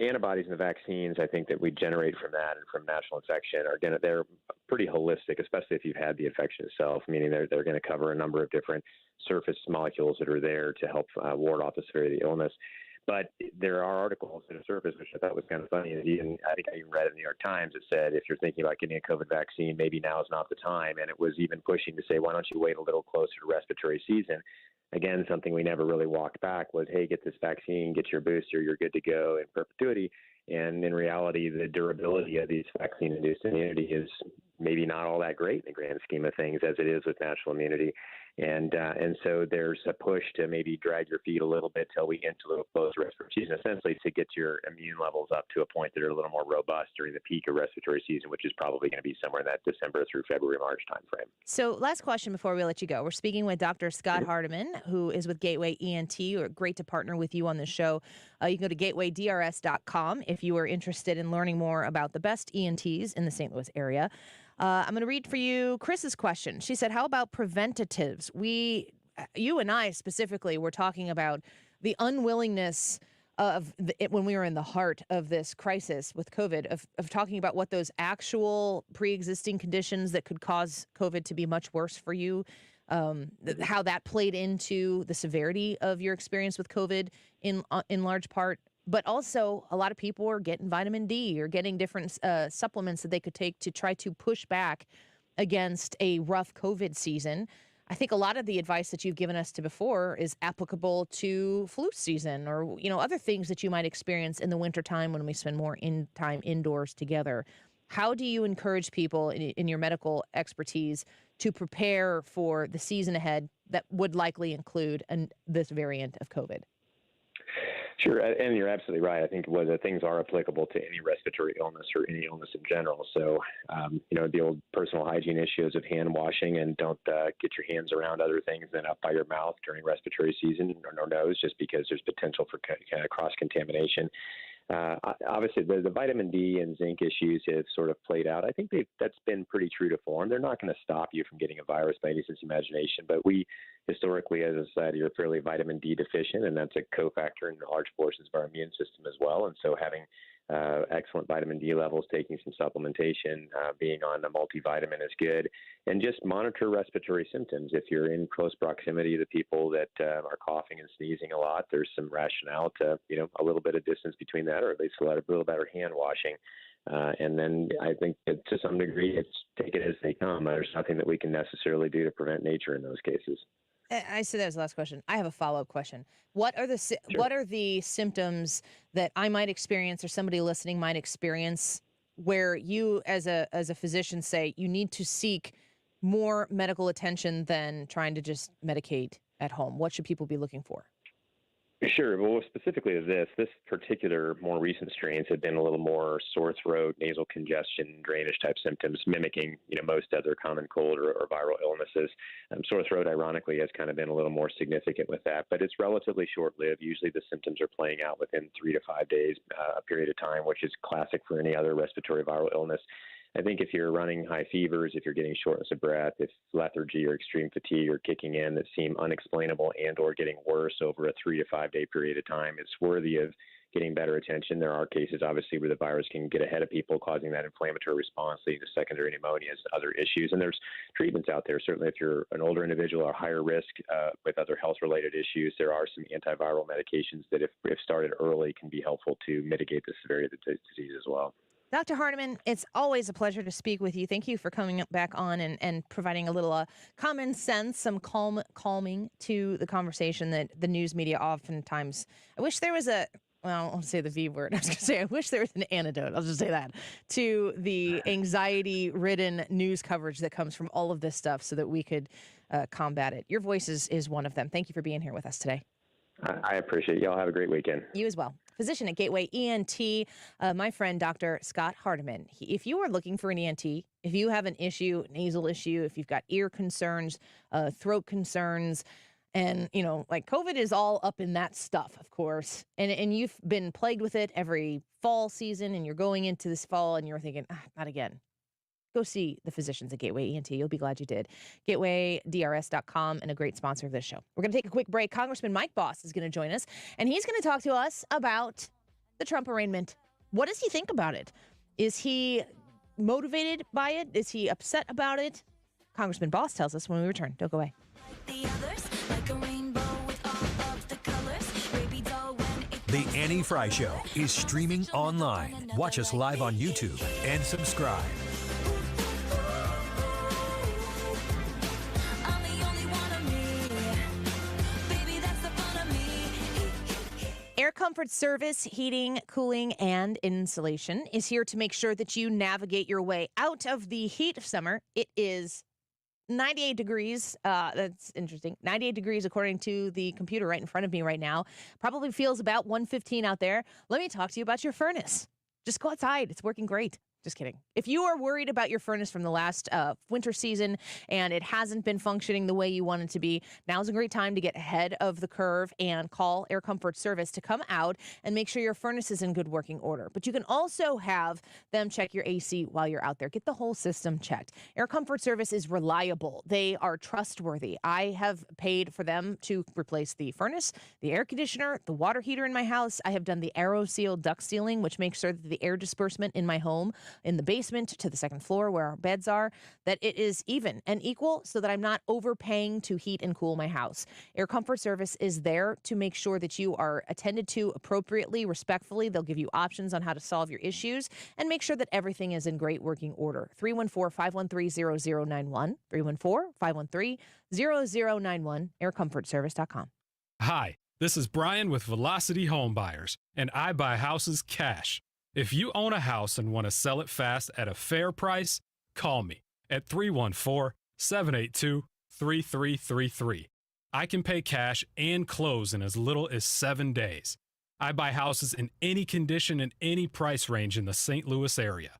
antibodies and the vaccines, I think, that we generate from that and from natural infection they're pretty holistic, especially if you've had the infection itself, meaning they're going to cover a number of different surface molecules that are there to help ward off the severity of the illness. But there are articles that have surfaced, which I thought was kind of funny. I think I even read in the New York Times, it said, if you're thinking about getting a COVID vaccine, maybe now is not the time. And it was even pushing to say, why don't you wait a little closer to respiratory season? Again, something we never really walked back was, hey, get this vaccine, get your booster, you're good to go in perpetuity. And in reality, the durability of these vaccine-induced immunity is maybe not all that great in the grand scheme of things, as it is with natural immunity. And so there's a push to maybe drag your feet a little bit till we get into a little closer respiratory season, essentially to get your immune levels up to a point that are a little more robust during the peak of respiratory season, which is probably going to be somewhere in that December through February, March timeframe. So last question before we let you go. We're speaking with Dr. Scott Hardeman, who is with Gateway ENT. We're great to partner with you on the show. You can go to gatewaydrs.com if you are interested in learning more about the best ENTs in the St. Louis area. I'm going to read for you Chris's question. She said, how about preventatives? You and I specifically were talking about the unwillingness of when we were in the heart of this crisis with COVID, of talking about what those actual pre-existing conditions that could cause COVID to be much worse for you, how that played into the severity of your experience with COVID in large part. But also, a lot of people are getting vitamin D or getting different supplements that they could take to try to push back against a rough COVID season. I think a lot of the advice that you've given us to before is applicable to flu season or, other things that you might experience in the wintertime when we spend more time indoors together. How do you encourage people in your medical expertise to prepare for the season ahead that would likely include this variant of COVID? Sure, and you're absolutely right. I think whether things are applicable to any respiratory illness or any illness in general. So, the old personal hygiene issues of hand washing and don't get your hands around other things than up by your mouth during respiratory season or nose, just because there's potential for cross-contamination. Obviously, the vitamin D and zinc issues have sort of played out. I think that's been pretty true to form. They're not going to stop you from getting a virus by any sense of imagination, but we historically, as a society, are fairly vitamin D deficient, and that's a cofactor in large portions of our immune system as well. And so having excellent vitamin D levels, taking some supplementation, being on a multivitamin is good, and just monitor respiratory symptoms. If you're in close proximity to people that are coughing and sneezing a lot, there's some rationale to, a little bit of distance between that, or at least a little better hand washing. And then I think that to some degree, it's take it as they come. There's nothing that we can necessarily do to prevent nature in those cases. I said that was the last question. I have a follow-up question. What are the symptoms that I might experience or somebody listening might experience where you as a physician say you need to seek more medical attention than trying to just medicate at home? What should people be looking for? Sure. Well, specifically to this particular more recent strains have been a little more sore throat, nasal congestion, drainage type symptoms, mimicking, most other common cold or viral illnesses. Sore throat, ironically, has kind of been a little more significant with that, but it's relatively short-lived. Usually the symptoms are playing out within 3 to 5 days, a period of time, which is classic for any other respiratory viral illness. I think if you're running high fevers, if you're getting shortness of breath, if lethargy or extreme fatigue are kicking in that seem unexplainable and or getting worse over a 3 to 5 day period of time, it's worthy of getting better attention. There are cases, obviously, where the virus can get ahead of people, causing that inflammatory response, leading to secondary pneumonias, other issues. And there's treatments out there. Certainly, if you're an older individual or higher risk with other health-related issues, there are some antiviral medications that, if started early, can be helpful to mitigate the severity of the disease as well. Dr. Hardeman, it's always a pleasure to speak with you. Thank you for coming back on and providing a little common sense, some calming to the conversation that the news media oftentimes. I wish there was I won't say the V word. I was going to say, I wish there was an antidote. I'll just say that to the anxiety-ridden news coverage that comes from all of this stuff so that we could combat it. Your voice is one of them. Thank you for being here with us today. I appreciate it. Y'all have a great weekend. You as well. Physician at Gateway ENT, my friend, Dr. Scott Hardeman. If you are looking for an ENT, if you have an issue, nasal issue, if you've got ear concerns, throat concerns, and, like COVID is all up in that stuff, of course, and you've been plagued with it every fall season, and you're going into this fall, and you're thinking, not again. Go see the physicians at Gateway ENT. You'll be glad you did. GatewayDRS.com, and a great sponsor of this show. We're going to take a quick break. Congressman Mike Bost is going to join us, and he's going to talk to us about the Trump arraignment. What does he think about it? Is he motivated by it? Is he upset about it? Congressman Bost tells us when we return. Don't go away. The Annie Frey Show is streaming online. Watch us live on YouTube and subscribe. Air Comfort Service, heating, cooling, and insulation is here to make sure that you navigate your way out of the heat of summer. It is 98 degrees. That's interesting. 98 degrees according to the computer right in front of me right now. Probably feels about 115 out there. Let me talk to you about your furnace. Just go outside. It's working great. Just kidding. If you are worried about your furnace from the last winter season and it hasn't been functioning the way you want it to be, now's a great time to get ahead of the curve and call Air Comfort Service to come out and make sure your furnace is in good working order. But you can also have them check your AC while you're out there. Get the whole system checked. Air Comfort Service is reliable. They are trustworthy. I have paid for them to replace the furnace, the air conditioner, the water heater in my house. I have done the AeroSeal duct sealing, which makes sure that the air disbursement in my home, in the basement to the second floor where our beds are, that it is even and equal so that I'm not overpaying to heat and cool my house. Air Comfort Service is there to make sure that you are attended to appropriately, respectfully. They'll give you options on how to solve your issues and make sure that everything is in great working order. 314-513-0091, 314-513-0091, aircomfortservice.com. Hi, this is Brian with Velocity Home Buyers, and I buy houses cash. If you own a house and want to sell it fast at a fair price, call me at 314-782-3333. I can pay cash and close in as little as 7 days. I buy houses in any condition and any price range in the St. Louis area.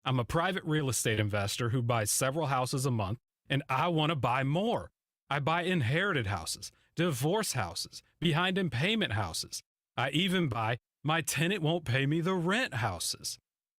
I'm a private real estate investor who buys several houses a month, and I want to buy more. I buy inherited houses, divorce houses, behind in payment houses. I even buy my tenant won't pay me the rent houses.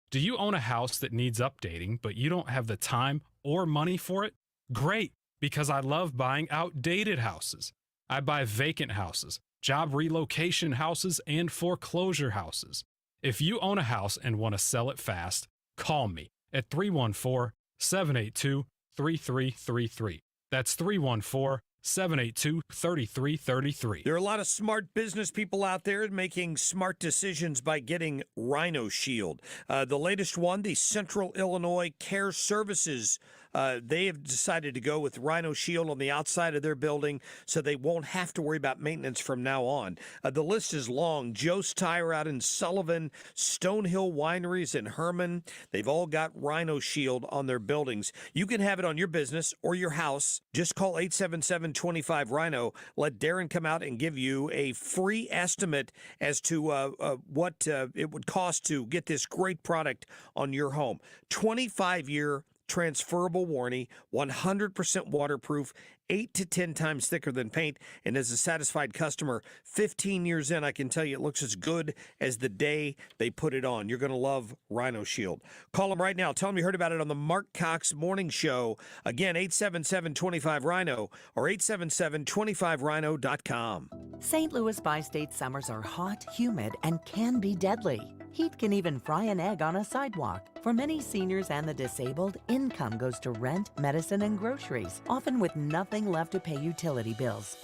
Do you own a house that needs updating, but you don't have the time or money for it? Great, because I love buying outdated houses. I buy vacant houses, job relocation houses, and foreclosure houses. If you own a house and want to sell it fast, call me at 314-782-3333. That's 314-782-3333. There are a lot of smart business people out there making smart decisions by getting Rhino Shield. The latest one, the Central Illinois Care Services, they have decided to go with Rhino Shield on the outside of their building so they won't have to worry about maintenance from now on. The list is long. Joe's Tire out in Sullivan, Stonehill Wineries in Herman, they've all got Rhino Shield on their buildings. You can have it on your business or your house. Just call 877-25-RHINO. Let Darren come out and give you a free estimate as to what it would cost to get this great product on your home. 25-year transferable warranty, 100% waterproof, 8 to 10 times thicker than paint, and as a satisfied customer, 15 years in, I can tell you it looks as good as the day they put it on. You're going to love Rhino Shield. Call them right now. Tell them you heard about it on the Mark Cox Morning Show. Again, 877-25-RHINO or 877-25rhino.com. St. Louis bi-state summers are hot, humid, and can be deadly. Heat can even fry an egg on a sidewalk. For many seniors and the disabled, income goes to rent, medicine, and groceries, often with nothing left to pay utility bills.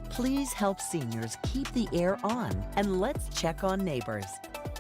Please help seniors keep the air on, and let's check on neighbors.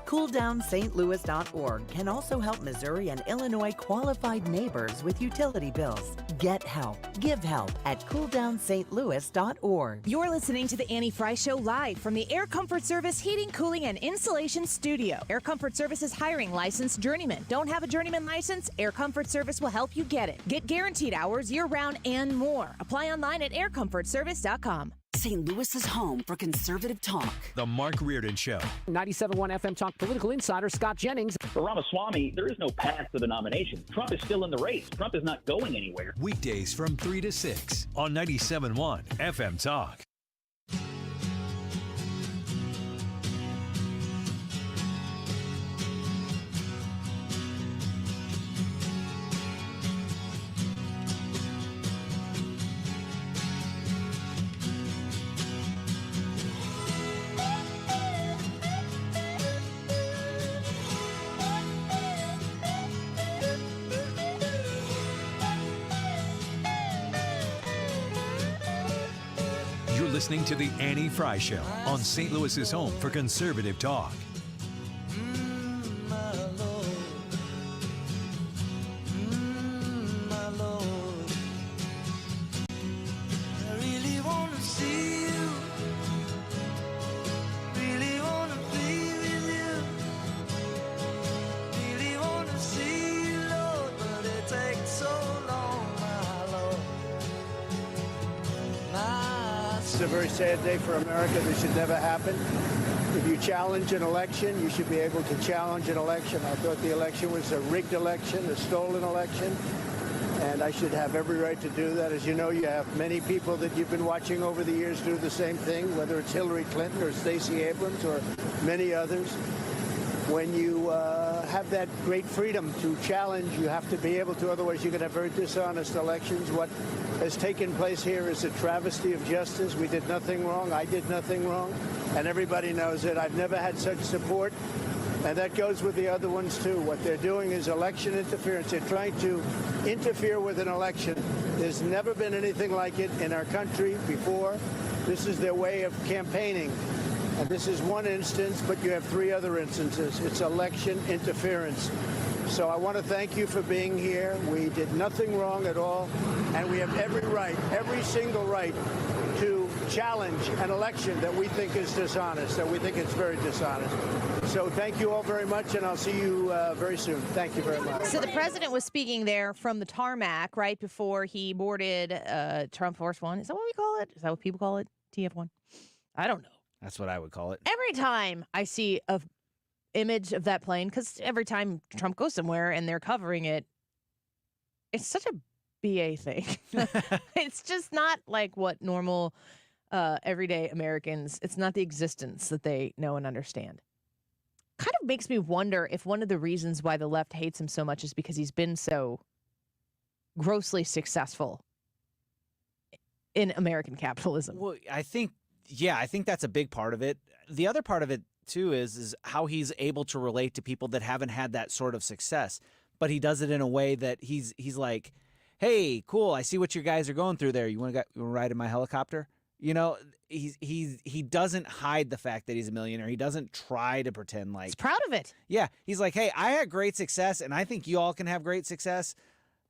CoolDownStLouis.org can also help Missouri and Illinois qualified neighbors with utility bills. Get help, give help at CoolDownStLouis.org. You're listening to the Annie Frey Show live from the Air Comfort Service Heating, Cooling, and Insulation Studio. Air Comfort Service is hiring licensed journeymen. Don't have a journeyman license? Air Comfort Service will help you get it. Get guaranteed hours year-round and more. Apply online at aircomfortservice.com. St. Louis's home for conservative talk. The Mark Reardon Show. 97.1 FM Talk political insider Scott Jennings. For Ramaswamy, there is no path to the nomination. Trump is still in the race. Trump is not going anywhere. Weekdays from 3 to 6 on 97.1 FM Talk. Listening to the Annie Frey Show on St. Louis's home for conservative talk. It's a very sad day for America. This should never happen. If you challenge an election, you should be able to challenge an election. I thought the election was a rigged election, a stolen election, and I should have every right to do that. As you know, you have many people that you've been watching over the years do the same thing, whether it's Hillary Clinton or Stacey Abrams or many others. When you have that great freedom to challenge, you have to be able to, otherwise you can have very dishonest elections. What has taken place here is a travesty of justice. We did nothing wrong. I did nothing wrong. And everybody knows it. I've never had such support. And that goes with the other ones, too. What they're doing is election interference. They're trying to interfere with an election. There's never been anything like it in our country before. This is their way of campaigning. And this is one instance, but you have three other instances. It's election interference. So I want to thank you for being here. We did nothing wrong at all. And we have every right, every single right, to challenge an election that we think is dishonest, that we think is very dishonest. So thank you all very much, and I'll see you very soon. Thank you very much. So the president was speaking there from the tarmac right before he boarded Trump Force One. Is that what we call it? Is that what people call it? TF1? I don't know. That's what I would call it. Every time I see a image of that plane, because every time Trump goes somewhere and they're covering it, it's such a BA thing. It's just not like what normal everyday Americans, it's not the existence that they know and understand. Kind of makes me wonder if one of the reasons why the left hates him so much is because he's been so grossly successful in American capitalism. Well, I think that's a big part of it. The other part of it, too is how he's able to relate to people that haven't had that sort of success. But he does it in a way that he's like, hey, cool, I see what you guys are going through there. You want to ride in my helicopter? You know, he doesn't hide the fact that he's a millionaire. He doesn't try to pretend like... He's proud of it. Yeah. He's like, hey, I had great success, and I think you all can have great success.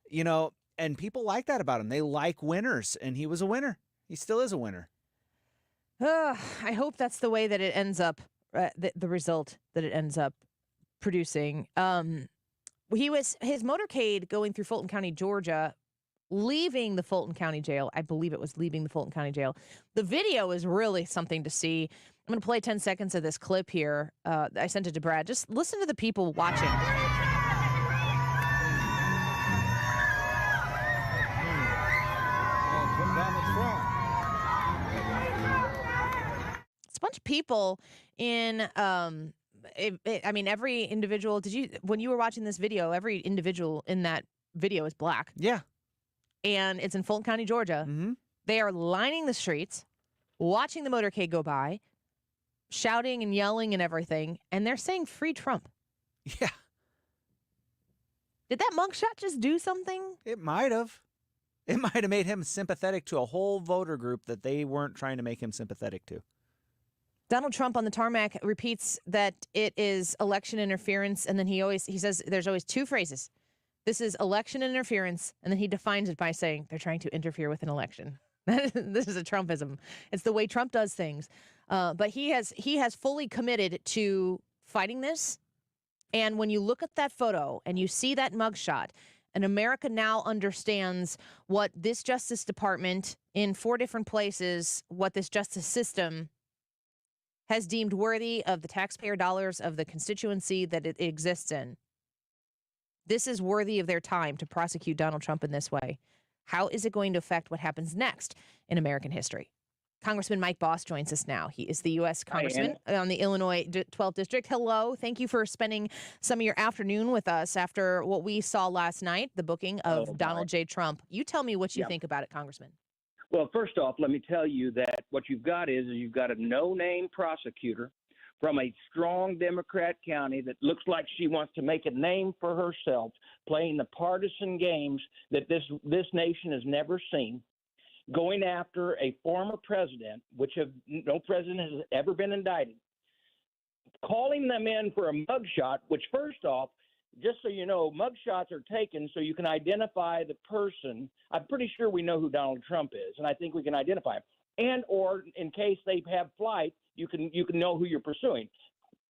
You know, and people like that about him. They like winners, and he was a winner. He still is a winner. I hope that's the way that it ends up, the result that it ends up producing. His motorcade going through Fulton County, Georgia, leaving the Fulton County Jail. I believe it was leaving the Fulton County Jail. The video is really something to see. I'm going to play 10 seconds of this clip here. I sent it to Brad. Just listen to the people watching. It's a bunch of people in... I mean, every individual, when you were watching this video, every individual in that video is black. Yeah. And it's in Fulton County, Georgia. Mm-hmm. They are lining the streets, watching the motorcade go by, shouting and yelling and everything, and they're saying free Trump. Yeah. Did that mugshot just do something? It might have. It might have made him sympathetic to a whole voter group that they weren't trying to make him sympathetic to. Donald Trump on the tarmac repeats that it is election interference, and then he says there's always two phrases. This is election interference, and then he defines it by saying they're trying to interfere with an election. This is a Trumpism. It's the way Trump does things. But he has fully committed to fighting this. And when you look at that photo and you see that mugshot, and America now understands what this Justice Department in 4 different places, what this justice system has deemed worthy of the taxpayer dollars of the constituency that it exists in. This is worthy of their time to prosecute Donald Trump in this way. How is it going to affect what happens next in American history? Congressman Mike Bost joins us now. He is the U.S. Congressman on the Illinois 12th District. Hello. Thank you for spending some of your afternoon with us after what we saw last night, the booking of Donald J. Trump. You tell me what you think about it, Congressman. Well, first off, let me tell you that what you've got is you've got a no-name prosecutor from a strong Democrat county that looks like she wants to make a name for herself, playing the partisan games that this nation has never seen, going after a former president, which no president has ever been indicted, calling them in for a mugshot, which first off, just so you know, mugshots are taken so you can identify the person. I'm pretty sure we know who Donald Trump is, and I think we can identify him. And or in case they have flight, you can know who you're pursuing.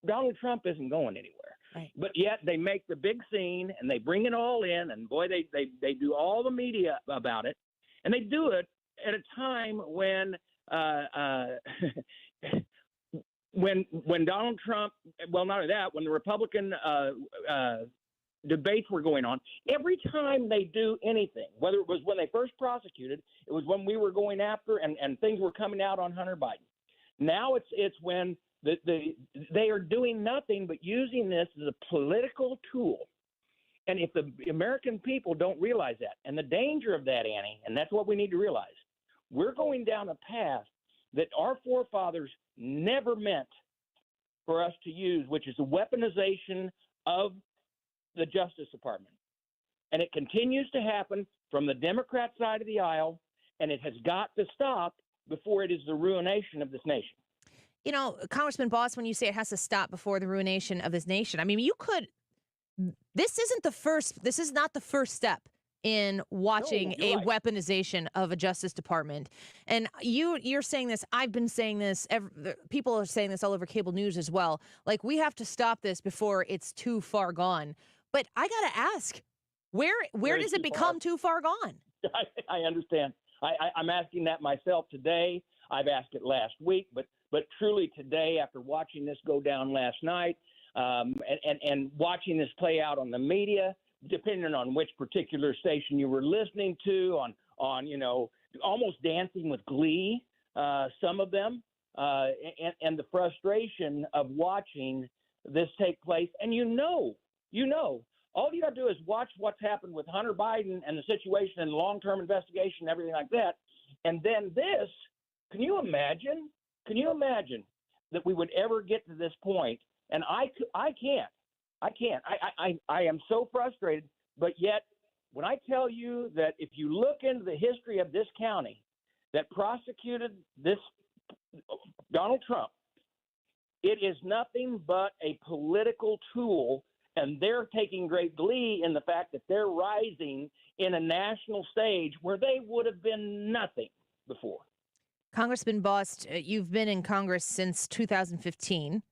Donald Trump isn't going anywhere. Right. But yet they make the big scene and they bring it all in, and boy, they do all the media about it, and they do it at a time when when Donald Trump, well, not only that, when the Republican debates were going on, every time they do anything, whether it was when they first prosecuted, it was when we were going after and things were coming out on Hunter Biden. Now it's when they are doing nothing but using this as a political tool. And if the American people don't realize that, and the danger of that, Annie, and that's what we need to realize, we're going down a path that our forefathers never meant for us to use, which is the weaponization of the Justice Department. And it continues to happen from the Democrat side of the aisle, and it has got to stop before it is the ruination of this nation. You know, Congressman Bost, when you say it has to stop before the ruination of this nation, I mean, this is not the first step in watching weaponization of a Justice Department. And you're saying this, I've been saying this, people are saying this all over cable news as well. Like, we have to stop this before it's too far gone. But I got to ask, where does it become too far gone? I understand. I'm asking that myself today. I've asked it last week, but truly today, after watching this go down last night, and watching this play out on the media, depending on which particular station you were listening to, on almost dancing with glee, some of them, and the frustration of watching this take place. And all you got to do is watch what's happened with Hunter Biden and the situation and long-term investigation and everything like that. And then this, can you imagine that we would ever get to this point, and I can't. I am so frustrated, but yet when I tell you that if you look into the history of this county that prosecuted this Donald Trump, it is nothing but a political tool, and they're taking great glee in the fact that they're rising in a national stage where they would have been nothing before. Congressman Bost, you've been in Congress since 2015.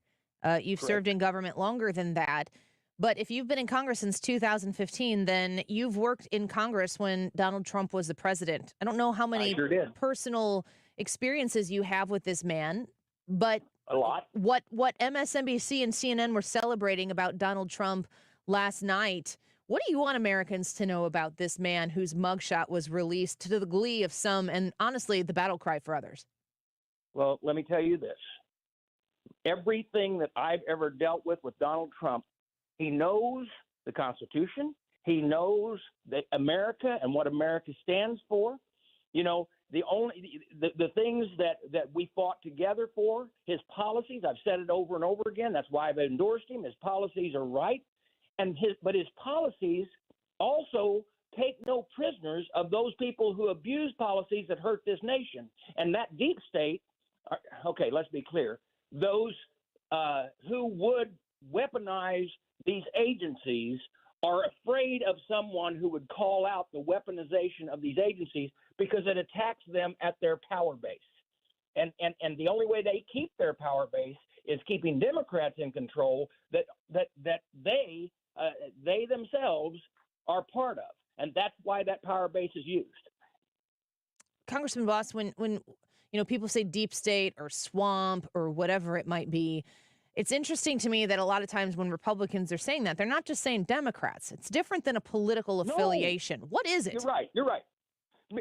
You've served in government longer than that. But if you've been in Congress since 2015, then you've worked in Congress when Donald Trump was the president. I don't know how many personal experiences you have with this man, but a lot. What MSNBC and CNN were celebrating about Donald Trump last night, what do you want Americans to know about this man whose mugshot was released to the glee of some and honestly the battle cry for others? Well, let me tell you this. Everything that I've ever dealt with Donald Trump, he knows the Constitution. He knows that America and what America stands for. You know, the things that we fought together for, his policies, I've said it over and over again. That's why I've endorsed him. His policies are right. But his policies also take no prisoners of those people who abuse policies that hurt this nation. And that deep state, okay, let's be clear, those who would weaponize these agencies are afraid of someone who would call out the weaponization of these agencies because it attacks them at their power base. And the only way they keep their power base is keeping Democrats in control that they themselves are part of. And that's why that power base is used. Congressman Bost, when people say deep state or swamp or whatever it might be, it's interesting to me that a lot of times when Republicans are saying that, they're not just saying Democrats. It's different than a political affiliation. What is it? You're right.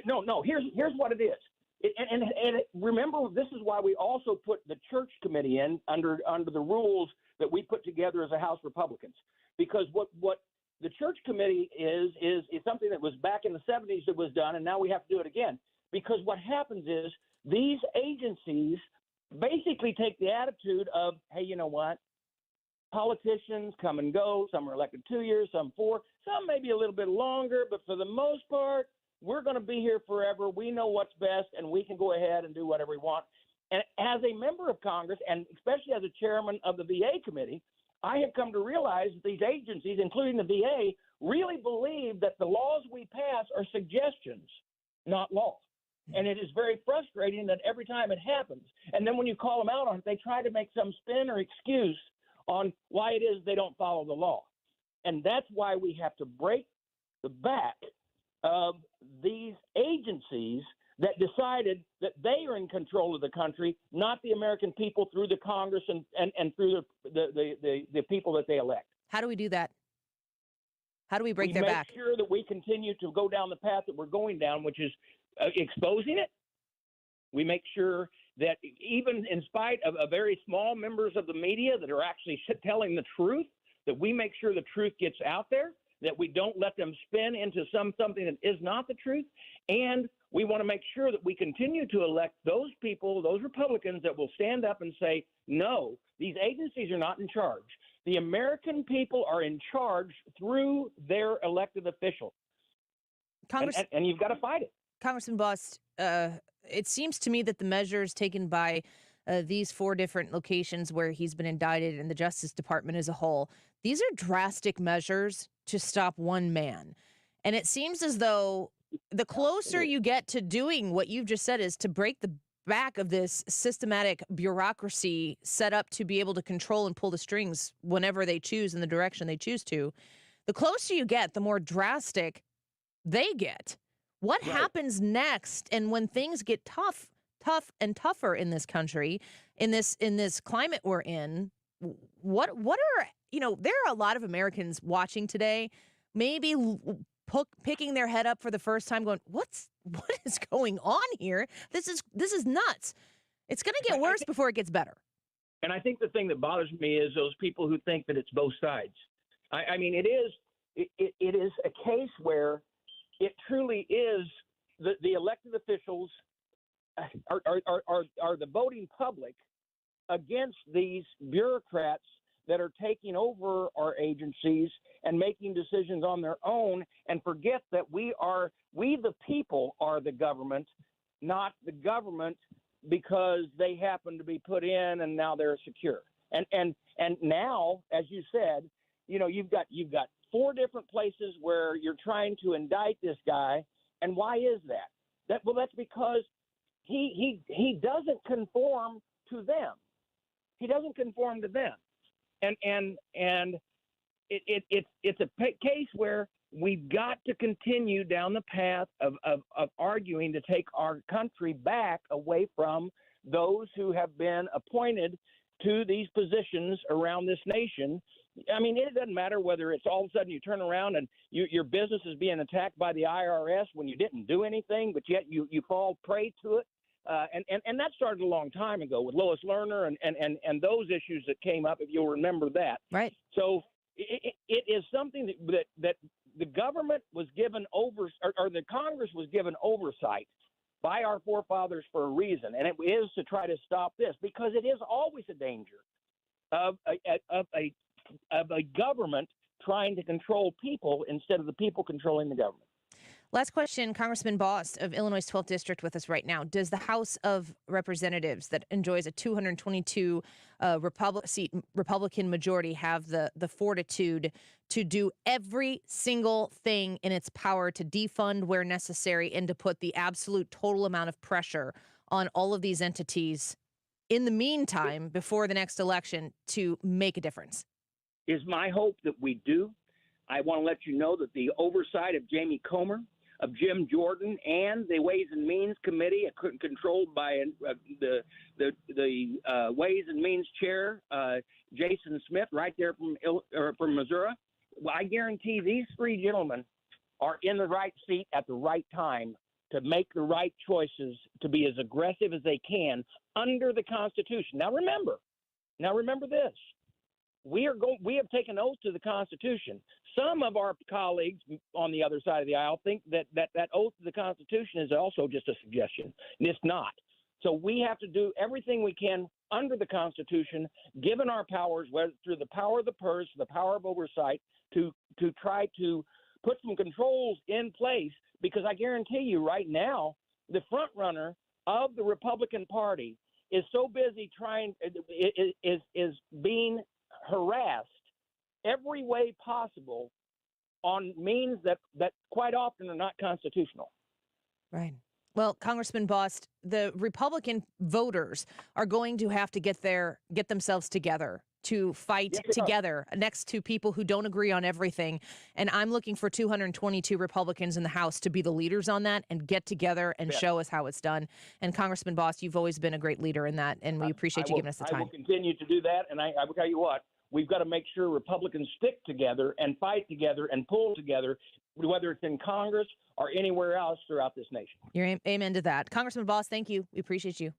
No. Here's what it is. And remember, this is why we also put the church committee in under the rules that we put together as a House Republicans. Because what the church committee is something that was back in the 70s that was done, and now we have to do it again. Because what happens is these agencies basically take the attitude of, hey, you know what? Politicians come and go. Some are elected 2 years, some 4, some maybe a little bit longer. But for the most part, we're going to be here forever. We know what's best, and we can go ahead and do whatever we want. And as a member of Congress, and especially as a chairman of the VA committee, I have come to realize that these agencies, including the VA, really believe that the laws we pass are suggestions, not law. And it is very frustrating that every time it happens, and then when you call them out on it, they try to make some spin or excuse on why it is they don't follow the law. And that's why we have to break the back of these agencies that decided that they are in control of the country, not the American people through the Congress and through the people that they elect. How do we do that? How do we break their back? We make sure that we continue to go down the path that we're going down, which is exposing it. We make sure that even in spite of very small members of the media that are actually telling the truth, that we make sure the truth gets out there, that we don't let them spin into something that is not the truth. And we want to make sure that we continue to elect those people, those Republicans that will stand up and say, no, these agencies are not in charge. The American people are in charge through their elected officials. And you've got to fight it. Congressman Bost, it seems to me that the measures taken by these 4 different locations where he's been indicted and the Justice Department as a whole, these are drastic measures to stop one man. And it seems as though the closer you get to doing what you've just said is to break the back of this systematic bureaucracy set up to be able to control and pull the strings whenever they choose in the direction they choose to, the closer you get, the more drastic they get. What happens next? And when things get tough and tougher in this country, in this climate we're in, what are, there are a lot of Americans watching today, maybe picking their head up for the first time going, what is going on here? This is nuts. It's going to get worse before it gets better. And I think the thing that bothers me is those people who think that it's both sides. I mean, it is a case where it truly is the elected officials are the voting public against these bureaucrats that are taking over our agencies and making decisions on their own, and forget that we the people are the government, not the government because they happen to be put in and now they're secure. And now, as you said, you've got 4 different places where you're trying to indict this guy. And why is that? That's because he doesn't conform to them. He doesn't conform to them. And it's a case where we've got to continue down the path of arguing to take our country back away from those who have been appointed to these positions around this nation. I mean, it doesn't matter whether it's all of a sudden you turn around and your business is being attacked by the IRS when you didn't do anything, but yet you fall prey to it. And that started a long time ago with Lois Lerner and those issues that came up, if you'll remember that. Right. So it is something that the government was given or the Congress was given oversight by our forefathers for a reason, and it is to try to stop this, because it is always a danger of a government trying to control people instead of the people controlling the government. Last question, Congressman Bost of Illinois' 12th District with us right now. Does the House of Representatives that enjoys a 222 Republican majority have the fortitude to do every single thing in its power to defund where necessary and to put the absolute total amount of pressure on all of these entities in the meantime before the next election to make a difference? Is my hope that we do. I want to let you know that the oversight of Jamie Comer, of Jim Jordan, and the Ways and Means Committee, controlled by the Ways and Means Chair, Jason Smith, right there from Missouri. Well, I guarantee these 3 gentlemen are in the right seat at the right time to make the right choices, to be as aggressive as they can under the Constitution. Now remember this. We have taken oath to the Constitution. Some of our colleagues on the other side of the aisle think that oath to the Constitution is also just a suggestion, and it's not. So we have to do everything we can under the Constitution, given our powers, whether through the power of the purse, the power of oversight, to try to put some controls in place, because I guarantee you right now, the front runner of the Republican Party is so busy is being harassed every way possible on means that quite often are not constitutional. Right. Well, Congressman Bost, the Republican voters are going to have to get themselves together to fight together next to people who don't agree on everything. And I'm looking for 222 Republicans in the House to be the leaders on that and get together and show us how it's done. And Congressman Bost, you've always been a great leader in that, and we appreciate you giving us the time. I will continue to do that, and I will tell you what, we've got to make sure Republicans stick together and fight together and pull together, whether it's in Congress or anywhere else throughout this nation. You're amen to that. Congressman Bost, thank you. We appreciate you.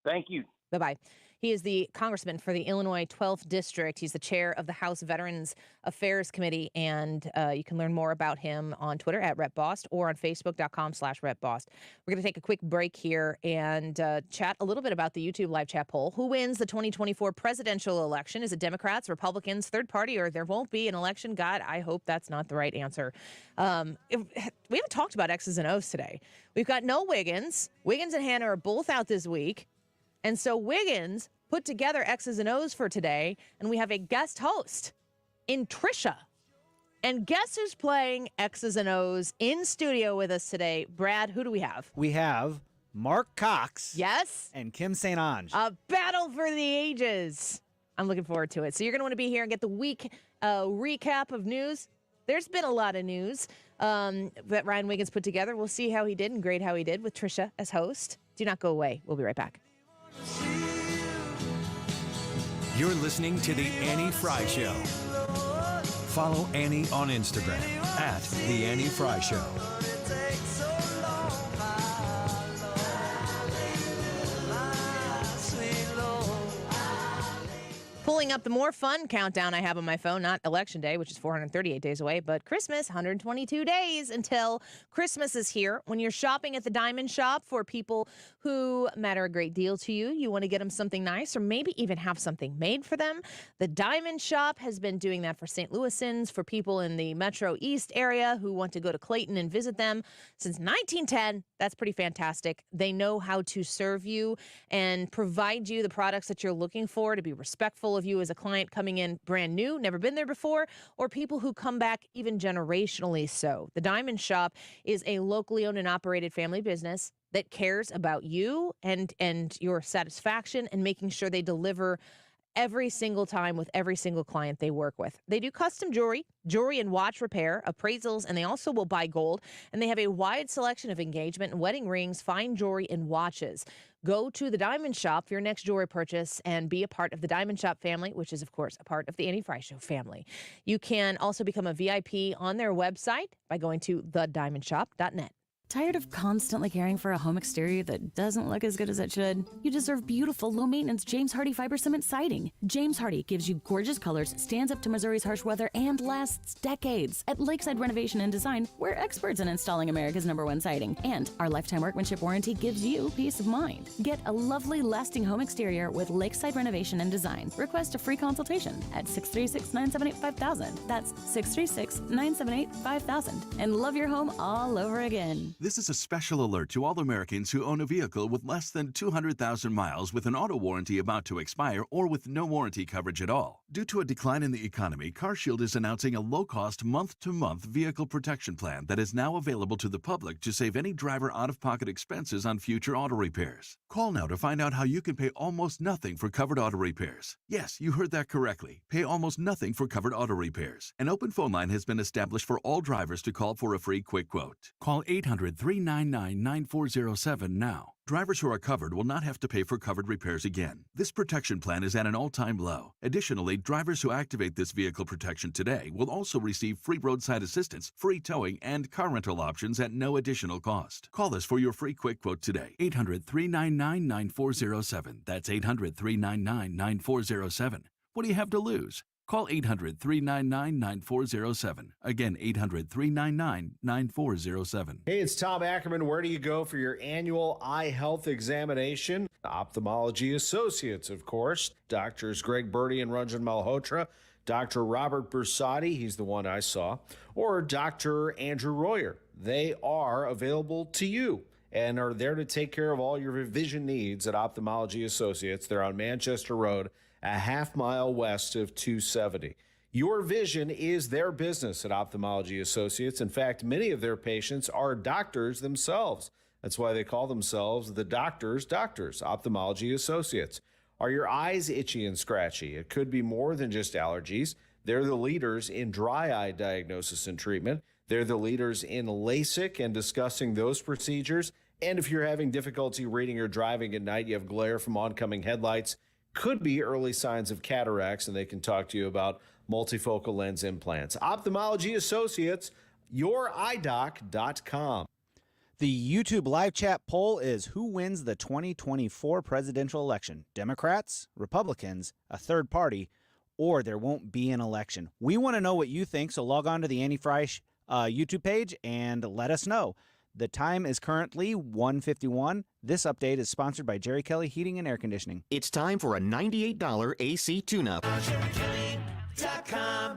Thank you. Bye-bye. He is the congressman for the Illinois 12th District. He's the chair of the House Veterans Affairs Committee, and you can learn more about him on Twitter at @RepBost or on Facebook.com/RepBost. We're going to take a quick break here and chat a little bit about the YouTube live chat poll. Who wins the 2024 presidential election? Is it Democrats, Republicans, third party, or there won't be an election? God, I hope that's not the right answer. We haven't talked about X's and O's today. We've got no Wiggins. Wiggins and Hannah are both out this week. And so Wiggins put together X's and O's for today, and we have a guest host in Trisha. And guess who's playing X's and O's in studio with us today? Brad, who do we have? We have Mark Cox. Yes. And Kim St. Ange. A battle for the ages. I'm looking forward to it. So you're going to want to be here and get the week recap of news. There's been a lot of news that Ryan Wiggins put together. We'll see how he did and grade how he did with Trisha as host. Do not go away. We'll be right back. You're listening to The Annie Frey Show. Follow Annie on Instagram at The Annie Frey Show. Pulling Coming up, the more fun countdown I have on my phone, not Election Day, which is 438 days away, but Christmas, 122 days until Christmas is here. When you're shopping at the Diamond Shop for people who matter a great deal to you, you want to get them something nice or maybe even have something made for them. The Diamond Shop has been doing that for St. Louisans, for people in the Metro East area who want to go to Clayton and visit them since 1910. That's pretty fantastic. They know how to serve you and provide you the products that you're looking for, to be respectful of you as a client coming in brand new, never been there before, or people who come back even generationally so. The Diamond Shop is a locally owned and operated family business that cares about you and your satisfaction and making sure they deliver every single time with every single client they work with. They do custom jewelry and watch repair, appraisals, and they also will buy gold. And they have a wide selection of engagement and wedding rings, fine jewelry, and watches. Go to the Diamond Shop for your next jewelry purchase and be a part of the Diamond Shop family, which is, of course, a part of the Annie Frey Show family. You can also become a VIP on their website by going to thediamondshop.net. Tired of constantly caring for a home exterior that doesn't look as good as it should? You deserve beautiful, low-maintenance James Hardie fiber cement siding. James Hardie gives you gorgeous colors, stands up to Missouri's harsh weather, and lasts decades. At Lakeside Renovation and Design, we're experts in installing America's #1 siding. And our lifetime workmanship warranty gives you peace of mind. Get a lovely, lasting home exterior with Lakeside Renovation and Design. Request a free consultation at 636-978-5000. That's 636-978-5000. And love your home all over again. This is a special alert to all Americans who own a vehicle with less than 200,000 miles with an auto warranty about to expire or with no warranty coverage at all. Due to a decline in the economy, CarShield is announcing a low-cost month-to-month vehicle protection plan that is now available to the public to save any driver out-of-pocket expenses on future auto repairs. Call now to find out how you can pay almost nothing for covered auto repairs. Yes, you heard that correctly. Pay almost nothing for covered auto repairs. An open phone line has been established for all drivers to call for a free quick quote. Call 800-399-9407 now. Drivers who are covered will not have to pay for covered repairs again. This protection plan is at an all-time low. Additionally, drivers who activate this vehicle protection today will also receive free roadside assistance, free towing, and car rental options at no additional cost. Call us for your free quick quote today. 800-399-9407. That's 800-399-9407. What do you have to lose? Call 800-399-9407. Again, 800-399-9407. Hey, it's Tom Ackerman. Where do you go for your annual eye health examination? Ophthalmology Associates, of course. Doctors Greg Birdie and Ranjan Malhotra. Dr. Robert Bersati, he's the one I saw. Or Dr. Andrew Royer. They are available to you and are there to take care of all your vision needs at Ophthalmology Associates. They're on Manchester Road, a half-mile west of 270. Your vision is their business at Ophthalmology Associates. In fact, many of their patients are doctors themselves. That's why they call themselves the doctors, Ophthalmology Associates. Are your eyes itchy and scratchy? It could be more than just allergies. They're the leaders in dry eye diagnosis and treatment. They're the leaders in LASIK and discussing those procedures. And if you're having difficulty reading or driving at night, you have glare from oncoming headlights, could be early signs of cataracts, and they can talk to you about multifocal lens implants. Ophthalmology Associates, youridoc.com. The YouTube live chat poll is who wins the 2024 presidential election? Democrats, Republicans, a third party, or there won't be an election. We want to know what you think, so log on to the Annie Frey YouTube page and let us know. The time is currently 1:51. This update is sponsored by Jerry Kelly Heating and Air Conditioning. It's time for a $98 AC tune-up.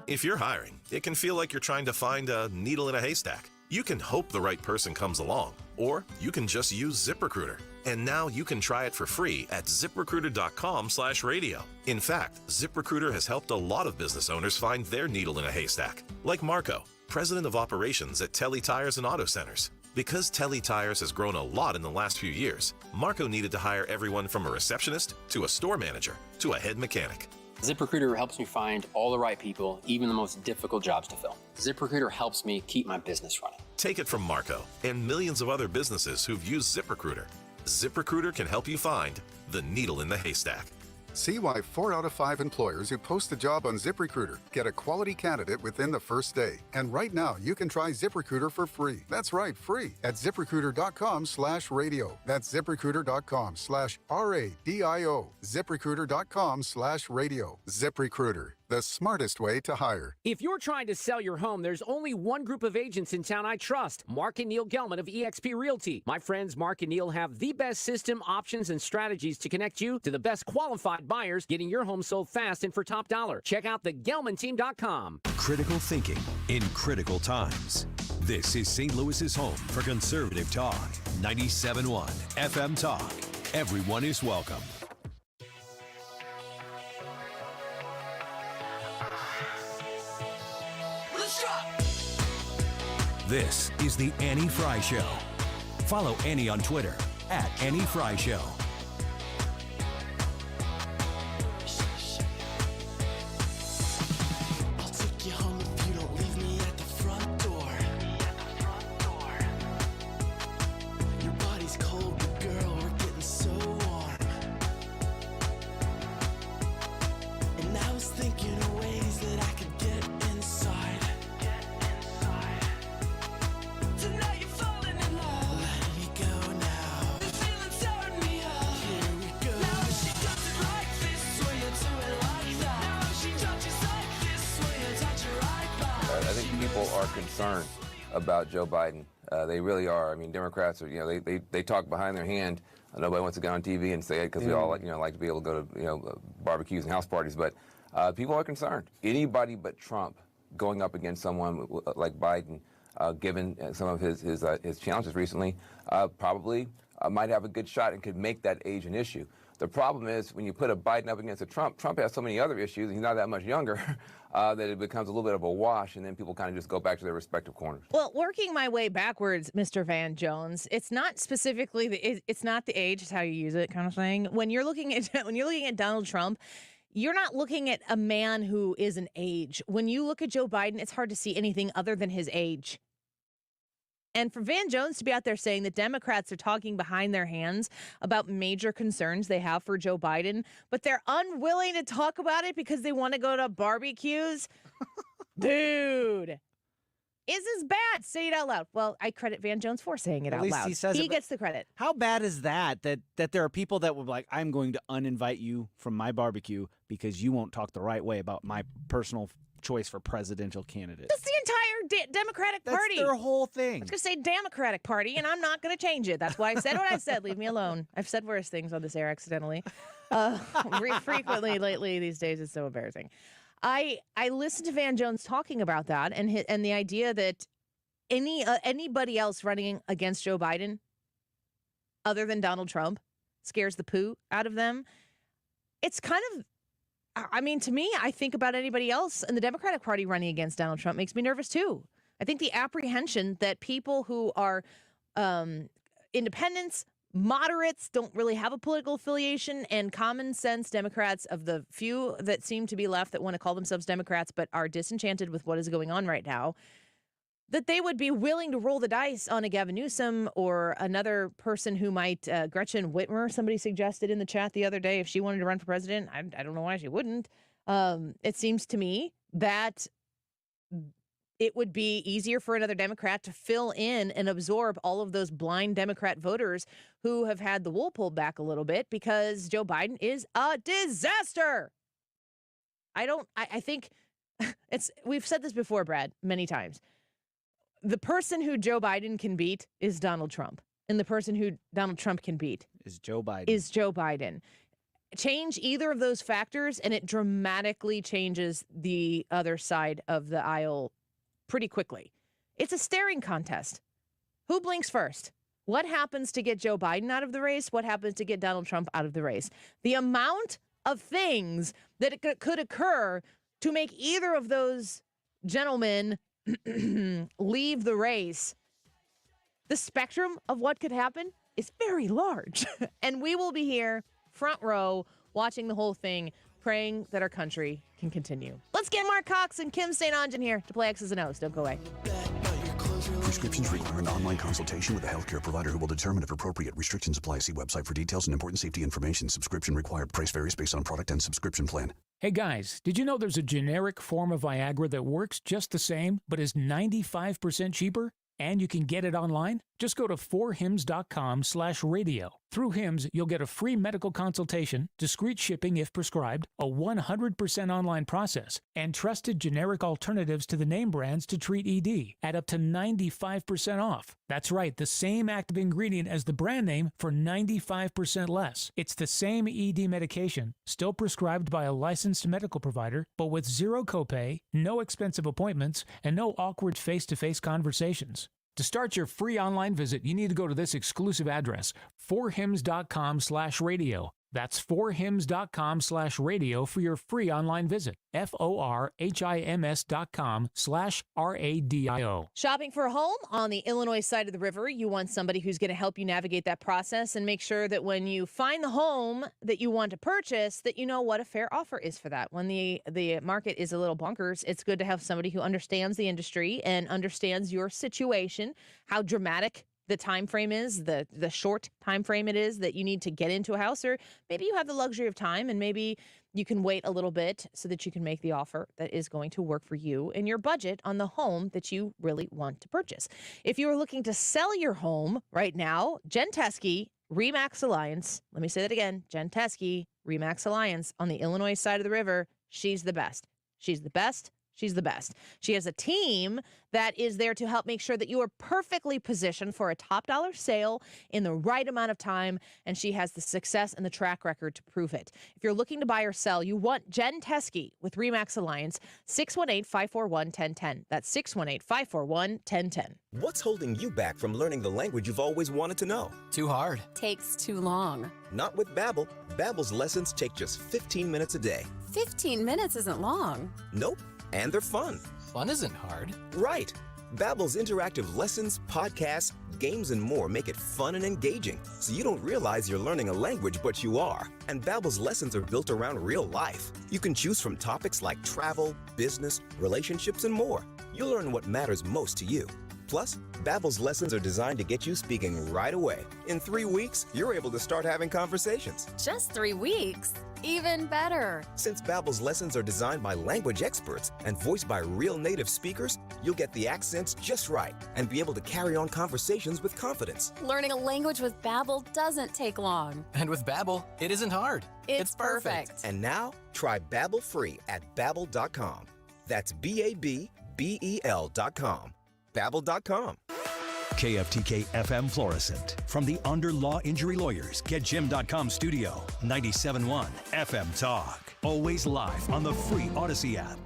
If you're hiring, it can feel like you're trying to find a needle in a haystack. You can hope the right person comes along, or you can just use ZipRecruiter. And now you can try it for free at ZipRecruiter.com/radio. In fact, ZipRecruiter has helped a lot of business owners find their needle in a haystack, like Marco, president of operations at Telly Tires and Auto Centers. Because Telly Tires has grown a lot in the last few years, Marco needed to hire everyone from a receptionist to a store manager to a head mechanic. ZipRecruiter helps me find all the right people, even the most difficult jobs to fill. ZipRecruiter helps me keep my business running. Take it from Marco and millions of other businesses who've used ZipRecruiter. ZipRecruiter can help you find the needle in the haystack. See why 4 out of 5 employers who post a job on ZipRecruiter get a quality candidate within the first day. And right now, you can try ZipRecruiter for free. That's right, free at ZipRecruiter.com/radio. That's ZipRecruiter.com/RADIO. ZipRecruiter.com/radio. ZipRecruiter, the smartest way to hire. If you're trying to sell your home, there's only one group of agents in town I trust. Mark and Neil Gelman of eXp Realty. My friends Mark and Neil have the best system, options, and strategies to connect you to the best qualified buyers, getting your home sold fast and for top dollar. Check out thegelmanteam.com. Critical thinking in critical times. This is St. Louis's home for conservative talk. 97.1 FM Talk. Everyone is welcome. This is the Annie Frey Show. Follow Annie on Twitter at Annie Frey Show. Concerned about Joe Biden. They really are. I mean, Democrats are, they talk behind their hand. Nobody wants to get on TV and say it because we all like to be able to go to, barbecues and house parties. But people are concerned. Anybody but Trump going up against someone like Biden, given some of his challenges recently, probably might have a good shot and could make that age an issue. The problem is when you put a Biden up against a Trump has so many other issues, and he's not that much younger, that it becomes a little bit of a wash, and then people kind of just go back to their respective corners. Well, working my way backwards, Mr. Van Jones, it's not specifically it's not the age, it's how you use it, kind of thing. When you're looking at Donald Trump, you're not looking at a man who is an age. When you look at Joe Biden, it's hard to see anything other than his age. And for Van Jones to be out there saying that Democrats are talking behind their hands about major concerns they have for Joe Biden, but they're unwilling to talk about it because they want to go to barbecues. Dude, is this bad? Say it out loud. Well, I credit Van Jones for saying it out loud. He gets the credit. How bad is that there are people that would be like, I'm going to uninvite you from my barbecue because you won't talk the right way about my personal choice for presidential candidate. That's the entire Democratic Party. That's their whole thing. I was going to say Democratic Party, and I'm not going to change it. That's why I said what I said. Leave me alone. I've said worse things on this air accidentally. Frequently lately these days. It's so embarrassing. I listened to Van Jones talking about that and the idea that anybody else running against Joe Biden other than Donald Trump scares the poo out of them. It's kind of, I mean, to me, I think about anybody else in the Democratic Party running against Donald Trump makes me nervous, too. I think the apprehension that people who are independents, moderates, don't really have a political affiliation, and common sense Democrats, of the few that seem to be left that want to call themselves Democrats but are disenchanted with what is going on right now, that they would be willing to roll the dice on a Gavin Newsom or another person who might, Gretchen Whitmer, somebody suggested in the chat the other day, if she wanted to run for president. I don't know why she wouldn't. It seems to me that it would be easier for another Democrat to fill in and absorb all of those blind Democrat voters who have had the wool pulled back a little bit because Joe Biden is a disaster. I think we've said this before, Brad, many times. The person who Joe Biden can beat is Donald Trump. And the person who Donald Trump can beat is Joe Biden. Change either of those factors, and it dramatically changes the other side of the aisle pretty quickly. It's a staring contest. Who blinks first? What happens to get Joe Biden out of the race? What happens to get Donald Trump out of the race? The amount of things that could occur to make either of those gentlemen leave the race, the spectrum of what could happen is very large. And we will be here, front row, watching the whole thing, praying that our country can continue. Let's get Mark Cox and Kim St. Ongen here to play X's and O's. Don't go away. Prescriptions require an online consultation with a healthcare provider who will determine if appropriate. Restrictions apply. See website for details and important safety information. Subscription required. Price varies based on product and subscription plan. Hey guys, did you know there's a generic form of Viagra that works just the same, but is 95% cheaper? And you can get it online? Just go to 4hims.com/radio. Through Hims, you'll get a free medical consultation, discreet shipping if prescribed, a 100% online process, and trusted generic alternatives to the name brands to treat ED at up to 95% off. That's right, the same active ingredient as the brand name for 95% less. It's the same ED medication, still prescribed by a licensed medical provider, but with zero copay, no expensive appointments, and no awkward face-to-face conversations. To start your free online visit, you need to go to this exclusive address, 4hims.com/radio. That's 4hims.com/radio for your free online visit. FORHIMS.com/RADIO. Shopping for a home on the Illinois side of the river. You want somebody who's going to help you navigate that process and make sure that when you find the home that you want to purchase, that you know what a fair offer is for that. When the market is a little bonkers, it's good to have somebody who understands the industry and understands your situation, how dramatic the time frame is, the short time frame it is that you need to get into a house, or maybe you have the luxury of time and maybe you can wait a little bit so that you can make the offer that is going to work for you and your budget on the home that you really want to purchase. If you are looking to sell your home right now, Jen Teskey, RE/MAX Alliance, let me say that again, Jen Teskey, RE/MAX Alliance on the Illinois side of the river, she's the best. She's the best. She's the best. She has a team that is there to help make sure that you are perfectly positioned for a top dollar sale in the right amount of time, and she has the success and the track record to prove it. If you're looking to buy or sell, you want Jen Teskey with RE/MAX Alliance, 618-541-1010. That's 618-541-1010. What's holding you back from learning the language you've always wanted to know? Too hard. Takes too long. Not with Babbel. Babbel's lessons take just 15 minutes a day. 15 minutes isn't long. Nope. And they're fun. Fun isn't hard. Right. Babbel's interactive lessons, podcasts, games, and more make it fun and engaging, so you don't realize you're learning a language, but you are. And Babbel's lessons are built around real life. You can choose from topics like travel, business, relationships, and more. You'll learn what matters most to you. Plus, Babbel's lessons are designed to get you speaking right away. In 3 weeks, you're able to start having conversations. Just 3 weeks? Even better. Since Babbel's lessons are designed by language experts and voiced by real native speakers, you'll get the accents just right and be able to carry on conversations with confidence. Learning a language with Babbel doesn't take long. And with Babbel, it isn't hard. It's perfect. And now, try Babbel free at Babbel.com. That's BABBEL.com. Babbel.com. KFTK FM Florissant. From the Under Law Injury Lawyers, GetJim.com studio. 97.1 FM Talk. Always live on the free Odyssey app.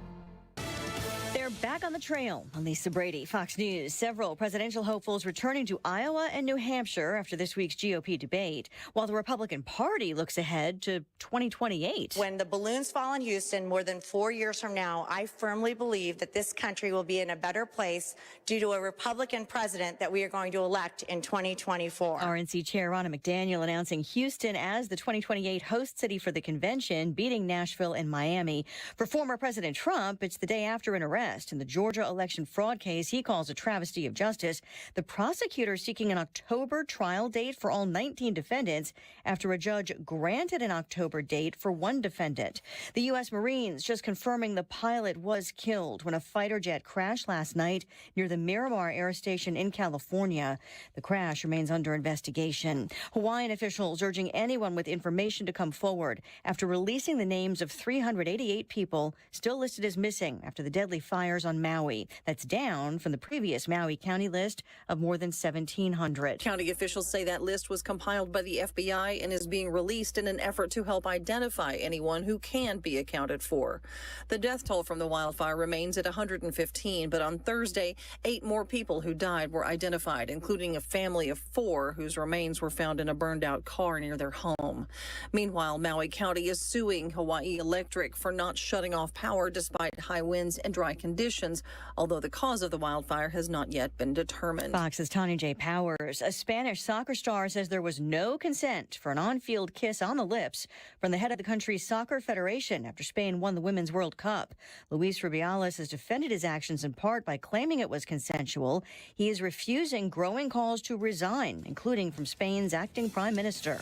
They're back on the trail. I'm Lisa Brady, Fox News. Several presidential hopefuls returning to Iowa and New Hampshire after this week's GOP debate, while the Republican Party looks ahead to 2028. When the balloons fall in Houston more than 4 years from now, I firmly believe that this country will be in a better place due to a Republican president that we are going to elect in 2024. RNC Chair Ronna McDaniel announcing Houston as the 2028 host city for the convention, beating Nashville and Miami. For former President Trump, it's the day after an arrest in the Georgia election fraud case he calls a travesty of justice. The prosecutor seeking an October trial date for all 19 defendants after a judge granted an October date for one defendant. The U.S. Marines just confirming the pilot was killed when a fighter jet crashed last night near the Miramar Air Station in California. The crash remains under investigation. Hawaiian officials urging anyone with information to come forward after releasing the names of 388 people still listed as missing after the deadly fires on Maui. That's down from the previous Maui County list of more than 1,700. County officials say that list was compiled by the FBI and is being released in an effort to help identify anyone who can be accounted for. The death toll from the wildfire remains at 115, but on Thursday, 8 more people who died were identified, including a family of 4 whose remains were found in a burned-out car near their home. Meanwhile, Maui County is suing Hawaii Electric for not shutting off power despite high winds and dry conditions conditions, although the cause of the wildfire has not yet been determined. Fox's Tanya J. Powers, a Spanish soccer star, says there was no consent for an on-field kiss on the lips from the head of the country's soccer federation after Spain won the Women's World Cup. Luis Rubiales has defended his actions in part by claiming it was consensual. He is refusing growing calls to resign, including from Spain's acting prime minister.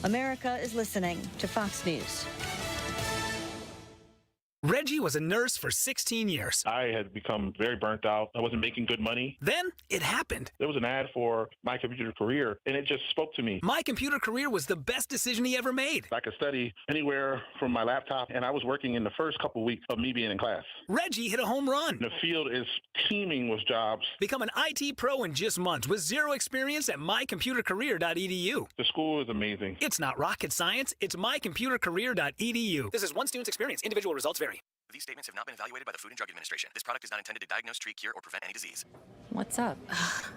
America is listening to Fox News. Reggie was a nurse for 16 years. I had become very burnt out. I wasn't making good money. Then it happened. There was an ad for My Computer Career, and it just spoke to me. My Computer Career was the best decision he ever made. I could study anywhere from my laptop, and I was working in the first couple weeks of me being in class. Reggie hit a home run. The field is teeming with jobs. Become an IT pro in just months with zero experience at mycomputercareer.edu. The school is amazing. It's not rocket science. It's mycomputercareer.edu. This is one student's experience. Individual results vary. These statements have not been evaluated by the Food and Drug Administration. This product is not intended to diagnose, treat, cure, or prevent any disease. What's up?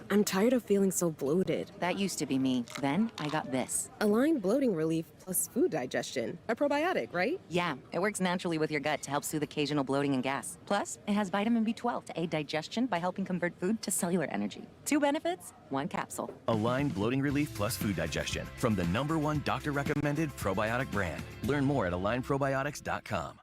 I'm tired of feeling so bloated. That used to be me. Then I got this. Align Bloating Relief plus food digestion. A probiotic, right? Yeah, it works naturally with your gut to help soothe occasional bloating and gas. Plus, it has vitamin B12 to aid digestion by helping convert food to cellular energy. 2 benefits, 1 capsule. Align Bloating Relief plus food digestion from the #1 doctor-recommended probiotic brand. Learn more at alignprobiotics.com.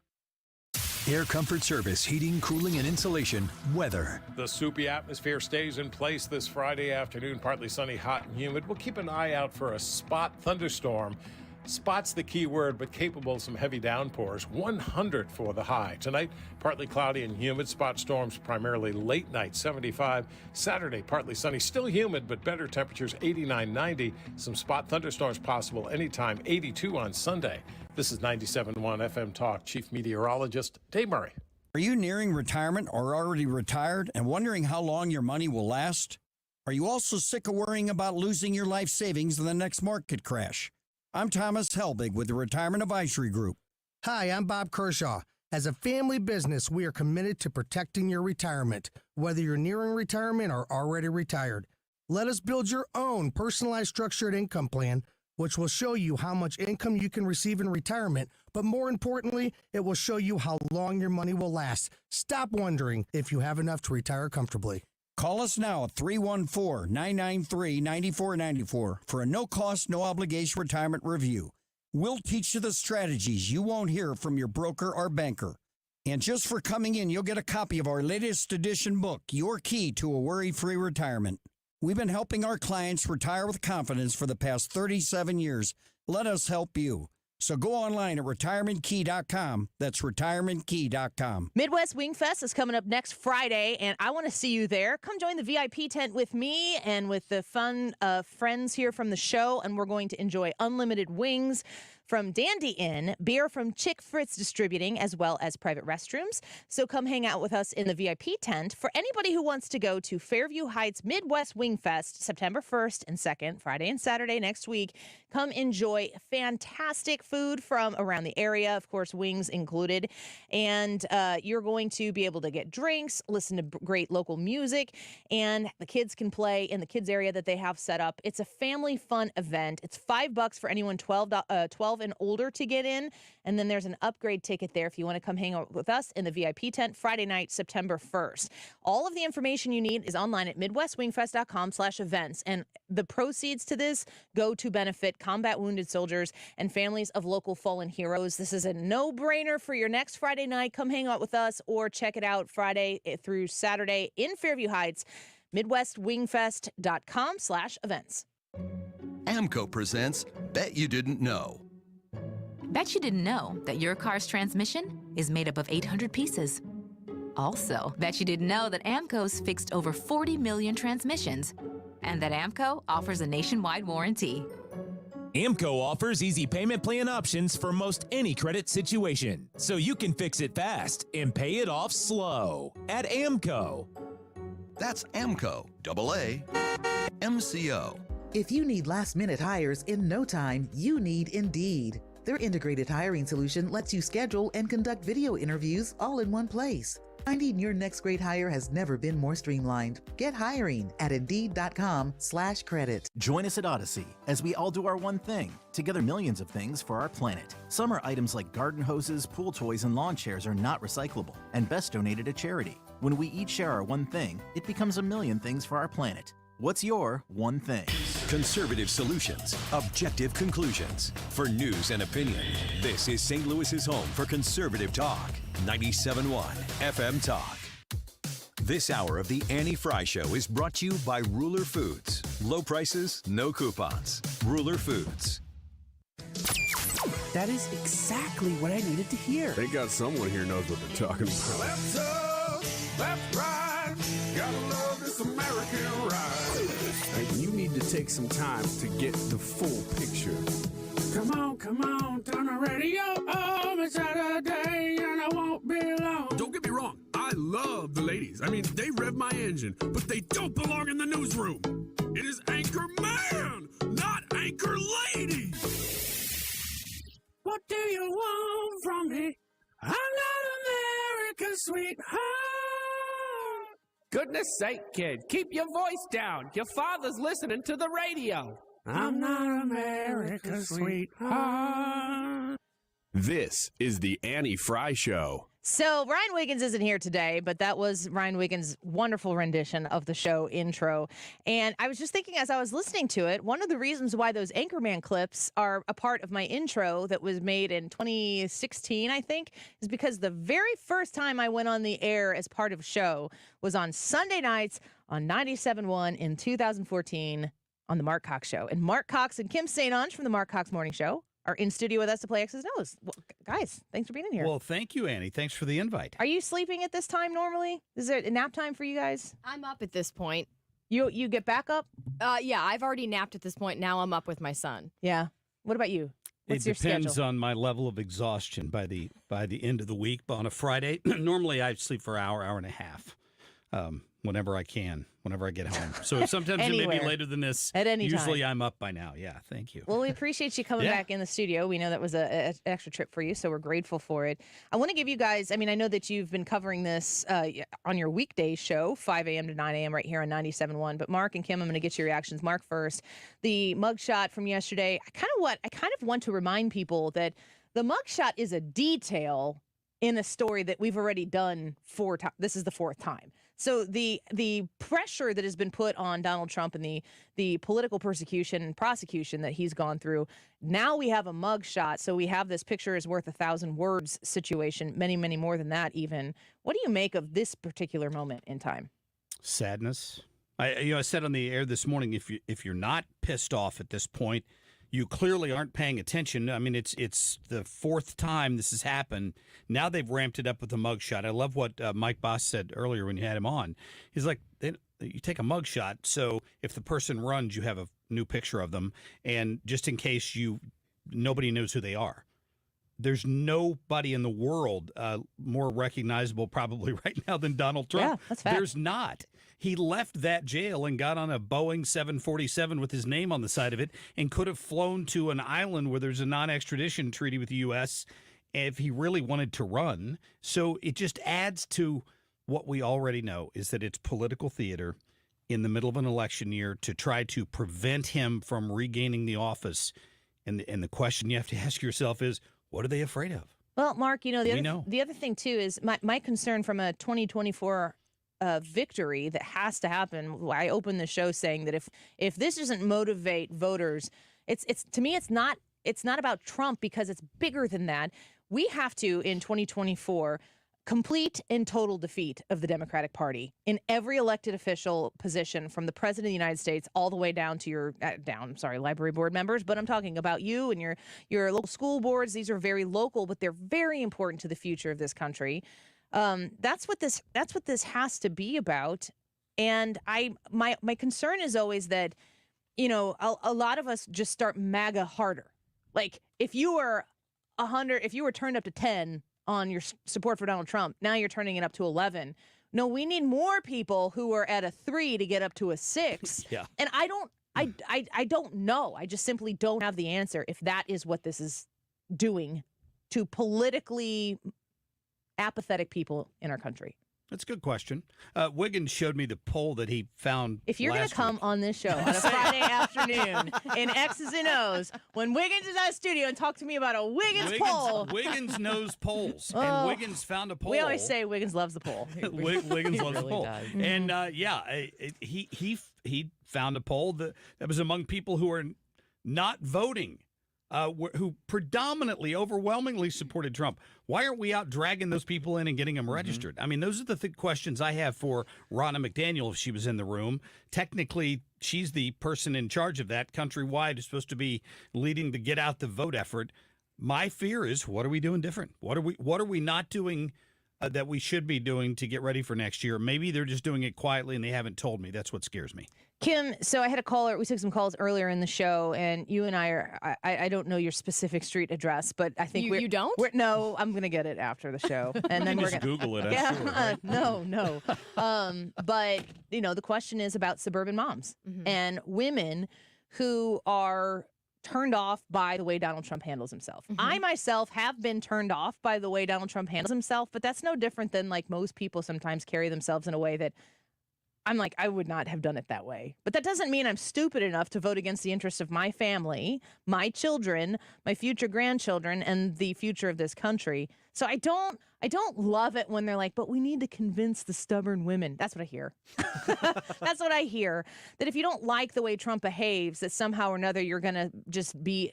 Air Comfort Service, heating, cooling, and insulation. Weather. The soupy atmosphere stays in place this Friday afternoon. Partly sunny, hot, and humid. We'll keep an eye out for a spot thunderstorm. Spot's the key word, but capable of some heavy downpours. 100 for the high. Tonight, partly cloudy and humid. Spot storms primarily late night, 75. Saturday, partly sunny, still humid, but better temperatures, 89, 90. Some spot thunderstorms possible anytime, 82 on Sunday. This is 97.1 FM Talk. Chief Meteorologist Dave Murray. Are you nearing retirement or already retired and wondering how long your money will last? Are you also sick of worrying about losing your life savings in the next market crash? I'm Thomas Helbig with the Retirement Advisory Group. Hi, I'm Bob Kershaw. As a family business, we are committed to protecting your retirement, whether you're nearing retirement or already retired. Let us build your own personalized structured income plan, which will show you how much income you can receive in retirement, but more importantly, it will show you how long your money will last. Stop wondering if you have enough to retire comfortably. Call us now at 314-993-9494 for a no-cost, no-obligation retirement review. We'll teach you the strategies you won't hear from your broker or banker. And just for coming in, you'll get a copy of our latest edition book, Your Key to a Worry-Free Retirement. We've been helping our clients retire with confidence for the past 37 years. Let us help you. So go online at retirementkey.com. That's retirementkey.com. Midwest Wing Fest is coming up next Friday, and I want to see you there. Come join the VIP tent with me and with the fun friends here from the show, and we're going to enjoy unlimited wings from Dandy Inn, beer from Chick Fritz Distributing, as well as private restrooms. So come hang out with us in the VIP tent. For anybody who wants to go to Fairview Heights Midwest Wing Fest, September 1st and 2nd, Friday and Saturday next week, come enjoy fantastic food from around the area, of course, wings included. And you're going to be able to get drinks, listen to great local music, and the kids can play in the kids area that they have set up. It's a family fun event. It's $5 for anyone 12 and older to get in, and then there's an upgrade ticket there if you want to come hang out with us in the VIP tent Friday night, September 1st. All of the information you need is online at midwestwingfest.com/events, and the proceeds to this go to benefit combat wounded soldiers and families of local fallen heroes. This is a no-brainer for your next Friday night. Come hang out with us or check it out Friday through Saturday in Fairview Heights, midwestwingfest.com/events. AMCO presents Bet You Didn't Know. Bet you didn't know that your car's transmission is made up of 800 pieces. Also, bet you didn't know that AMCO's fixed over 40 million transmissions, and that AMCO offers a nationwide warranty. AMCO offers easy payment plan options for most any credit situation, so you can fix it fast and pay it off slow at AMCO. That's AMCO, AA, MCO. If you need last-minute hires in no time, you need Indeed. Their integrated hiring solution lets you schedule and conduct video interviews all in one place. Finding your next great hire has never been more streamlined. Get hiring at Indeed.com/credit. Join us at Odyssey as we all do our one thing. Together, millions of things for our planet. Some are items like garden hoses, pool toys, and lawn chairs are not recyclable and best donated to charity. When we each share our one thing, it becomes a million things for our planet. What's your one thing? Conservative solutions, objective conclusions. For news and opinion, this is St. Louis's home for conservative talk. 97.1 FM Talk. This hour of the Annie Frey Show is brought to you by Ruler Foods. Low prices, no coupons. Ruler Foods. That is exactly what I needed to hear. They got someone here knows what they're talking about. Left up, left right, gotta love this American ride. And you need to take some time to get the full picture. Come on, turn the radio on. It's Saturday and I won't be long. Don't get me wrong, I love the ladies. I mean, they rev my engine, but they don't belong in the newsroom. It is Anchor Man, not Anchor Lady. What do you want from me? I'm not America's sweetheart. Goodness sake, kid, keep your voice down. Your father's listening to the radio. I'm not America's sweetheart. This is the Annie Frey Show. So Ryan Wiggins isn't here today, but that was Ryan Wiggins' wonderful rendition of the show intro. And I was just thinking as I was listening to it, one of the reasons why those Anchorman clips are a part of my intro that was made in 2016, I think, is because the very first time I went on the air as part of a show was on Sunday nights on 97.1 in 2014 on the Mark Cox Show. And Mark Cox and Kim St. Onge from the Mark Cox Morning Show are in studio with us to play X's Nose. Well, guys, thanks for being in here. Well, thank you, Annie. Thanks for the invite. Are you sleeping at this time normally? Is it a nap time for you guys? I'm up at this point. You get back up? Yeah, I've already napped at this point. Now I'm up with my son. Yeah. What about you? What's your depends schedule? on my level of exhaustion by the end of the week. But on a Friday, normally I sleep for an hour and a half. Whenever I can, whenever I get home. So sometimes it may be later than this. At any Usually time. I'm up by now. Yeah, thank you. Well, we appreciate you coming back in the studio. We know that was an extra trip for you, so we're grateful for it. I want to give you guys, I know that you've been covering this on your weekday show, 5 a.m. to 9 a.m. right here on 97.1. But Mark and Kim, I'm going to get your reactions. Mark first. The mugshot from yesterday, I kind of want to remind people that the mugshot is a detail in a story that we've already done 4 times. This is the 4th time. So the pressure that has been put on Donald Trump and the political persecution and prosecution that he's gone through, now we have a mugshot. So we have this picture is worth 1,000 words situation, many, many more than that even. What do you make of this particular moment in time? Sadness. I said on the air this morning, if you're not pissed off at this point, you clearly aren't paying attention. I mean, it's the 4th time this has happened. Now they've ramped it up with the mugshot. I love what Mike Bost said earlier when you had him on. He's like, you take a mugshot, so if the person runs, you have a new picture of them, and just in case nobody knows who they are. There's nobody in the world more recognizable probably right now than Donald Trump. Yeah, that's fact. There's not. He left that jail and got on a Boeing 747 with his name on the side of it and could have flown to an island where there's a non-extradition treaty with the U.S. if he really wanted to run. So it just adds to what we already know, is that it's political theater in the middle of an election year to try to prevent him from regaining the office. And the question you have to ask yourself is, what are they afraid of? Well, Mark, the other thing, too, is my concern from a 2024 victory that has to happen. I opened the show saying that if this doesn't motivate voters, it's to me, it's not about Trump, because it's bigger than that. We have to, in 2024, complete and total defeat of the Democratic Party in every elected official position, from the president of the United States all the way down to your library board members. But I'm talking about you and your local school boards. These are very local, but they're very important to the future of this country. That's what this has to be about. And my concern is always that, a lot of us just start MAGA harder. Like if you were 100, if you were turned up to 10 on your support for Donald Trump, now you're turning it up to 11. No, we need more people who are at a 3 to get up to a 6. Yeah. And I don't know. I just simply don't have the answer if that is what this is doing to politically apathetic people in our country. That's a good question. Wiggins showed me the poll that he found. If you're going to come on this show on a Friday afternoon in X's and O's, when Wiggins is out of studio and talk to me about a Wiggins poll. Wiggins knows polls, and Wiggins found a poll. We always say Wiggins loves the poll. Wiggins loves the poll. does. And he found a poll that was among people who are not voting. Who predominantly, overwhelmingly supported Trump. Why aren't we out dragging those people in and getting them registered? I mean, those are the questions I have for Ronna McDaniel if she was in the room. Technically, she's the person in charge of that countrywide, is supposed to be leading the get out the vote effort. My fear is, what are we doing different? What are we not doing that we should be doing to get ready for next year? Maybe they're just doing it quietly and they haven't told me. That's what scares me. Kim, so I had a caller. We took some calls earlier in the show, and you and I don't know your specific street address, but I think you don't? No, I'm going to get it after the show. And then we're going to Google it. Yeah, Sure, right? No. But, the question is about suburban moms and women who are turned off by the way Donald Trump handles himself. I myself have been turned off by the way Donald Trump handles himself, but that's no different than like most people sometimes carry themselves in a way that I'm like, I would not have done it that way. But that doesn't mean I'm stupid enough to vote against the interests of my family, my children, my future grandchildren, and the future of this country. So I don't love it when they're like, but we need to convince the stubborn women. That's what I hear. That's what I hear. That if you don't like the way Trump behaves, that somehow or another you're going to just be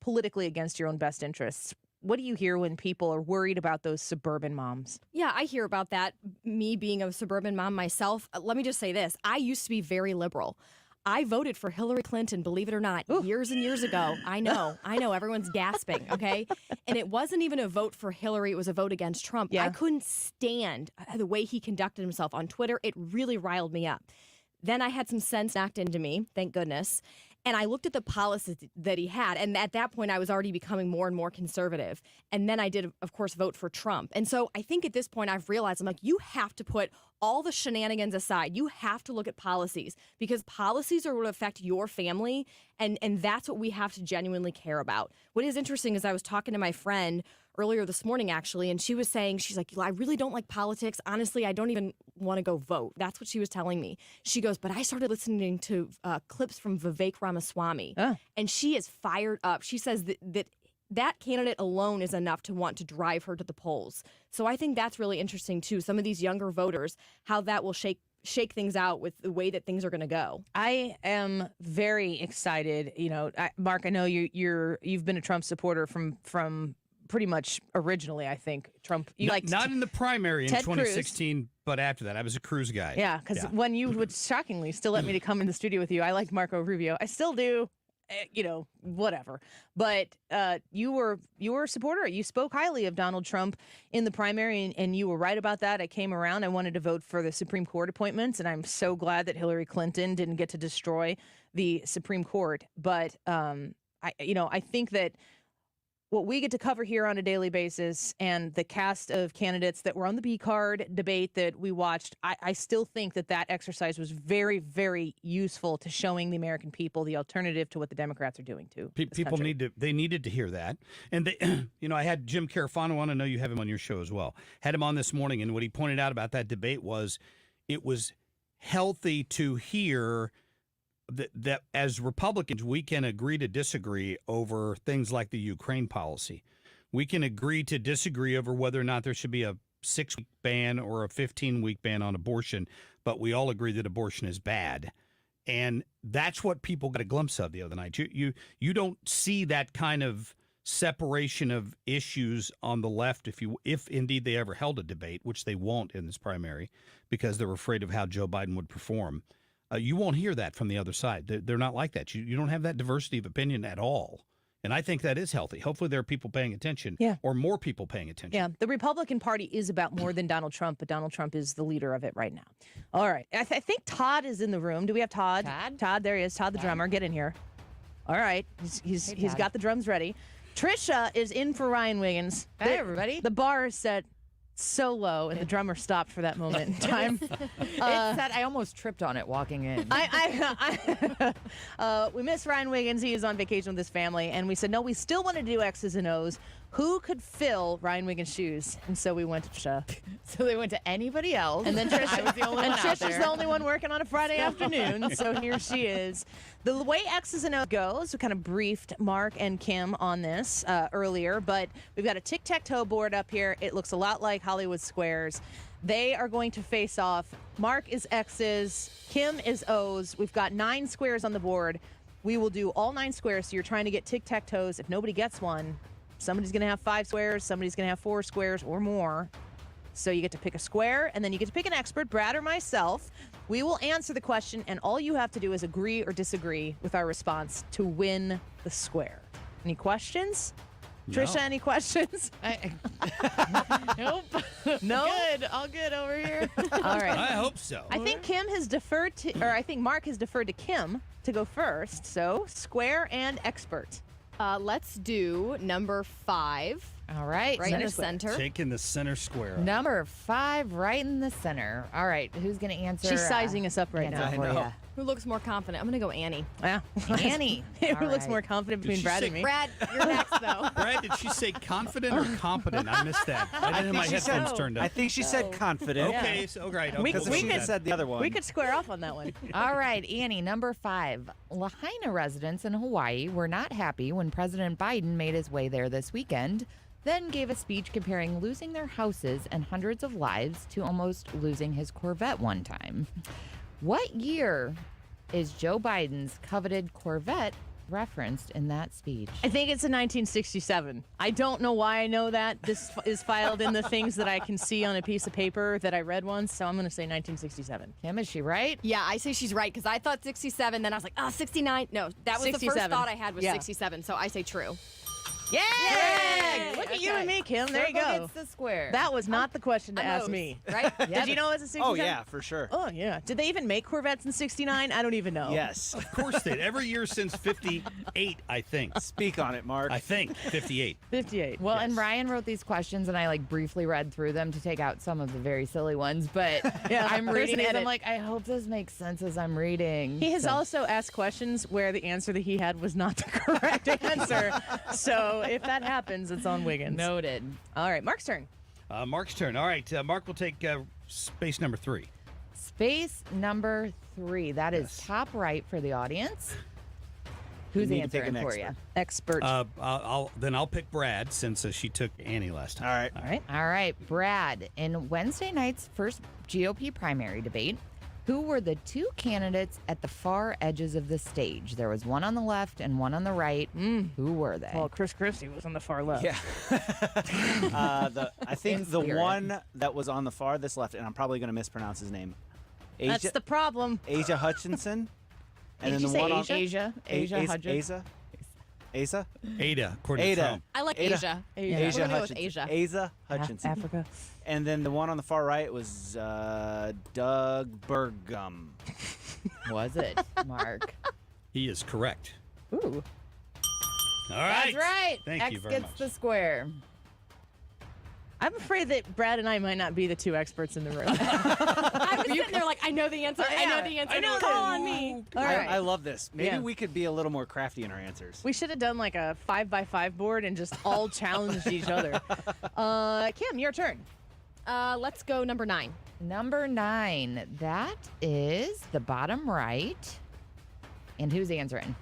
politically against your own best interests. What do you hear when people are worried about those suburban moms? Yeah, I hear about that. Me being a suburban mom myself, let me just say this. I used to be very liberal. I voted for Hillary Clinton, believe it or not, years and years ago. I know. Everyone's gasping, okay? And it wasn't even a vote for Hillary. It was a vote against Trump. Yeah. I couldn't stand the way he conducted himself on Twitter. It really riled me up. Then I had some sense knocked into me, thank goodness. And I looked at the policies that he had. And at that point, I was already becoming more and more conservative. And then I did, of course, vote for Trump. And so I think at this point, I've realized, I'm like, you have to put all the shenanigans aside. You have to look at policies because policies are what affect your family. And that's what we have to genuinely care about. What is interesting is I was talking to my friend earlier this morning, actually, and she was saying, she's like, I really don't like politics. Honestly, I don't even want to go vote. That's what she was telling me. She goes, but I started listening to clips from Vivek Ramaswamy, and she is fired up. She says that candidate alone is enough to want to drive her to the polls. So I think that's really interesting, too. Some of these younger voters, how that will shake things out with the way that things are going to go. I am very excited. Mark, I know you've been a Trump supporter from pretty much originally, I think. Trump, not in the primary in Ted 2016, Cruz. but after that, I was a Cruz guy. Yeah, because when you would shockingly still let me to come in the studio with you, I liked Marco Rubio. I still do. Whatever. But you were a supporter. You spoke highly of Donald Trump in the primary, and you were right about that. I came around. I wanted to vote for the Supreme Court appointments, and I'm so glad that Hillary Clinton didn't get to destroy the Supreme Court. But I think that what we get to cover here on a daily basis and the cast of candidates that were on the B card debate that we watched, I still think that exercise was very, very useful to showing the American people the alternative to what the Democrats are doing to people needed to hear that. And they, I had Jim Carafano on. I know you have him on your show as well. Had him on this morning, and what he pointed out about that debate was it was healthy to hear that as Republicans, we can agree to disagree over things like the Ukraine policy. We can agree to disagree over whether or not there should be a 6-week ban or a 15-week ban on abortion, but we all agree that abortion is bad. And that's what people got a glimpse of the other night. You don't see that kind of separation of issues on the left if indeed they ever held a debate, which they won't in this primary because they're afraid of how Joe Biden would perform. You won't hear that from the other side. They're not like that. You don't have that diversity of opinion at all. And I think that is healthy. Hopefully there are people paying attention or more people paying attention. Yeah, the Republican Party is about more than Donald Trump, but Donald Trump is the leader of it right now. All right. I think Todd is in the room. Do we have Todd? Todd, there he is. Todd the drummer. Get in here. All right. He's got the drums ready. Trisha is in for Ryan Wiggins. Hey, everybody. The bar is set so low, and the drummer stopped for that moment in time. I almost tripped on it walking in. We miss Ryan Wiggins. He is on vacation with his family, and we said, no, we still want to do X's and O's. who could fill Ryan Wiggins' shoes. And so we went to So they went to anybody else. And then Trish, I was the only one out Trish there. is the only one working on a Friday afternoon. So here she is. The way X's and O's goes, we kind of briefed Mark and Kim on this earlier, but we've got a tic-tac-toe board up here. It looks a lot like Hollywood Squares. They are going to face off. Mark is X's, Kim is O's. We've got 9 squares on the board. We will do all 9 squares, so you're trying to get tic-tac-toes. If nobody gets one, somebody's going to have 5 squares, somebody's going to have 4 squares or more. So you get to pick a square, and then you get to pick an expert, Brad or myself. We will answer the question, and all you have to do is agree or disagree with our response to win the square. Any questions? No. Trisha, any questions? Nope. No? Good. All good over here. All right. I hope so. I think Kim has deferred to, or I think Mark has deferred to Kim to go first. So, square and expert. Let's do number 5. All right. Right in the center. Taking the center square. Number 5, right in the center. All right. Who's going to answer? She's sizing us up right now. I know. Who looks more confident? I'm going to go Annie. Yeah. Annie. Who All looks right. more confident Did between she Brad say- and me? Brad, you're next, though. Brad, did she say confident or competent? I missed that. I didn't have my headphones turned up. I think she said confident. Okay, so right. Okay, We we'll could- do we that. could said the other one. We could square off on that one. All right, Annie, number 5. Lahaina residents in Hawaii were not happy when President Biden made his way there this weekend, then gave a speech comparing losing their houses and hundreds of lives to almost losing his Corvette one time. What year is Joe Biden's coveted Corvette referenced in that speech? I think it's in 1967. I don't know why I know that. This is filed in the things that I can see on a piece of paper that I read once, so I'm going to say 1967. Kim, is she right? Yeah, I say she's right because I thought 67, then I was like, 69. No, that was the 67. first thought I had was Yeah. 67, so I say true. Yeah! Yay! Look at you Okay. and me, Kim. There you Circle go. gets the square. That was not the question to I'm ask O's, me. right? Did you know it was a 67? Oh, yeah, for sure. Oh, yeah. Did they even make Corvettes in 69? I don't even know. Yes. Of course they did. Every year since 58, I think. Speak on it, Mark. I think 58. 58. Well, and Ryan wrote these questions, and I briefly read through them to take out some of the very silly ones. But Yeah, I'm there's reading an it. I'm edit. like, I hope this makes sense as I'm reading. He has So- also asked questions where the answer that he had was not the correct answer. So if that happens, it's on Wiggins. Noted. All right, Mark's turn. Mark's turn. All right, Mark will take space number 3. Space number 3. That is Yes. top right for the audience. Who's need to pick answering an for you? Expert. I'll pick Brad since she took Annie last time. All right. All right. All right, Brad. In Wednesday night's first GOP primary debate, who were the 2 candidates at the far edges of the stage? There was one on the left and one on the right. Who were they? Well, Chris Christie was on the far left. Yeah. I think In the spirit. one that was on the farthest left, and I'm probably going to mispronounce his name. That's the problem. Asia Hutchinson. And Did then you the say one on Asia? Asia Hutchins? Asa? Ada, according to Ada. Trump. I like Ada. Asia. Asia. We're Asia gonna go with Hutchinson. Asia. Asa Hutchinson. Africa. And then the one on the far right was Doug Burgum. Was it, Mark? He is correct. Ooh. All right. That's right. Thank X you very gets much. the square. I'm afraid that Brad and I might not be the 2 experts in the room. I was sitting there like, I know the answer. I know Yeah, the answer. I know Call this. on me. All right. I love this. Maybe Yeah. we could be a little more crafty in our answers. We should have done like a 5x5 board and just all challenged each other. Kim, your turn. Let's go number 9. Number 9. That is the bottom right. And who's answering?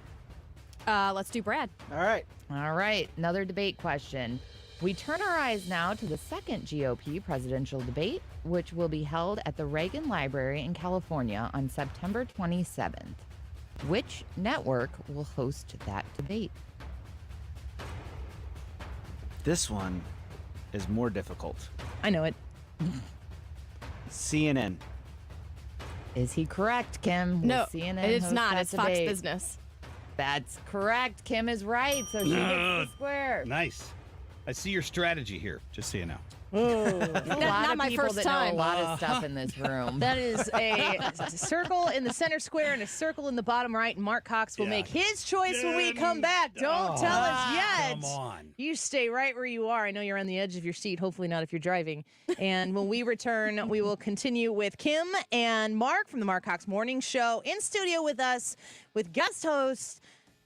Let's do Brad. All right. All right. Another debate question. We turn our eyes now to the second GOP presidential debate, which will be held at the Reagan Library in California on September 27th. Which network will host that debate? This one is more difficult. I know it. CNN. Is he correct, Kim? Will No, CNN it's host not. that It's Fox debate? Business. That's correct. Kim is right, so she gets the square. Nice. I see your strategy here, just so you know. There's a lot not of my people first that time. know a lot of stuff in this room. That is a circle in the center square and a circle in the bottom right. And Mark Cox will Yeah. make his choice when we come back. Don't tell us yet. Come on. You stay right where you are. I know you're on the edge of your seat. Hopefully not if you're driving. And when we return, we will continue with Kim and Mark from the Mark Cox Morning Show in studio with us with guest host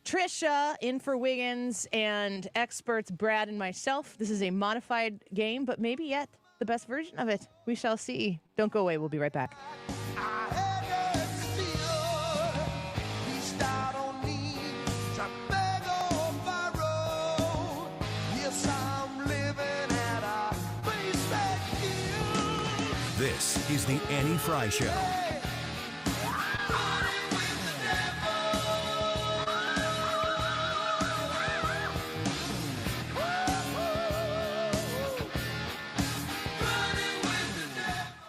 Trisha in for Wiggins and experts Brad and myself. This is a modified game, but maybe yet the best version of it. We shall see. Don't go away. We'll be right back. This is the Annie Frey Show.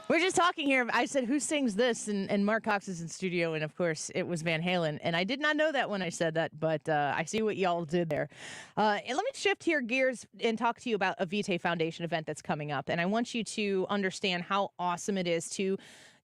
We're just talking here. I said, who sings this? And Mark Cox is in studio, and of course, it was Van Halen. And I did not know that when I said that, but I see what y'all did there. And let me shift here gears and talk to you about a Vitae Foundation event that's coming up. And I want you to understand how awesome it is to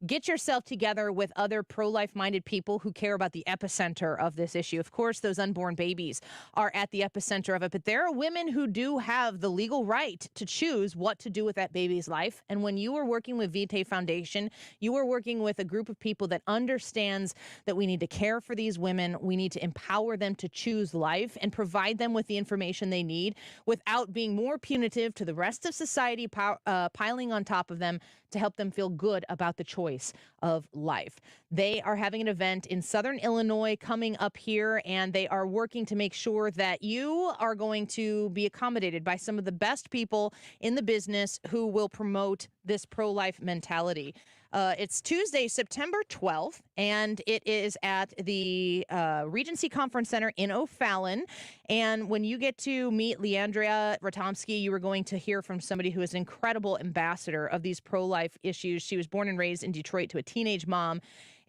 get yourself together with other pro-life minded people who care about the epicenter of this issue. Of course, those unborn babies are at the epicenter of it, but there are women who do have the legal right to choose what to do with that baby's life. And when you are working with Vitae Foundation, you are working with a group of people that understands that we need to care for these women. We need to empower them to choose life and provide them with the information they need without being more punitive to the rest of society, piling on top of them to help them feel good about the choice of life. They are having an event in Southern Illinois coming up here, and they are working to make sure that you are going to be accommodated by some of the best people in the business who will promote this pro-life mentality. It's Tuesday, September 12th, and it is at the Regency Conference Center in O'Fallon. And when you get to meet Leandria Ratomski, you are going to hear from somebody who is an incredible ambassador of these pro-life issues. She was born and raised in Detroit to a teenage mom,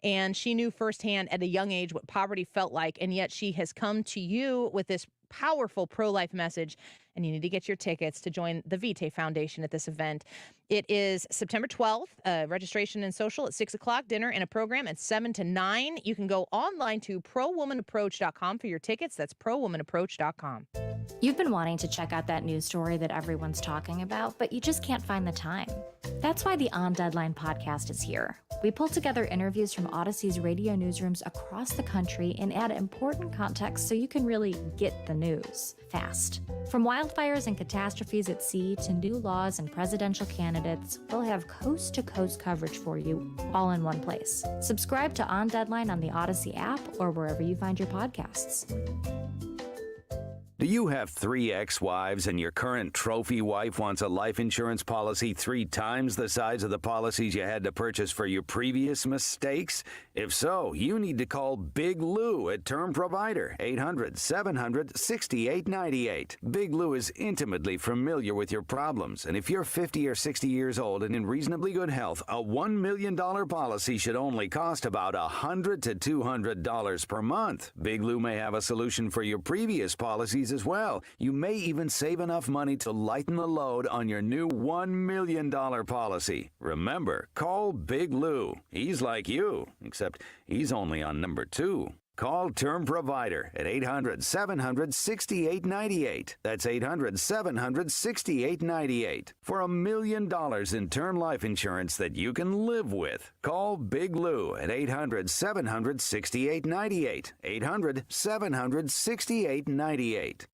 and she knew firsthand at a young age what poverty felt like, and yet she has come to you with this powerful pro-life message, and you need to get your tickets to join the Vitae Foundation at this event. It is September 12th, registration and social at 6 o'clock, dinner and a program at 7 to 9. You can go online to prowomanaapproach.com for your tickets. That's prowomanaapproach.com. You've been wanting to check out that news story that everyone's talking about, but you just can't find the time. That's why the On Deadline podcast is here. We pull together interviews from Odyssey's radio newsrooms across the country and add important context so you can really get the news fast. From wildfires and catastrophes at sea to new laws and presidential candidates, we'll have coast-to-coast coverage for you all in one place. Subscribe to On Deadline on the Odyssey app or wherever you find your podcasts. Do you have 3 ex-wives and your current trophy wife wants a life insurance policy 3 times the size of the policies you had to purchase for your previous mistakes? If so, you need to call Big Lou at Term Provider, 800-700-6898. Big Lou is intimately familiar with your problems, and if you're 50 or 60 years old and in reasonably good health, a $1 million policy should only cost about $100 to $200 per month. Big Lou may have a solution for your previous policies as well. You may even save enough money to lighten the load on your new $1 million policy. Remember, call Big Lou. He's like you, except he's only on number 2. Call Term Provider at 800-700-6898. That's 800-700-6898. For $1 million in term life insurance that you can live with. Call Big Lou at 800-700-6898. 800-700-6898.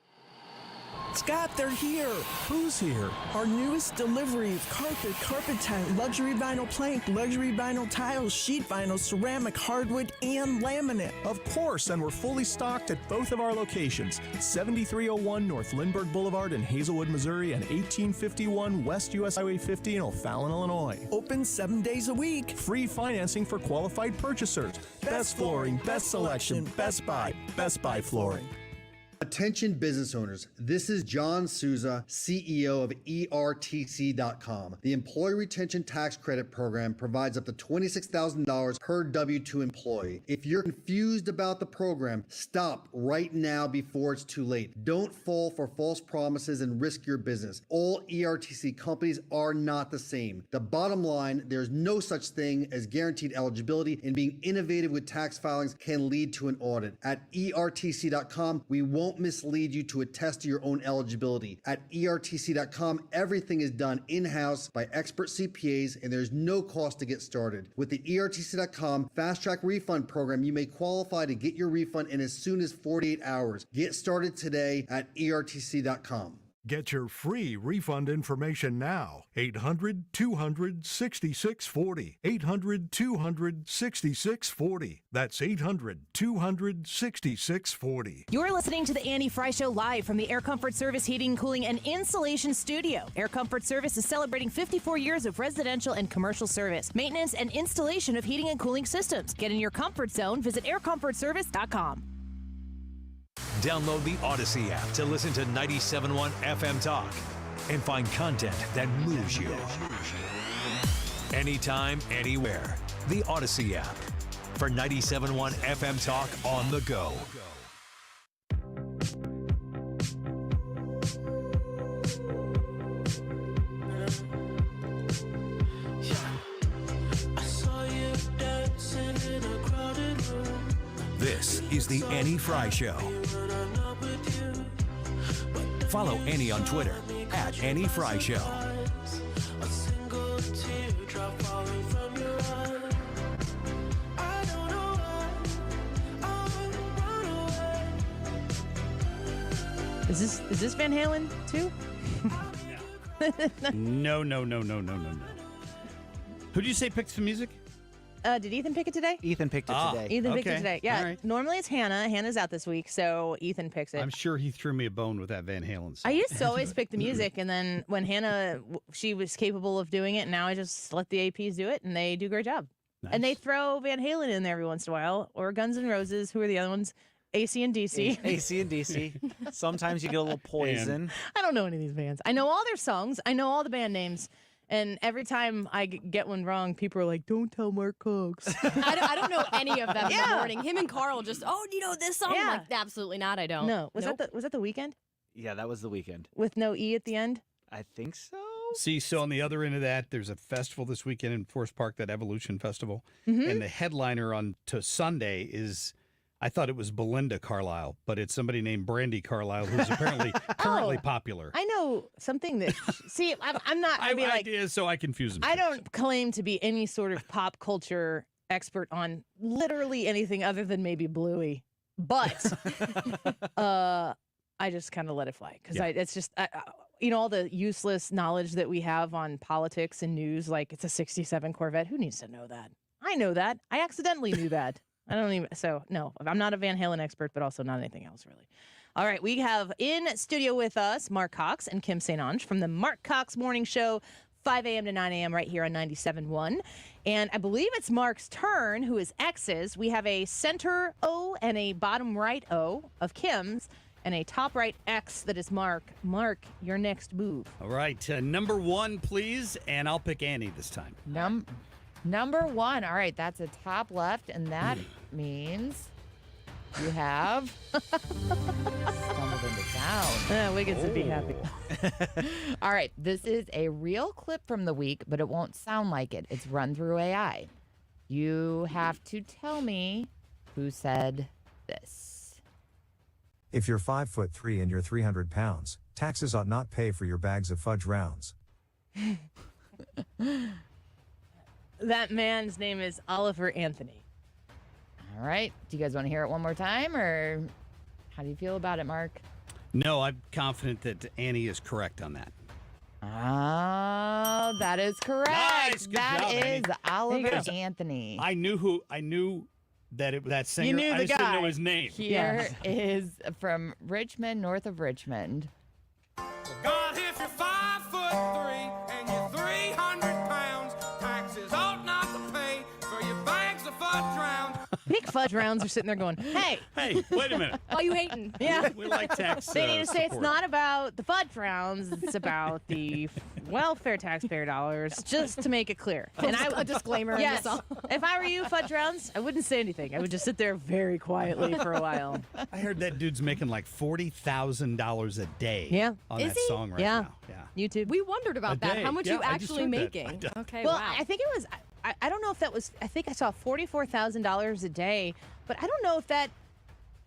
Scott, they're here. Who's here? Our newest delivery of carpet tile, luxury vinyl plank, luxury vinyl tiles, sheet vinyl, ceramic, hardwood, and laminate. Of course, and we're fully stocked at both of our locations, 7301 North Lindbergh Boulevard in Hazelwood, Missouri, and 1851 West US Highway 50 in O'Fallon, Illinois. Open 7 days a week. Free financing for qualified purchasers. Best flooring, best selection, Best Buy Flooring. Attention business owners, this is John Souza, CEO of ERTC.com. The Employee Retention Tax Credit Program provides up to $26,000 per W-2 employee. If you're confused about the program, stop right now before it's too late. Don't fall for false promises and risk your business. All ERTC companies are not the same. The bottom line, there's no such thing as guaranteed eligibility, and being innovative with tax filings can lead to an audit. At ERTC.com, we won't won't mislead you to attest to your own eligibility. At ERTC.com, everything is done in-house by expert CPAs, and there's no cost to get started. With the ERTC.com Fast Track Refund Program, you may qualify to get your refund in as soon as 48 hours. Get started today at ERTC.com. Get your free refund information now. 800-200-6640. 800-200-6640. That's 800-200-6640. You're listening to the Annie Frey Show live from the Air Comfort Service Heating, Cooling, and Insulation Studio. Air Comfort Service is celebrating 54 years of residential and commercial service, maintenance, and installation of heating and cooling systems. Get in your comfort zone. Visit aircomfortservice.com. Download the Odyssey app to listen to 97.1 FM Talk and find content that moves you. Anytime, anywhere. The Odyssey app for 97.1 FM Talk on the go. This is the Annie Frey Show. Follow Annie on Twitter at Annie Frey Show. Is this Van Halen too? No. Who did you say picked some music? Did Ethan pick it today? Ethan picked it today. Ethan picked it today. Yeah. All right. Normally it's Hannah. Hannah's out this week, so Ethan picks it. I'm sure he threw me a bone with that Van Halen song. I used to always pick the music, and then when Hannah, she was capable of doing it, and now I just let the APs do it, and they do a great job. Nice. And they throw Van Halen in there every once in a while, or Guns N' Roses. Who are the other ones? AC and DC. AC and DC. Sometimes you get a little Poison. I don't know any of these bands. I know all their songs. I know all the band names. And every time I get one wrong, people are like, "Don't tell Mark Cox." I don't know any of them in the morning. Him and Carl just, "Oh, do you know this song?" I'm like, absolutely not. I don't. No. Was that the Weekend Yeah, that was the Weekend. with no E at the end? I think so. See, so on the other end of that, there's a festival this weekend in Forest Park, that Evolution Festival. Mhm. And the headliner on to Sunday is, I thought it was Belinda Carlisle, but it's somebody named Brandy Carlisle, who's apparently currently popular. I know something that. See, I'm not. I have ideas, so I confuse them. I don't claim to be any sort of pop culture expert on literally anything other than maybe Bluey, but I just kind of let it fly because it's just all the useless knowledge that we have on politics and news. Like it's a '67 Corvette. Who needs to know that? I know that. I accidentally knew that. I don't even. So no, I'm not a Van Halen expert, but also not anything else really. All right, we have in studio with us Mark Cox and Kim St. Ange from the Mark Cox Morning Show, 5 a.m. to 9 a.m. right here on 97.1. And I believe it's Mark's turn, who is X's. We have a center O and a bottom right O of Kim's, and a top right X that is Mark. Mark, your next move. All right, number one, please, and I'll pick Annie this time. Number one. All right, that's a top left, and that means you have stumbled into town. Wiggins would be happy. All right, this is a real clip from the week, but it won't sound like it. It's run through AI. You have to tell me who said this. If you're 5'3" and you're 300 pounds, taxes ought not pay for your bags of fudge rounds. That man's name is Oliver Anthony. All right. Do you guys want to hear it one more time, or how do you feel about it, Mark? No, I'm confident that Annie is correct on that. Oh, that is correct. Nice. Good That job, is Annie. Oliver Anthony. I knew that singer. You knew I the just guy. didn't know his name. Here is from Richmond, north of Richmond. God, if you're 5'3" and you're 300 pounds, taxes ought not to pay for your bags of fudge rounds. Big fudge rounds are sitting there going, "Hey, wait a minute. Why are you hating?" Yeah, we like tax. They need to say it's support. not about the fudge rounds; it's about the welfare taxpayer dollars. Just to make it clear. And a disclaimer in the Yes, song. if I were you, fudge rounds, I wouldn't say anything. I would just sit there very quietly for a while. I heard that dude's making like $40,000 a day. Yeah. on Is that he? song right Yeah. now. Yeah. YouTube. We wondered about A that. day. How much Yeah, you I just actually heard that. making? I- Okay, Well, wow. I think it was. I don't know if that was. I think I saw $44,000 a day, but I don't know if that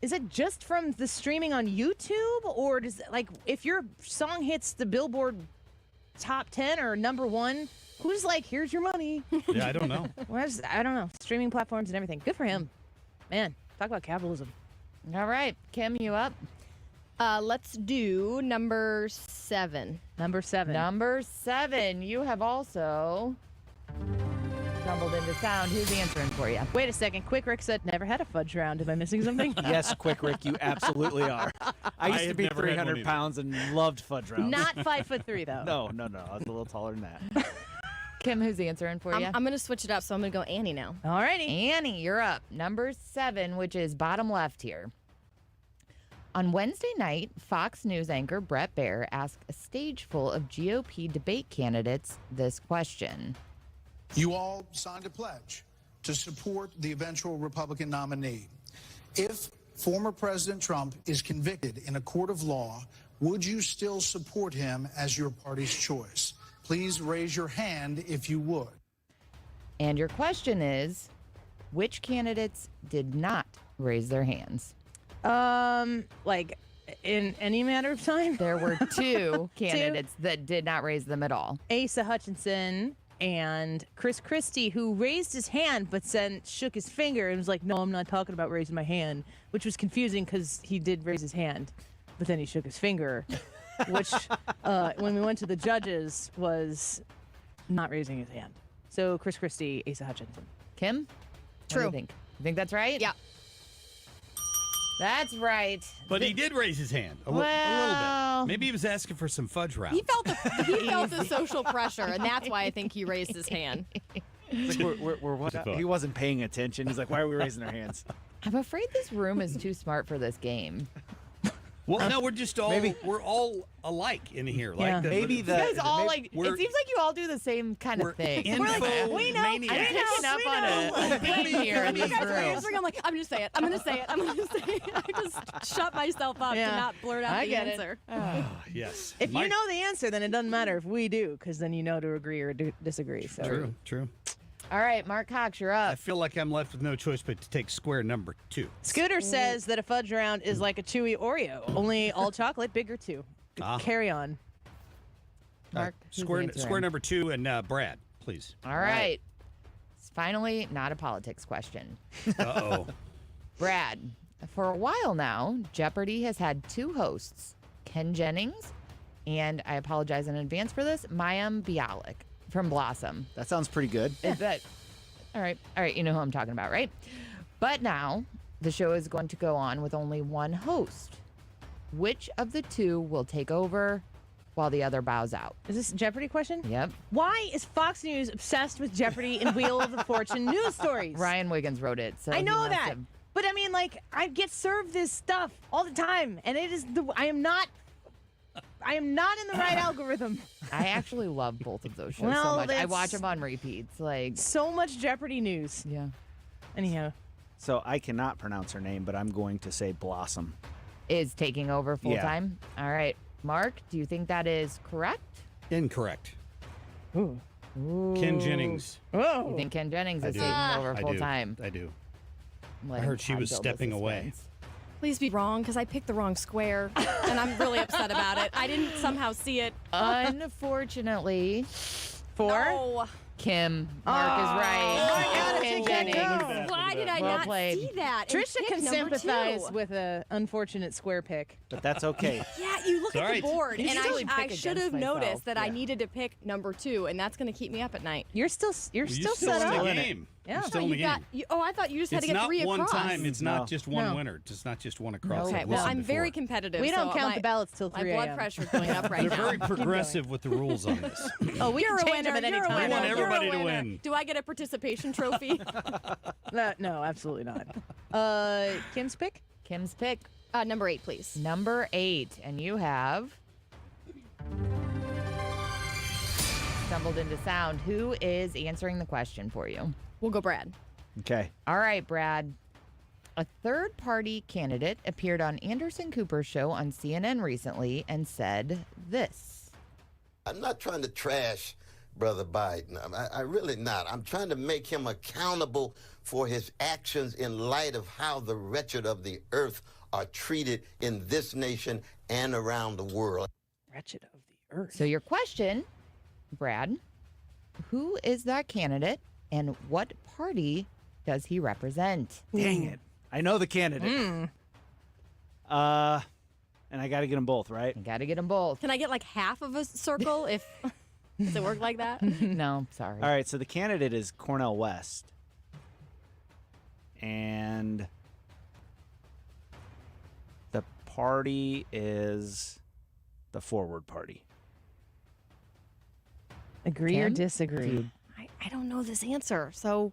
Is it just from the streaming on YouTube, or does like if your song hits the Billboard top 10 or number 1, who's like, here's your money? Yeah, I don't know. Well, I don't know. Streaming platforms and everything. Good for him. Man, talk about capitalism. All right, Kim, you up? Let's do number 7. Number 7. Number 7. You have also stumbled into sound. Who's answering for you? Wait a second. Quick Rick said never had a fudge round. Am I missing something? Yes, Quick Rick, you absolutely are. I used to have be never had one 300 either. pounds and loved fudge rounds. Not 5'3", though. No. I was a little taller than that. Kim, who's answering for you? I'm going to switch it up, so I'm going to go Annie now. All righty. Annie, you're up. Number 7, which is bottom left here. On Wednesday night, Fox News anchor Brett Baer asked a stage full of GOP debate candidates this question. You all signed a pledge to support the eventual Republican nominee. If former President Trump is convicted in a court of law, would you still support him as your party's choice? Please raise your hand if you would. And your question is, which candidates did not raise their hands? Like in any matter of time? There were 2 candidates that did not raise them at all. Asa Hutchinson and Chris Christie, who raised his hand but then shook his finger and was like, no, I'm not talking about raising my hand, which was confusing because he did raise his hand, but then he shook his finger, which when we went to the judges was not raising his hand. So Chris Christie, Asa Hutchinson. Kim? True. What do you think? You think that's right? Yeah. That's right. But he did raise his hand a little Well- bit. Maybe he was asking for some fudge rounds. He felt the social pressure, and that's why I think he raised his hand. It's like he wasn't paying attention. He's like, why are we raising our hands? I'm afraid this room is too smart for this game. Well, no, we're just all we're all alike in here. Like Yeah. Maybe the- You guys all maybe- it seems like you all do the same kind of thing. info we know. maniacs. I'm picking up on a theme here in You this guys were room. answering, I'm like, I'm going to say it. I'm going to say it. I'm going to say it. I just shut myself up Yeah. to not blurt out I the get it. answer. Yes. If you know the answer, then it doesn't matter if we do, because then you know to agree or disagree. So. True. All right, Mark Cox, you're I up. feel like I'm left with no choice but to take square number 2. Scooter says that a fudge round is like a chewy Oreo, only all chocolate, bigger too. Carry on. Mark, who's Square answering? number 2 and Brad, please. All right. It's finally not a politics question. Uh-oh. Brad, for a while now, Jeopardy has had 2 hosts, Ken Jennings, and I apologize in advance for this, Mayim Bialik from Blossom. That sounds pretty good. Is that all right? All right, you know who I'm talking about, right? But now the show is going to go on with only 1 host. Which of the 2 will take over while the other bows out? Is this a Jeopardy question? Yep. Why is Fox News obsessed with Jeopardy and Wheel of Fortune news stories? Ryan Wiggins wrote it. So I he know must that. have- But I mean, like, I get served this stuff all the time, and it is I am not in the right algorithm. I actually love both of those shows Well, so much. I that's- watch them on repeats. Like So much Jeopardy news. Yeah. Anyhow. So I cannot pronounce her name, but I'm going to say Blossom. Is taking over full Yeah. time. All right, Mark, do you think that is correct? Incorrect. Ooh. Ken Jennings. Oh. You think Ken Jennings I is do. taking over I full do. time? I do. I'm I letting heard she Todd was build the stepping away. suspense. Please be wrong, because I picked the wrong square, and I'm really upset about it. I didn't somehow see it. Unfortunately, No. Kim, Mark is right. Mark got it. Ken She can't Jennings. go. Why did I Well not played. see that? and Trisha pick can number sympathize 2? with an unfortunate square pick. But that's okay. Yeah, you look It's at all right. the board, You and should really I pick should have against myself. noticed that I Yeah. needed to pick number 2, and that's going to keep me up at night. You're still You're still still set in up. the in it. game. Yeah. You're I still thought in the you game. got, I thought you just had It's to get not 3 one across. time. It's No. not just one No. winner. It's not just one across. Okay, I've well, listened I'm very before. competitive. We don't so count my, the ballots till 3 My blood a.m. pressure is going up right They're now. very progressive with the rules on this. Oh, we You're can a change them winner. at any You're a time. winner. want You're everybody a to winner. win. Do I get a participation trophy? No, absolutely not. Kim's pick? Kim's pick, Number 8, please. number 8, and you have stumbled into sound. Who is answering the question for you? We'll go Brad. Okay. All right, Brad. A third-party candidate appeared on Anderson Cooper's show on CNN recently and said this. I'm not trying to trash Brother Biden. I really not. I'm trying to make him accountable for his actions in light of how the wretched of the earth are treated in this nation and around the world. Wretched of the earth. So your question, Brad, who is that candidate and what party does he represent? Dang it. I know the candidate. And I got to get them both, right? You got to get them both. Can I get like half of a circle if does it work like that? No, sorry. All right, so the candidate is Cornel West. And the party is the Forward Party. Agree or Kim? disagree? I don't know this answer, so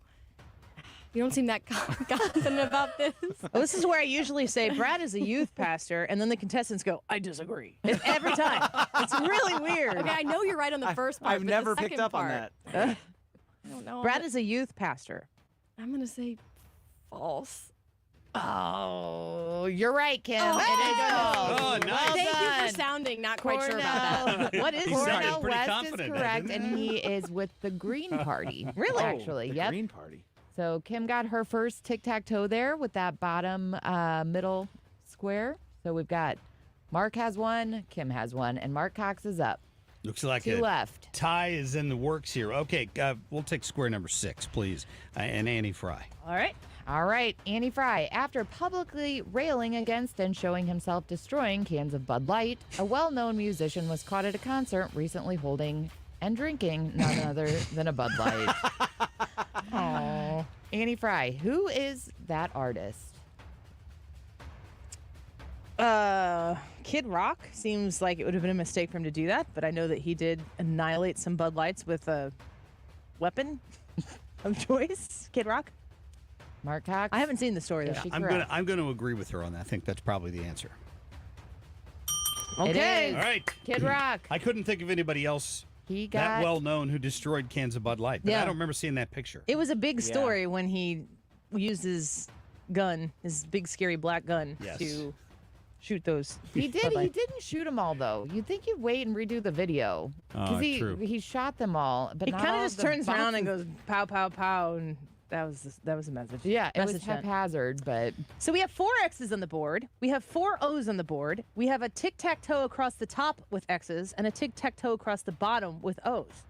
you don't seem that confident about this. Well, this is where I usually say Brad is a youth pastor, and then the contestants go, I disagree. Every time. It's really weird. Okay, I know you're right on the first part. I've but never the picked second up on part, that. I don't know. Brad is a youth pastor. I'm gonna say false. Oh, you're right, Kim. Oh, it is false. Oh, nice. Well Thank you done. for sounding not quite sure about that. What is He sounded Cornel pretty West is confident, correct, didn't and he is with the Green Party. Really? Actually, the yep. Green Party. So Kim got her first tic-tac-toe there with that bottom middle square. So we've got Mark has one, Kim has one, and Mark Cox is up. Looks like Two a left. tie is in the works here. Okay, we'll take square number 6, please, and Annie Frey. All right. All right, Annie Frey. After publicly railing against and showing himself destroying cans of Bud Light, a well-known musician was caught at a concert recently holding and drinking none other than a Bud Light. Aww. Annie Frey, who is that artist? Kid Rock seems like it would have been a mistake for him to do that, but I know that he did annihilate some Bud Lights with a weapon of choice. Kid Rock. Mark Cox. I haven't seen the story though. Is she I'm correct? gonna agree with her on that. I think that's probably the answer. Okay. It is. All right. Kid Rock. I couldn't think of anybody else He that got well known who destroyed cans of Bud Light, but Yeah. I don't remember seeing that picture. It was a big story when he used his gun, his big scary black gun, Yes. to shoot those. He did. Bud He Light. didn't shoot them all though. You'd think you'd wait and redo the video Oh, true. he shot them all. But He not kind all of just the turns around and boxes- goes pow pow pow, and that was a message. Yeah, it was Message sent. haphazard, but So we have 4 X's on the board. We have 4 O's on the board. We have a tic-tac-toe across the top with X's and a tic-tac-toe across the bottom with O's.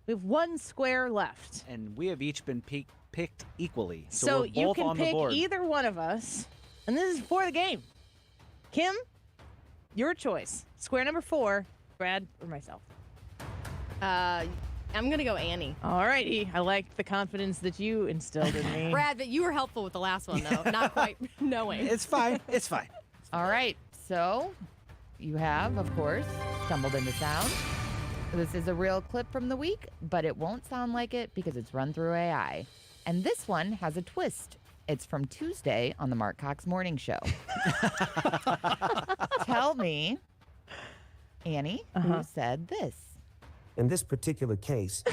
We have 1 square left. And we have each been picked equally. So we're you both can on the pick board. either one of us, and this is for the game. Kim, your choice. Square number 4, Brad or myself. I'm gonna go Annie. All righty. I like the confidence that you instilled in me. Brad, but you were helpful with the last one though, not quite knowing. It's fine. It's fine. all right. So you have, of course, stumbled into sound. This is a real clip from the week, but it won't sound like it because it's run through AI. And this one has a twist. It's from Tuesday on the Mark Cox Morning Show. Tell me, Annie, who said this? In this particular case,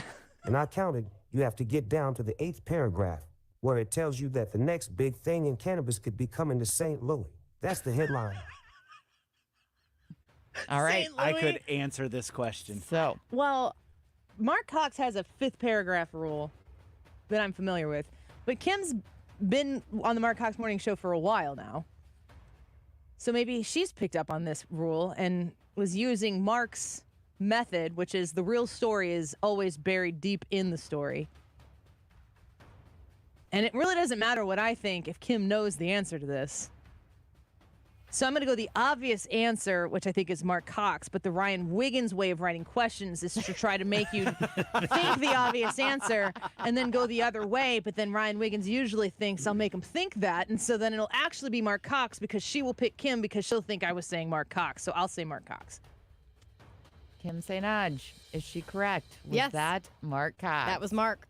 and I counted, you have to get down to the 8th paragraph, where it tells you that the next big thing in cannabis could be coming to St. Louis. That's the headline. All right. I could answer this question. So, Well, Mark Cox has a 5th paragraph rule that I'm familiar with, but Kim's been on the Mark Cox Morning Show for a while now. So maybe she's picked up on this rule and was using Mark's method, which is the real story is always buried deep in the story. And it really doesn't matter what I think if Kim knows the answer to this. So I'm going to go the obvious answer, which I think is Mark Cox, but the Ryan Wiggins way of writing questions is to try to make you think the obvious answer and then go the other way. But then Ryan Wiggins usually thinks I'll make him think that. And so then it'll actually be Mark Cox because she will pick Kim because she'll think I was saying Mark Cox. So I'll say Mark Cox. Kim Sainaj, is she correct? Was Yes. that Mark Cox? That was Mark.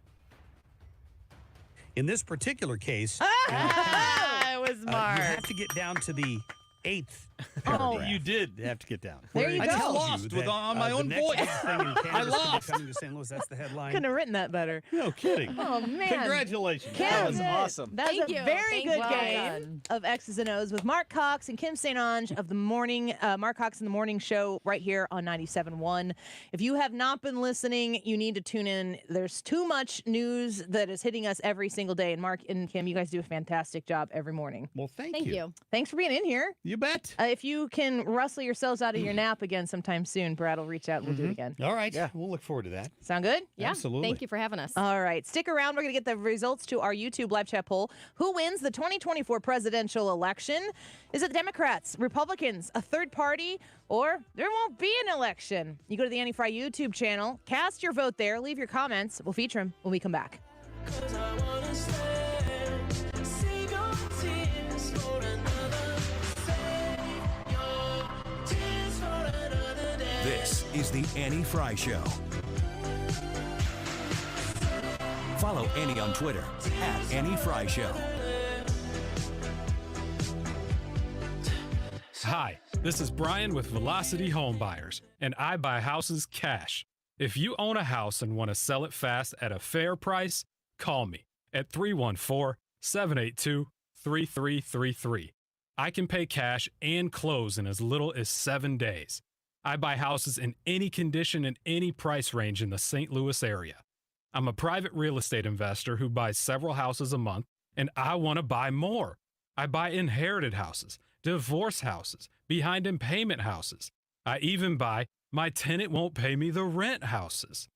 In this particular case, it was you Mark. have to get down to the 8th Oh. paragraph. You did have to get down. There you I go. just lost with on my own the next voice. big thing in Canada I is lost. coming to St. Louis. That's the headline. Couldn't have written that better. No kidding. Oh, man. Congratulations. That was Kim, awesome. That was Thank a you. very good Well game of X's and O's with Mark Cox and Kim St. Ange of the morning, Mark Cox in the morning show right here on 97.1. If you have not been listening, you need to tune in. There's too much news that is hitting us every single day. And Mark and Kim, you guys do a fantastic job every morning. Well, thank Thank you. Thanks for being in here. You bet. If you can rustle yourselves out of your nap again sometime soon, Brad will reach out and we'll do it again. All right. Yeah. We'll look forward to that. Sound good? Yeah. Absolutely. Thank you for having us. All right. Stick around. We're going to get the results to our YouTube live chat poll. Who wins the 2024 presidential election? Is it the Democrats, Republicans, a third party, or there won't be an election? You go to the Annie Frey YouTube channel, cast your vote there, leave your comments. We'll feature them when we come back. This is the Annie Frey Show. Follow Annie on Twitter @Annie Frey Show. Hi, this is Brian with Velocity Home Buyers, and I buy houses cash. If you own a house and want to sell it fast at a fair price, call me at 314-782-3333. I can pay cash and close in as little as 7 days. I buy houses in any condition and any price range in the St. Louis area. I'm a private real estate investor who buys several houses a month, and I want to buy more. I buy inherited houses, divorce houses, behind in payment houses. I even buy my tenant won't pay me the rent houses.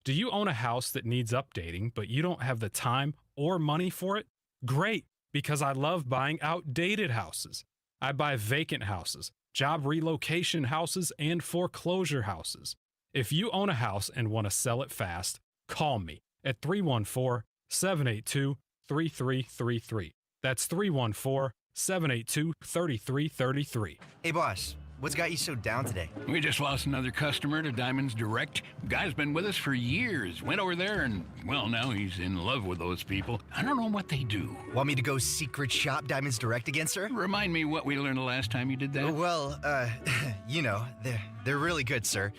Do you own a house that needs updating, but you don't have the time or money for it? Great, because I love buying outdated houses. I buy vacant houses, job relocation houses, and foreclosure houses. If you own a house and want to sell it fast, call me at 314-782-3333. That's 314-782-3333. Hey, boss, what's got you so down today? We just lost another customer to Diamonds Direct. Guy's been with us for years. Went over there and, well, now he's in love with those people. I don't know what they do. Want me to go secret shop Diamonds Direct again, sir? Remind me what we learned the last time you did that. Well, you know, they're really good, sir.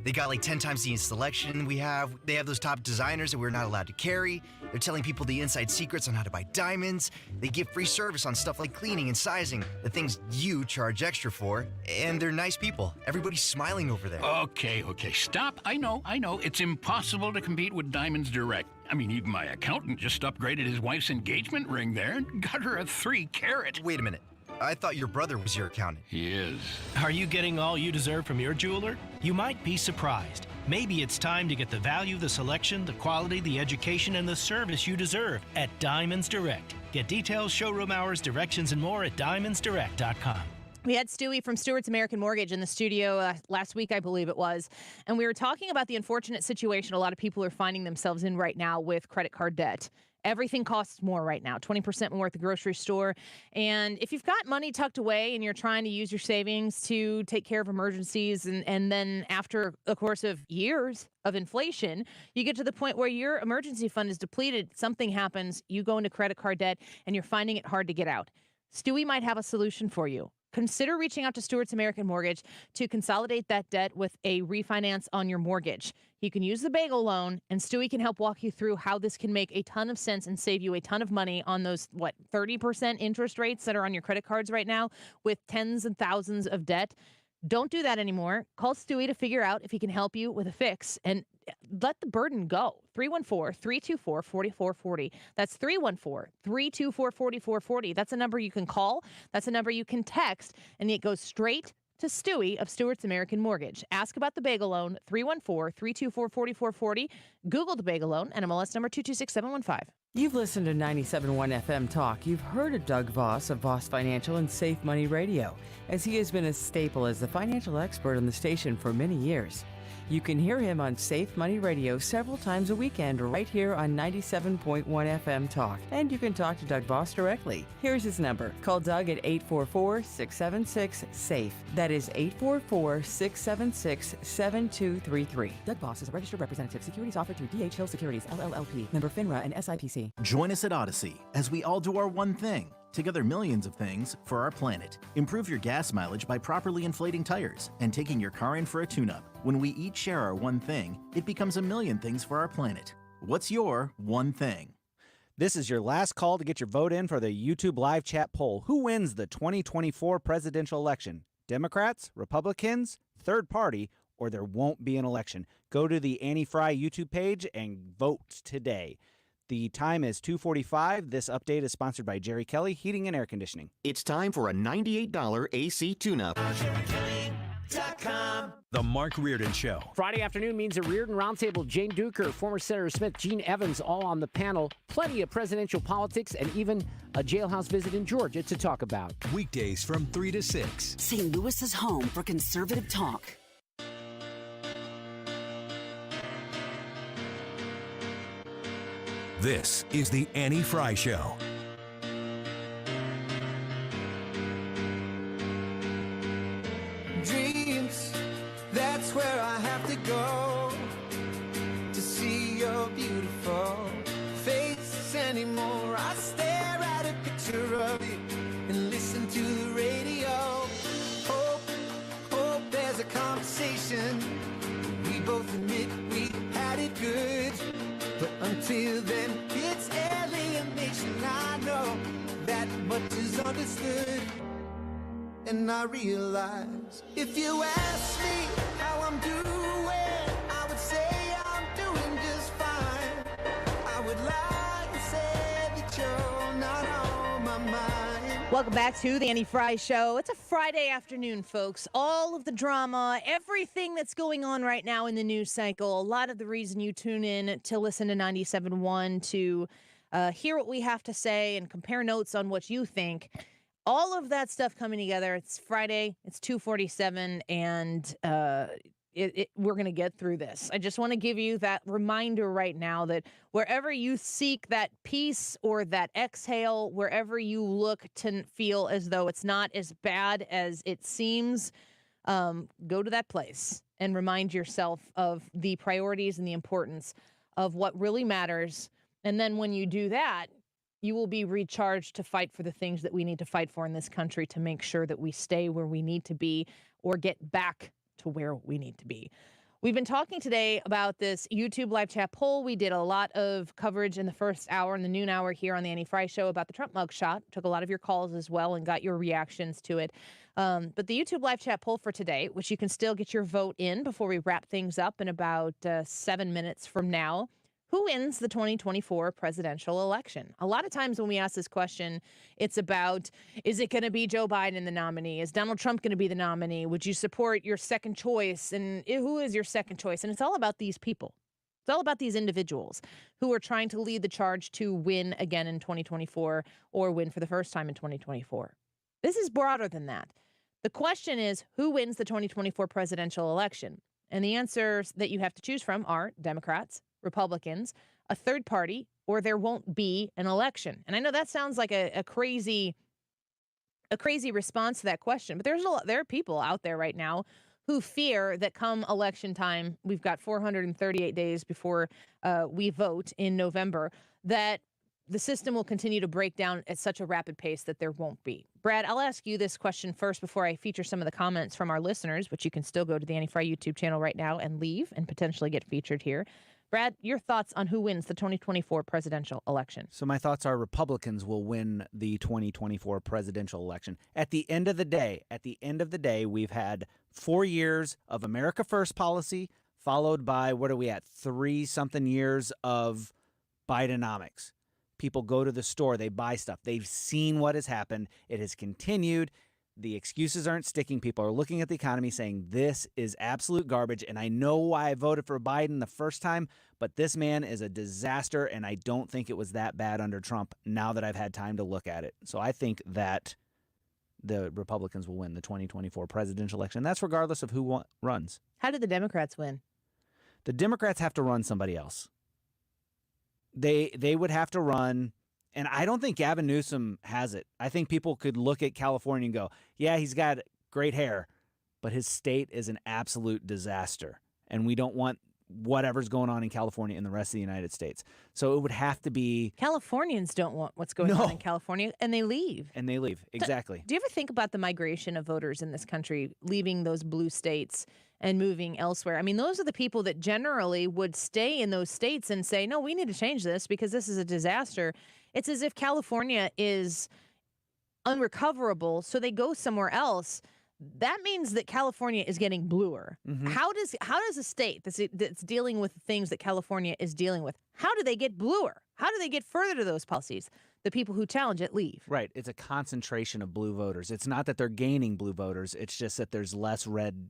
They got like 10 times the selection we have. They have those top designers that we're not allowed to carry. They're telling people the inside secrets on how to buy diamonds. They give free service on stuff like cleaning and sizing, the things you charge extra for. And they're nice people. Everybody's smiling over there. Okay, stop. I know. It's impossible to compete with Diamonds Direct. I mean, even my accountant just upgraded his wife's engagement ring there and got her a 3-carat. Wait a minute. I thought your brother was your accountant. He is. Are you getting all you deserve from your jeweler? You might be surprised. Maybe it's time to get the value, the selection, the quality, the education, and the service you deserve at Diamonds Direct. Get details, showroom hours, directions, and more at diamondsdirect.com. We had Stewie from Stewart's American Mortgage in the studio last week, I believe it was, and we were talking about the unfortunate situation a lot of people are finding themselves in right now with credit card debt. Everything costs more right now, 20% more at the grocery store. And if you've got money tucked away and you're trying to use your savings to take care of emergencies, and then after a course of years of inflation, you get to the point where your emergency fund is depleted, something happens, you go into credit card debt, and you're finding it hard to get out. Stewie might have a solution for you. Consider reaching out to Stewart's American Mortgage to consolidate that debt with a refinance on your mortgage. You can use the bagel loan, and Stewie can help walk you through how this can make a ton of sense and save you a ton of money on those, 30% interest rates that are on your credit cards right now with tens and thousands of debt. Don't do that anymore. Call Stewie to figure out if he can help you with a fix and let the burden go. 314-324-4440. That's 314-324-4440. That's a number you can call. That's a number you can text, and it goes straight to Stewie of Stewart's American Mortgage. Ask about the bagel loan, 314-324-4440. Google the bagel loan, NMLS number 226715. You've listened to 97.1 FM Talk. You've heard of Doug Voss of Voss Financial and Safe Money Radio, as he has been a staple as the financial expert on the station for many years. You can hear him on Safe Money Radio several times a weekend right here on 97.1 FM Talk. And you can talk to Doug Voss directly. Here's his number. Call Doug at 844-676-SAFE. That is 844-676-7233. Doug Voss is a registered representative. Securities offered through D.H. Hill Securities, LLLP. Member FINRA and SIPC. Join us at Odyssey as we all do our one thing, Together, millions of things for our planet. Improve your gas mileage by properly inflating tires and taking your car in for a tune-up. When we each share our one thing, it becomes a million things for our planet. What's your one thing? This is your last call to get your vote in for the YouTube live chat poll. Who wins the 2024 presidential election? Democrats, Republicans, third party, or there won't be an election? Go to the Annie Frey YouTube page and vote today. The time is 2:45. This update is sponsored by Jerry Kelly Heating and Air Conditioning. It's time for a $98 AC tune-up. The Mark Reardon Show. Friday afternoon means a Reardon Roundtable. Jane Duker, former Senator Smith, Gene Evans, all on the panel. Plenty of presidential politics and even a jailhouse visit in Georgia to talk about. Weekdays from 3 to 6. St. Louis's home for conservative talk. This is the Annie Frey Show. Dreams, that's where I have to go to see your beautiful face anymore. I stare at a picture of you and listen to the radio. Hope there's a conversation. We both admit we had it good, but until then it's alienation. I know that much is understood. And I realize if you ask me how I'm doing, I would say I'm doing just fine. I would lie and say that you're not on my mind. Welcome back to the Annie Frey Show. It's a Friday afternoon, folks. All of the drama, everything that's going on right now in the news cycle, a lot of the reason you tune in to listen to 97.1 to hear what we have to say and compare notes on what you think. All of that stuff coming together. It's Friday. It's 2:47, and we're going to get through this. I just want to give you that reminder right now that wherever you seek that peace or that exhale, wherever you look to feel as though it's not as bad as it seems, go to that place and remind yourself of the priorities and the importance of what really matters. And then when you do that, you will be recharged to fight for the things that we need to fight for in this country to make sure that we stay where we need to be or get back to where we need to be. We've been talking today about this YouTube live chat poll. We did a lot of coverage in the first hour and the noon hour here on the Annie Frey Show about the Trump mugshot. Took a lot of your calls as well and got your reactions to it. But the YouTube live chat poll for today, which you can still get your vote in before we wrap things up in about 7 minutes from now. Who wins the 2024 presidential election? A lot of times when we ask this question, it's about, is it going to be Joe Biden the nominee? Is Donald Trump going to be the nominee? Would you support your second choice? And who is your second choice? And it's all about these people. It's all about these individuals who are trying to lead the charge to win again in 2024 or win for the first time in 2024. This is broader than that. The question is, who wins the 2024 presidential election? And the answers that you have to choose from are Democrats, Republicans, a third party, or there won't be an election. And I know that sounds like a crazy response to that question, but there are people out there right now who fear that come election time, we've got 438 days before we vote in November, that the system will continue to break down at such a rapid pace that there won't be. Brad, I'll ask you this question first before I feature some of the comments from our listeners, which you can still go to the Annie Frey YouTube channel right now and leave and potentially get featured here. Brad, your thoughts on who wins the 2024 presidential election? So my thoughts are Republicans will win the 2024 presidential election. At the end of the day, we've had 4 years of America First policy, followed by, what are we at, 3-something years of Bidenomics. People go to the store, they buy stuff. They've seen what has happened. It has continued. The excuses aren't sticking. People are looking at the economy saying this is absolute garbage. And I know why I voted for Biden the first time, but this man is a disaster. And I don't think it was that bad under Trump now that I've had time to look at it. So I think that the Republicans will win the 2024 presidential election. That's regardless of who runs. How did the Democrats win? The Democrats have to run somebody else. They would have to run, and I don't think Gavin Newsom has it. I think people could look at California and go, yeah, he's got great hair, but his state is an absolute disaster. And we don't want whatever's going on in California and the rest of the United States. So it would have to be Californians don't want what's going on in California, and they leave. Exactly. Do you ever think about the migration of voters in this country, leaving those blue states and moving elsewhere? I mean, those are the people that generally would stay in those states and say, no, we need to change this because this is a disaster. It's as if California is unrecoverable, so they go somewhere else. That means that California is getting bluer. Mm-hmm. How does a state that's dealing with the things that California is dealing with, how do they get bluer? How do they get further to those policies? The people who challenge it leave. Right. It's a concentration of blue voters. It's not that they're gaining blue voters. It's just that there's less red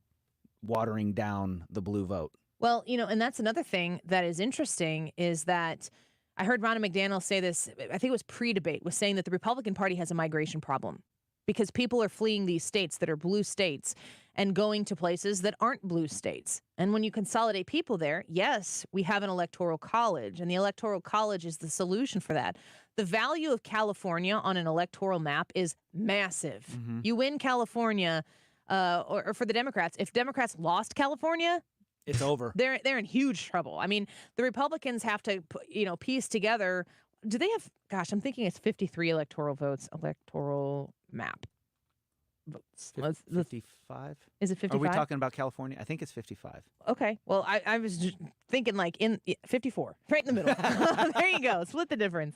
watering down the blue vote. Well, and that's another thing that is interesting is that I heard Ronna McDaniel say this, I think it was pre-debate, was saying that the Republican Party has a migration problem because people are fleeing these states that are blue states and going to places that aren't blue states. And when you consolidate people there, yes, we have an electoral college, and the electoral college is the solution for that. The value of California on an electoral map is massive. Mm-hmm. You win California, or for the Democrats, if Democrats lost California, it's over. They're in huge trouble. I mean, the Republicans have to, piece together. Do they have? Gosh, I'm thinking it's 53 electoral votes. Electoral map votes. 55? Is it 55? Are we talking about California? I think it's 55. Okay. Well, I was just thinking like in 54, right in the middle. There you go. Split the difference.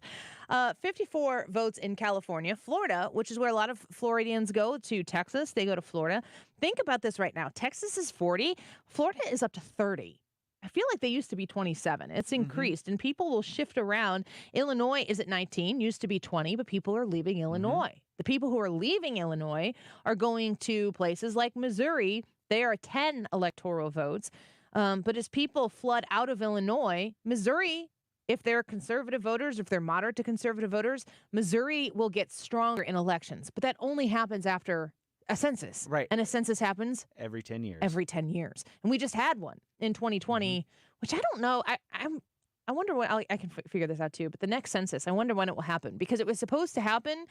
54 votes in California. Florida, which is where a lot of Floridians go to. Texas, they go to Florida. Think about this right now. Texas is 40. Florida is up to 30. I feel like they used to be 27. It's increased, and people will shift around. Illinois is at 19, used to be 20, but people are leaving Illinois. The people who are leaving Illinois are going to places like Missouri. They are 10 electoral votes. But as people flood out of Illinois, Missouri, if they're conservative voters, if they're moderate to conservative voters, Missouri will get stronger in elections. But that only happens after a census. Right. And a census happens every 10 years. Every 10 years. And we just had one in 2020, which I don't know. I wonder what I can figure this out too. But the next census, I wonder when it will happen, because it was supposed to happen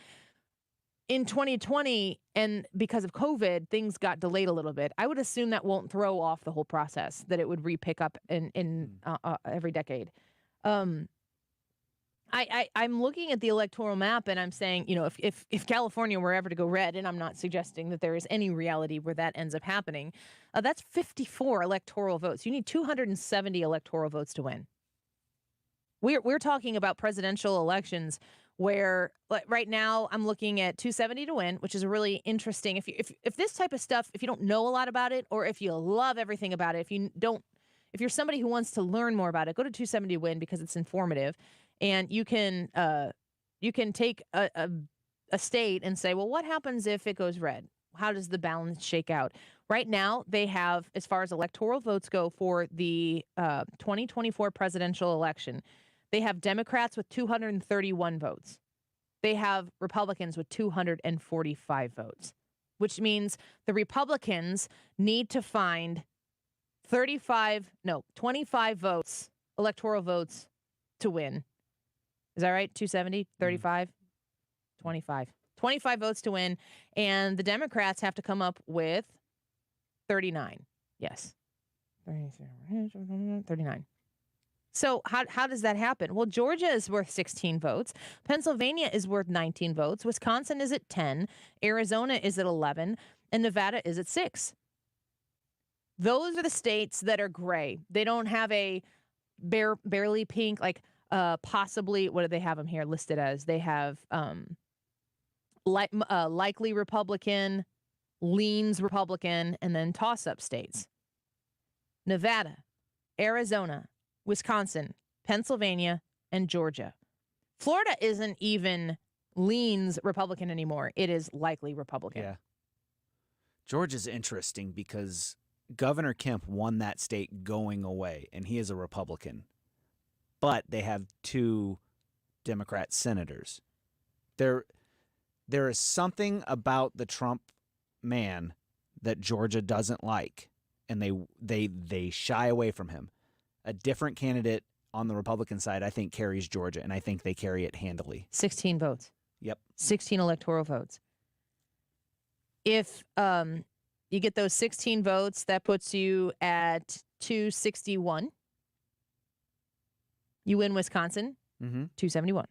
in 2020, and because of COVID, things got delayed a little bit. I would assume that won't throw off the whole process, that it would re-pick up in every decade. I'm looking at the electoral map, and I'm saying, if California were ever to go red, and I'm not suggesting that there is any reality where that ends up happening, that's 54 electoral votes. You need 270 electoral votes to win. We're talking about presidential elections where, like, right now I'm looking at 270 to win, which is a really interesting. If this type of stuff, if you don't know a lot about it, or if you love everything about it, if you're somebody who wants to learn more about it, go to 270 win, because it's informative. And you can take a state and say, well, what happens if it goes red? How does the balance shake out? Right now, they have, as far as electoral votes go for the 2024 presidential election, they have Democrats with 231 votes. They have Republicans with 245 votes, which means the Republicans need to find 25 votes, electoral votes, to win. Is that right? 270, 35, 25. 25 votes to win. And the Democrats have to come up with 39. Yes. 39. So how does that happen? Well, Georgia is worth 16 votes. Pennsylvania is worth 19 votes. Wisconsin is at 10. Arizona is at 11. And Nevada is at 6. Those are the states that are gray. They don't have a barely pink, like possibly, what do they have them here listed as? They have likely Republican, leans Republican, and then toss-up states. Nevada, Arizona, Wisconsin, Pennsylvania, and Georgia. Florida isn't even leans Republican anymore. It is likely Republican. Yeah. Georgia's interesting because Governor Kemp won that state going away, and he is a Republican. But they have 2 Democrat senators. There is something about the Trump man that Georgia doesn't like, and they shy away from him. A different candidate on the Republican side, I think, carries Georgia, and I think they carry it handily. 16 votes. Yep. 16 electoral votes. If you get those 16 votes, that puts you at 261. You win Wisconsin, 271.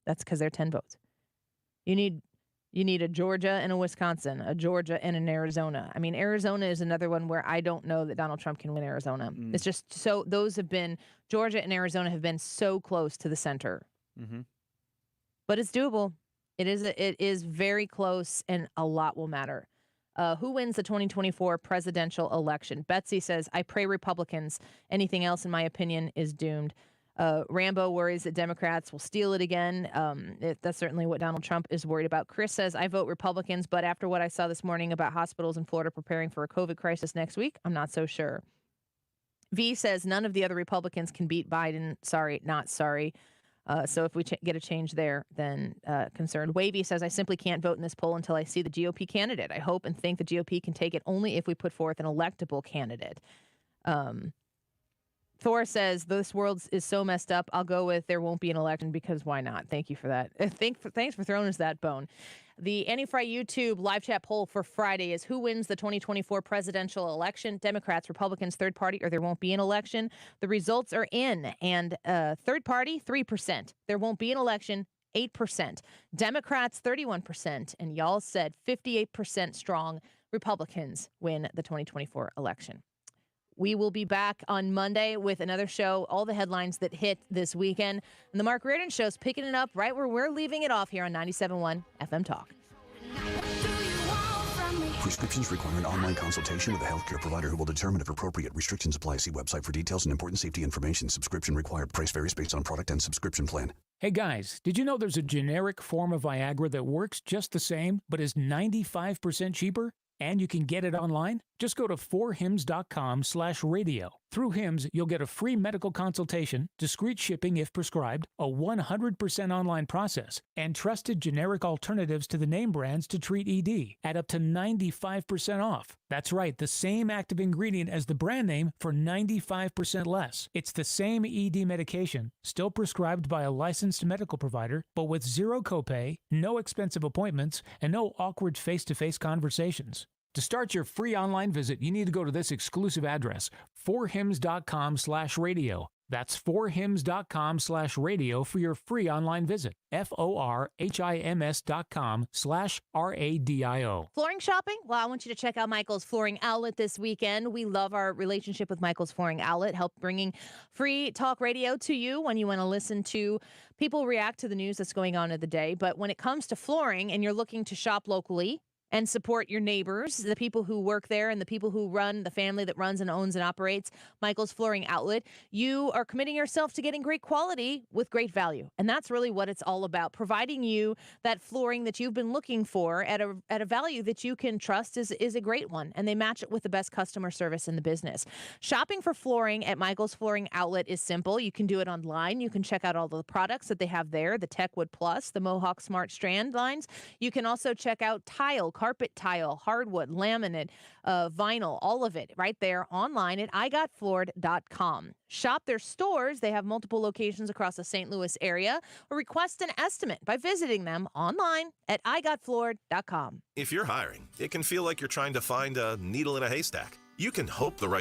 That's because they're 10 votes. You need a Georgia and a Wisconsin, a Georgia and an Arizona. I mean, Arizona is another one where I don't know that Donald Trump can win Arizona. It's just so Georgia and Arizona have been so close to the center. But it's doable. It is very close, and a lot will matter. Who wins the 2024 presidential election? Betsy says, I pray Republicans. Anything else, in my opinion, is doomed. Rambo worries that Democrats will steal it again. That's certainly what Donald Trump is worried about. Chris says, I vote Republicans, but after what I saw this morning about hospitals in Florida preparing for a COVID crisis next week, I'm not so sure. V says, none of the other Republicans can beat Biden. Sorry, not sorry. So if we get a change there, then concerned. Wavy says, I simply can't vote in this poll until I see the GOP candidate. I hope and think the GOP can take it only if we put forth an electable candidate. Thor says, this world is so messed up. I'll go with there won't be an election because why not? Thank you for that. Thanks for throwing us that bone. The Annie Frey YouTube live chat poll for Friday is who wins the 2024 presidential election? Democrats, Republicans, third party, or there won't be an election. The results are in. And third party, 3%. There won't be an election, 8%. Democrats, 31%. And y'all said 58% strong Republicans win the 2024 election. We will be back on Monday with another show, all the headlines that hit this weekend. And the Mark Reardon Show's picking it up right where we're leaving it off here on 97.1 FM Talk. Prescriptions require an online consultation with a healthcare provider who will determine if appropriate. Restrictions apply. See website for details and important safety information. Subscription required. Price varies based on product and subscription plan. Hey guys, did you know there's a generic form of Viagra that works just the same, but is 95% cheaper? And you can get it online? Just go to 4hims.com/radio. Through Hims, you'll get a free medical consultation, discreet shipping if prescribed, a 100% online process, and trusted generic alternatives to the name brands to treat ED at up to 95% off. That's right, the same active ingredient as the brand name for 95% less. It's the same ED medication, still prescribed by a licensed medical provider, but with zero copay, no expensive appointments, and no awkward face-to-face conversations. To start your free online visit, you need to go to this exclusive address, 4hims.com/radio. That's 4hims.com/radio for your free online visit. FORHIMS.com/RADIO. Flooring shopping? Well, I want you to check out Michael's Flooring Outlet this weekend. We love our relationship with Michael's Flooring Outlet, help bringing free talk radio to you when you want to listen to people react to the news that's going on in the day. But when it comes to flooring and you're looking to shop locally and support your neighbors, the people who work there and the people who run, the family that runs and owns and operates Michael's Flooring Outlet, you are committing yourself to getting great quality with great value. And that's really what it's all about, providing you that flooring that you've been looking for at a value that you can trust is a great one. And they match it with the best customer service in the business. Shopping for flooring at Michael's Flooring Outlet is simple. You can do it online. You can check out all the products that they have there, the Techwood Plus, the Mohawk Smart Strand lines. You can also check out tile, carpet tile, hardwood, laminate, vinyl, all of it right there online at igotfloored.com. Shop their stores. They have multiple locations across the St. Louis area, or request an estimate by visiting them online at igotfloored.com. If you're hiring, it can feel like you're trying to find a needle in a haystack. You can hope the right